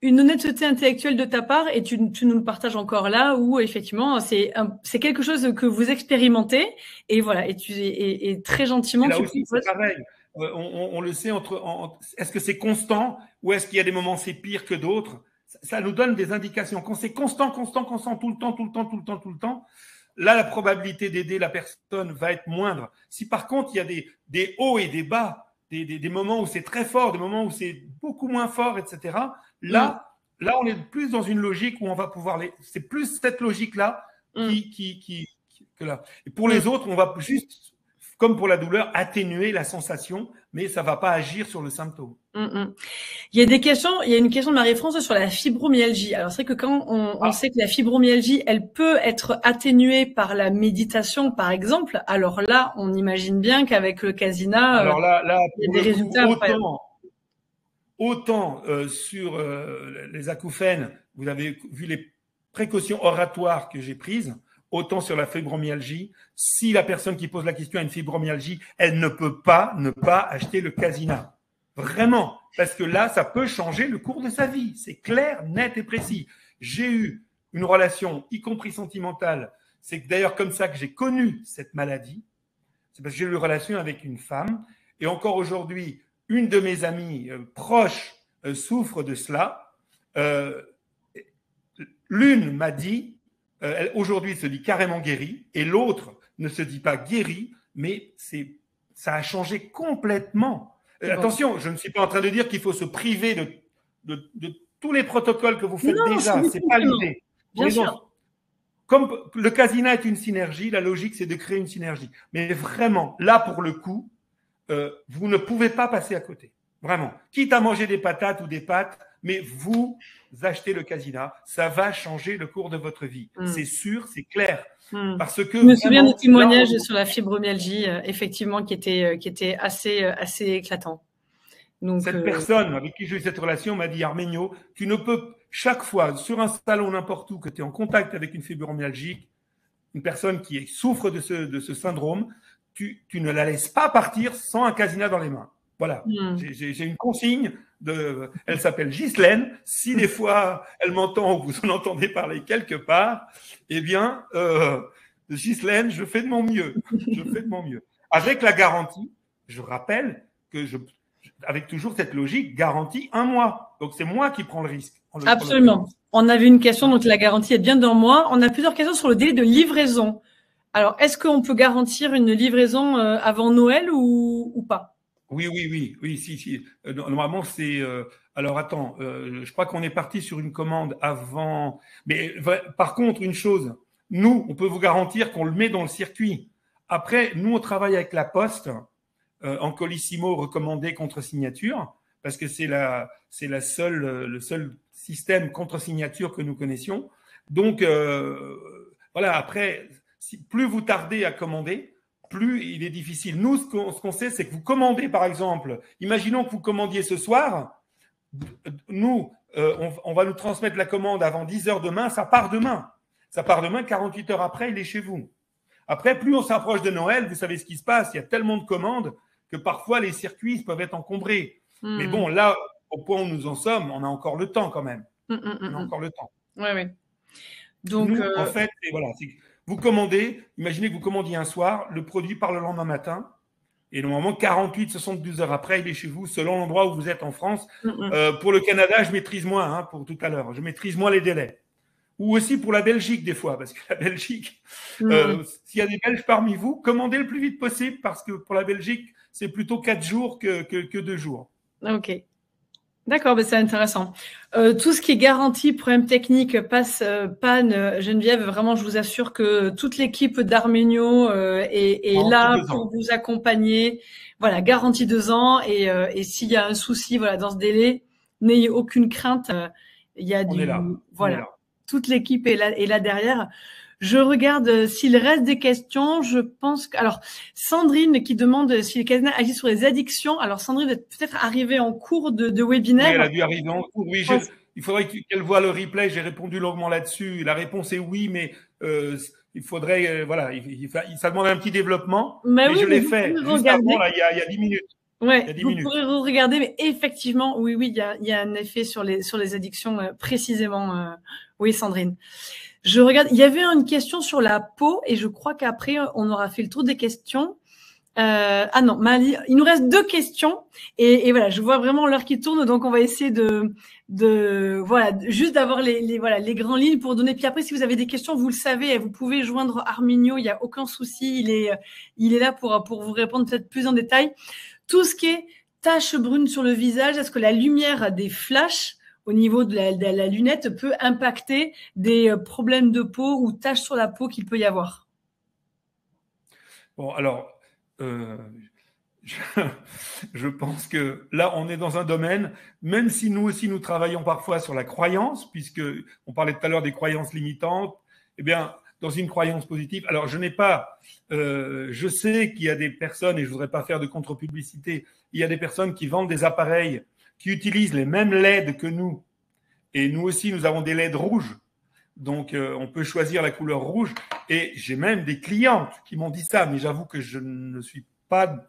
une honnêteté intellectuelle de ta part, et tu nous le partages encore là, où effectivement c'est quelque chose que vous expérimentez, et voilà, et très gentiment Et là tu aussi, c'est pareil. On le sait, est-ce que c'est constant ou est-ce qu'il y a des moments c'est pire que d'autres? Ça nous donne des indications. Quand c'est constant, tout le temps, là, la probabilité d'aider la personne va être moindre. Si par contre, il y a des hauts et des bas, des moments où c'est très fort, des moments où c'est beaucoup moins fort, etc., là, on est plus dans une logique où on va pouvoir c'est plus cette logique-là que là. Et pour les autres, on va juste, comme pour la douleur, atténuer la sensation, mais ça ne va pas agir sur le symptôme. Il y a une question de Marie-France sur la fibromyalgie. Alors c'est vrai que quand on sait que la fibromyalgie, elle peut être atténuée par la méditation, par exemple, alors là, on imagine bien qu'avec le Casina, alors là, il y a des résultats incroyables. Autant sur les acouphènes, vous avez vu les précautions oratoires que j'ai prises, autant sur la fibromyalgie. Si la personne qui pose la question a une fibromyalgie, elle ne peut pas ne pas acheter le Casina. Vraiment, parce que là, ça peut changer le cours de sa vie. C'est clair, net et précis. J'ai eu une relation, y compris sentimentale. C'est d'ailleurs comme ça que j'ai connu cette maladie. C'est parce que j'ai eu une relation avec une femme. Et encore aujourd'hui, une de mes amies proches souffre de cela. L'une m'a dit, elle aujourd'hui se dit carrément guérie, et l'autre ne se dit pas guérie, mais ça a changé complètement. Attention, je ne suis pas en train de dire qu'il faut se priver de tous les protocoles que vous faites déjà. C'est pas l'idée. Bien sûr. Comme le Casina est une synergie, la logique, c'est de créer une synergie. Mais vraiment, là, pour le coup, vous ne pouvez pas passer à côté. Vraiment. Quitte à manger des patates ou des pâtes, mais vous achetez le Casina, ça va changer le cours de votre vie. C'est sûr, c'est clair. Parce que je me souviens de témoignages sur la fibromyalgie, effectivement, qui était assez éclatant. Donc, cette personne avec qui j'ai eu cette relation m'a dit, Arménio, tu ne peux, chaque fois, sur un salon n'importe où, que tu es en contact avec une fibromyalgique, une personne qui souffre de ce syndrome, tu ne la laisses pas partir sans un Casina dans les mains. Voilà. J'ai une consigne. Elle s'appelle Ghislaine. Si des fois elle m'entend ou vous en entendez parler quelque part, eh bien, Ghislaine, je fais de mon mieux. Je fais de mon mieux. Avec la garantie, je rappelle que avec toujours cette logique, garantie 1 mois. Donc c'est moi qui prends le risque. Absolument. On avait une question, donc la garantie est bien d'un mois. On a plusieurs questions sur le délai de livraison. Alors, est-ce qu'on peut garantir une livraison avant Noël ou pas? Oui, si. Normalement, c'est. Alors, attends, je crois qu'on est parti sur une commande avant. Mais par contre, une chose, nous, on peut vous garantir qu'on le met dans le circuit. Après, nous, on travaille avec la Poste en colissimo recommandé contre signature, parce que c'est le seul système contre signature que nous connaissions. Donc, voilà, après, plus vous tardez à commander, plus il est difficile. Nous, ce qu'on sait, c'est que vous commandez, par exemple, imaginons que vous commandiez ce soir, nous, on va nous transmettre la commande avant 10 heures demain, ça part demain. Ça part demain, 48 heures après, il est chez vous. Après, plus on s'approche de Noël, vous savez ce qui se passe, il y a tellement de commandes que parfois les circuits peuvent être encombrés. Mais bon, là, au point où nous en sommes, on a encore le temps quand même. On a encore le temps. Oui. Donc, nous, en fait, et voilà, vous commandez, imaginez que vous commandiez un soir, le produit part le lendemain matin, et normalement 48-72 heures après, il est chez vous, selon l'endroit où vous êtes en France. Pour le Canada, je maîtrise moins, pour tout à l'heure, je maîtrise moins les délais. Ou aussi pour la Belgique des fois, parce que la Belgique, s'il y a des Belges parmi vous, commandez le plus vite possible, parce que pour la Belgique, c'est plutôt 4 jours que 2 jours. Ok. D'accord, c'est intéressant. Tout ce qui est garantie, problème technique, panne, Geneviève, vraiment, je vous assure que toute l'équipe d'Arménio est là pour vous accompagner. Voilà, garantie 2 ans. Et s'il y a un souci, voilà, dans ce délai, n'ayez aucune crainte. Il y a voilà, toute l'équipe est là derrière. Je regarde s'il reste des questions. Je pense que, alors, Sandrine qui demande si le Casina agit sur les addictions. Alors, Sandrine est peut-être arrivée en cours de webinaire. Oui, elle a dû arriver en cours. Oui, il faudrait qu'elle voie le replay. J'ai répondu longuement là-dessus. La réponse est oui, mais il faudrait, voilà, ça demande un petit développement. Mais oui, je l'ai fait juste avant, là, il y a 10 minutes. Ouais, il y a 10 vous minutes. pourrez regarder, mais effectivement, oui, il y a un effet sur les addictions, précisément. Oui, Sandrine. Je regarde, il y avait une question sur la peau et je crois qu'après, on aura fait le tour des questions. Ah non, Mali, il nous reste 2 questions et voilà, je vois vraiment l'heure qui tourne, donc on va essayer voilà, juste d'avoir les grandes lignes pour donner. Puis après, si vous avez des questions, vous le savez, vous pouvez joindre Arminio, il n'y a aucun souci, il est là pour vous répondre peut-être plus en détail. Tout ce qui est taches brunes sur le visage, est-ce que la lumière des flashs au niveau de la lunette peut impacter des problèmes de peau ou taches sur la peau qu'il peut y avoir? Bon, alors, je, je pense que là, on est dans un domaine, même si nous aussi, nous travaillons parfois sur la croyance, puisque on parlait tout à l'heure des croyances limitantes, eh bien, dans une croyance positive. Alors, je sais qu'il y a des personnes, et je voudrais pas faire de contre-publicité, il y a des personnes qui vendent des appareils qui utilisent les mêmes LED que nous. Et nous aussi, nous avons des LED rouges. Donc, on peut choisir la couleur rouge. Et j'ai même des clientes qui m'ont dit ça, mais j'avoue que je ne suis pas.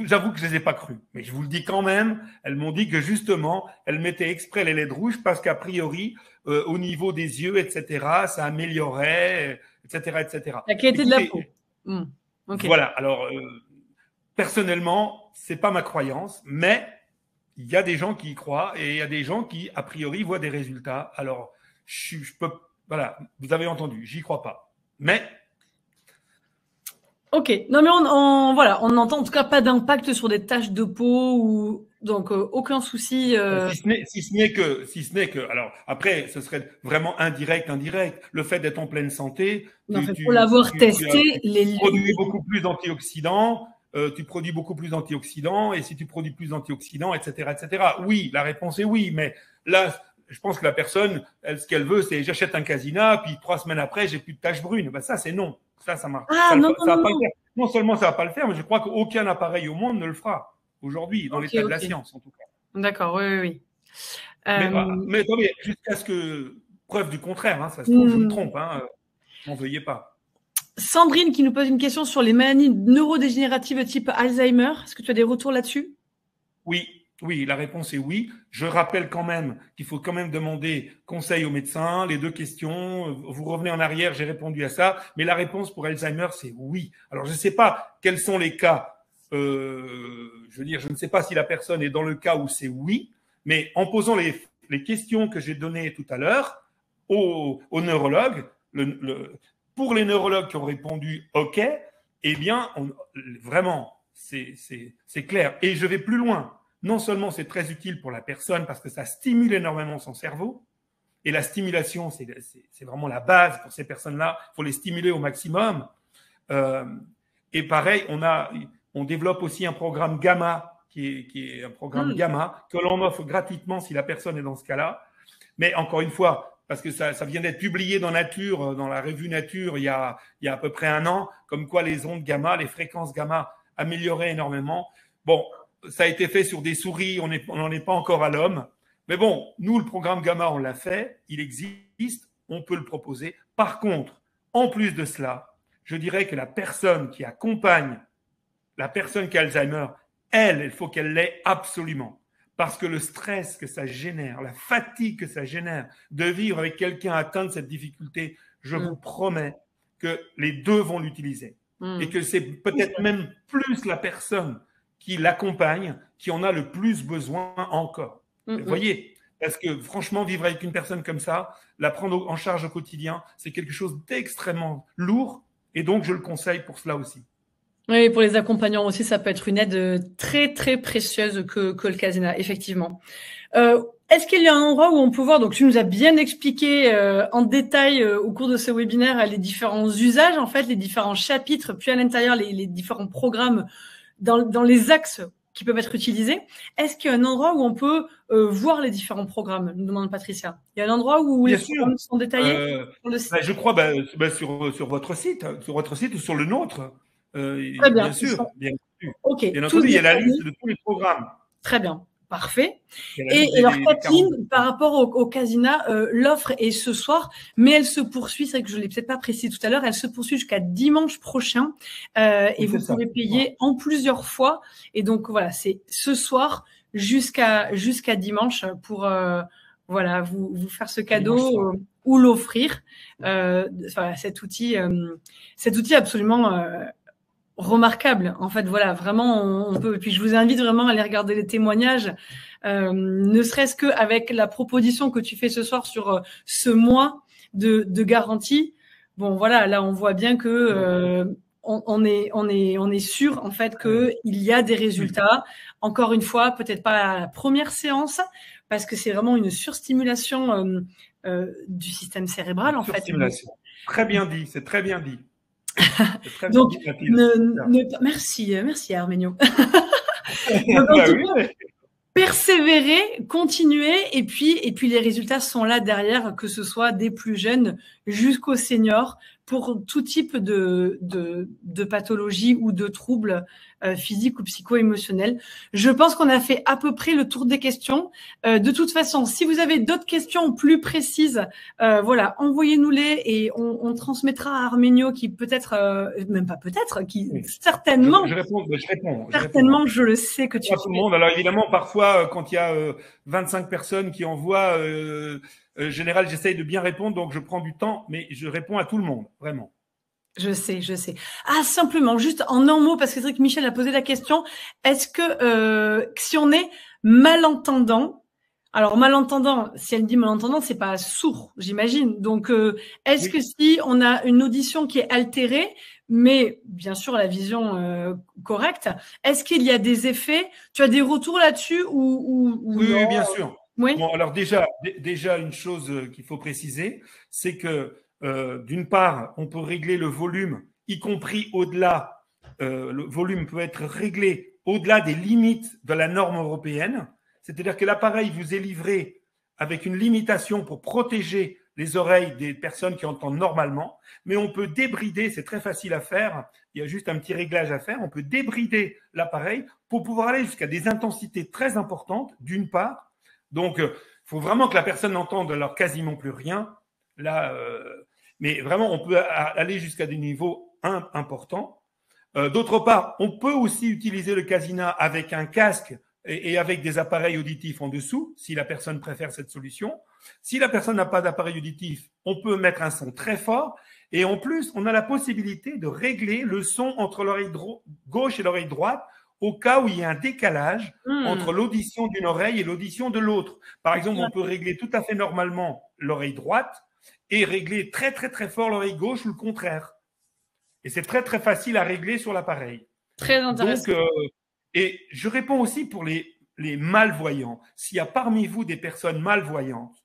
J'avoue que je ne les ai pas crues. Mais je vous le dis quand même, elles m'ont dit que justement, elles mettaient exprès les LED rouges parce qu'a priori, au niveau des yeux, etc., ça améliorait, etc., etc. La qualité de la peau. Okay. Voilà. Alors, personnellement, c'est pas ma croyance, mais il y a des gens qui y croient et il y a des gens qui, a priori, voient des résultats. Alors, je peux, voilà, vous avez entendu, j'y crois pas. Mais. Ok, non mais on n'entend en tout cas pas d'impact sur des taches de peau ou donc aucun souci. Si ce n'est que, alors après, ce serait vraiment indirect. Le fait d'être en pleine santé, pour l'avoir testé, tu produis beaucoup plus d'antioxydants. Tu produis beaucoup plus d'antioxydants, et si tu produis plus d'antioxydants, etc., etc. Oui, la réponse est oui, mais là, je pense que la personne, ce qu'elle veut, c'est j'achète un Casina, puis 3 semaines après, j'ai plus de taches brunes. Ben ça, c'est non. Ça marche. Ah, non. Non seulement ça va pas le faire, mais je crois qu'aucun appareil au monde ne le fera aujourd'hui, dans l'état de la science, en tout cas. D'accord, oui. Mais attendez, jusqu'à ce que preuve du contraire, hein, ça se trouve, je me trompe, hein, n'en veuillez pas. Sandrine qui nous pose une question sur les maladies neurodégénératives type Alzheimer. Est-ce que tu as des retours là-dessus? Oui, la réponse est oui. Je rappelle quand même qu'il faut quand même demander conseil au médecin. Les 2 questions, vous revenez en arrière, j'ai répondu à ça. Mais la réponse pour Alzheimer, c'est oui. Alors, je ne sais pas quels sont les cas. Je veux dire, je ne sais pas si la personne est dans le cas où c'est oui. Mais en posant les questions que j'ai données tout à l'heure aux neurologues, pour les neurologues qui ont répondu OK, eh bien, vraiment, c'est clair. Et je vais plus loin. Non seulement c'est très utile pour la personne parce que ça stimule énormément son cerveau, et la stimulation, c'est vraiment la base pour ces personnes-là. Il faut les stimuler au maximum. Et pareil, on développe aussi un programme gamma, qui est un programme gamma, que l'on offre gratuitement si la personne est dans ce cas-là. Mais encore une fois, parce que ça vient d'être publié dans Nature, dans la revue Nature, il y a à peu près 1 an, comme quoi les ondes gamma, les fréquences gamma amélioraient énormément. Bon, ça a été fait sur des souris, on n'en est pas encore à l'homme. Mais bon, nous, le programme gamma, on l'a fait, il existe, on peut le proposer. Par contre, en plus de cela, je dirais que la personne qui accompagne la personne qui a Alzheimer, il faut qu'elle l'ait absolument. Parce que le stress que ça génère, la fatigue que ça génère de vivre avec quelqu'un atteint de cette difficulté, je vous promets que les 2 vont l'utiliser. Et que c'est peut-être même plus la personne qui l'accompagne, qui en a le plus besoin encore. Vous voyez, parce que franchement, vivre avec une personne comme ça, la prendre en charge au quotidien, c'est quelque chose d'extrêmement lourd, et donc je le conseille pour cela aussi. Oui, pour les accompagnants aussi, ça peut être une aide très, très précieuse que le Casina, effectivement. Est-ce qu'il y a un endroit où on peut voir, donc tu nous as bien expliqué en détail au cours de ce webinaire les différents usages, en fait, les différents chapitres, puis à l'intérieur les différents programmes dans les axes qui peuvent être utilisés. Est-ce qu'il y a un endroit où on peut voir les différents programmes, nous demande Patricia? Il y a un endroit où les programmes sont détaillés sur le site? Je crois sur votre site ou sur le nôtre. Très bien. Bien sûr. Okay. Bien entendu, il y a la liste de tous les programmes. Très bien. Parfait. Et alors, Kathleen, par rapport au Casina, l'offre est ce soir, mais elle se poursuit. C'est vrai que je l'ai peut-être pas précisé tout à l'heure. Elle se poursuit jusqu'à dimanche prochain, et vous pouvez payer en plusieurs fois. Et donc voilà, c'est ce soir jusqu'à dimanche pour voilà vous faire ce cadeau ou l'offrir. Enfin, cet outil absolument remarquable. En fait, voilà, vraiment, on peut. Et puis, je vous invite vraiment à aller regarder les témoignages, ne serait-ce que avec la proposition que tu fais ce soir sur ce mois de garantie. Bon, voilà, là, on voit bien que on est sûr en fait que il y a des résultats. Encore une fois, peut-être pas à la première séance, parce que c'est vraiment une surstimulation du système cérébral en fait. Très bien dit, c'est très bien dit. Donc, merci Arménio. Persévérer, continuer, et puis les résultats sont là derrière, que ce soit des plus jeunes jusqu'aux seniors, pour tout type de pathologie ou de troubles physiques ou psycho-émotionnels. Je pense qu'on a fait à peu près le tour des questions. De toute façon, si vous avez d'autres questions plus précises, voilà, envoyez-nous-les et on transmettra à Arménio, qui peut-être, même pas peut-être, qui certainement, je réponds. Certainement, je le sais que tu tout le monde. Alors évidemment, parfois, quand il y a 25 personnes qui envoient, général, j'essaye de bien répondre, donc je prends du temps, mais je réponds à tout le monde, vraiment. Je sais. Ah, simplement, juste en un mot, parce que c'est vrai que Michel a posé la question, est-ce que si on est malentendant, alors malentendant, si elle dit malentendant, c'est pas sourd, j'imagine. Donc, est-ce que si on a une audition qui est altérée, mais bien sûr la vision correcte, est-ce qu'il y a des effets? Tu as des retours là-dessus ou oui, non? Bien sûr. Oui. Bon, alors déjà une chose qu'il faut préciser, c'est que d'une part, on peut régler le volume, y compris au-delà. Le volume peut être réglé au-delà des limites de la norme européenne. C'est-à-dire que l'appareil vous est livré avec une limitation pour protéger les oreilles des personnes qui entendent normalement, mais on peut débrider, c'est très facile à faire, il y a juste un petit réglage à faire, on peut débrider l'appareil pour pouvoir aller jusqu'à des intensités très importantes, d'une part. Donc, il faut vraiment que la personne n'entende alors quasiment plus rien. Là, mais vraiment, on peut aller jusqu'à des niveaux importants. D'autre part, on peut aussi utiliser le Casina avec un casque et avec des appareils auditifs en dessous, si la personne préfère cette solution. Si la personne n'a pas d'appareil auditif, on peut mettre un son très fort. Et en plus, on a la possibilité de régler le son entre l'oreille gauche et l'oreille droite, au cas où il y a un décalage entre l'audition d'une oreille et l'audition de l'autre. Par exemple, on peut régler tout à fait normalement l'oreille droite et régler très, très, très fort l'oreille gauche ou le contraire. Et c'est très, très facile à régler sur l'appareil. Très intéressant. Donc, et je réponds aussi pour les malvoyants. S'il y a parmi vous des personnes malvoyantes,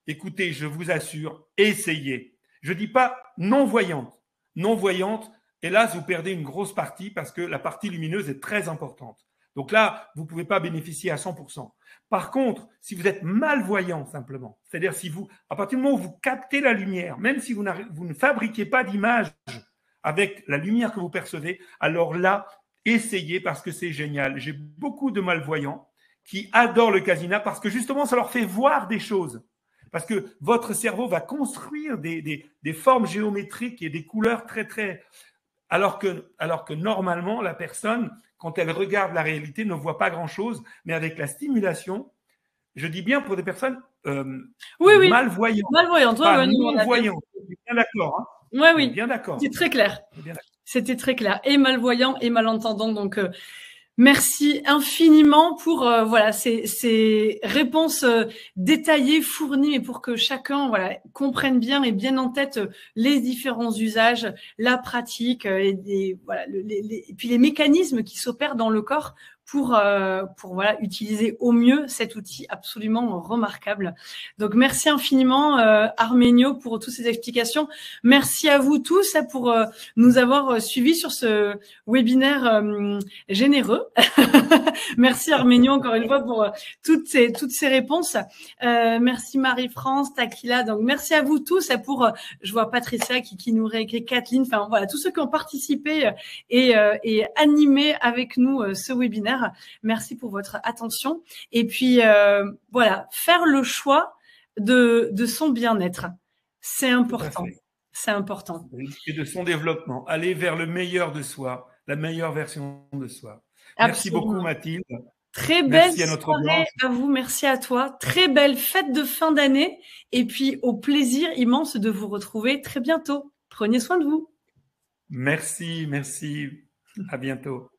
écoutez, je vous assure, essayez. Je ne dis pas non-voyantes. Non-voyantes, hélas, vous perdez une grosse partie parce que la partie lumineuse est très importante. Donc là, vous ne pouvez pas bénéficier à 100%. Par contre, si vous êtes malvoyant simplement, c'est-à-dire si vous, à partir du moment où vous captez la lumière, même si vous ne fabriquez pas d'image avec la lumière que vous percevez, alors là, essayez parce que c'est génial. J'ai beaucoup de malvoyants qui adorent le Casina parce que justement, ça leur fait voir des choses. Parce que votre cerveau va construire des formes géométriques et des couleurs très, très… Alors que normalement, la personne, quand elle regarde la réalité, ne voit pas grand-chose. Mais avec la stimulation, je dis bien pour des personnes malvoyantes. Malvoyantes, pas non-voyantes. Bien d'accord. Hein, oui. Bien d'accord. C'est très clair. C'était très clair. Et malvoyant et malentendant. Donc, merci infiniment pour voilà ces réponses détaillées, fournies, mais pour que chacun comprenne bien et bien en tête les différents usages, la pratique et puis les mécanismes qui s'opèrent dans le corps pour utiliser au mieux cet outil absolument remarquable. Donc merci infiniment Arménio pour toutes ces explications. Merci à vous tous pour nous avoir suivis sur ce webinaire généreux. Merci Arménio encore une fois pour toutes ces réponses. Merci Marie-France, Takila. Donc merci à vous tous pour je vois Patricia qui nous réécrit, Kathleen, enfin voilà, tous ceux qui ont participé et animé avec nous ce webinaire. lumière. Merci pour votre attention. Et puis, voilà, faire le choix de son bien-être. C'est important. C'est important. Et de son développement. Aller vers le meilleur de soi, la meilleure version de soi. Absolument. Merci beaucoup, Mathilde. Très belle soirée à vous. Merci à toi. Très belle fête de fin d'année. Et puis, au plaisir immense de vous retrouver très bientôt. Prenez soin de vous. Merci, merci. À bientôt.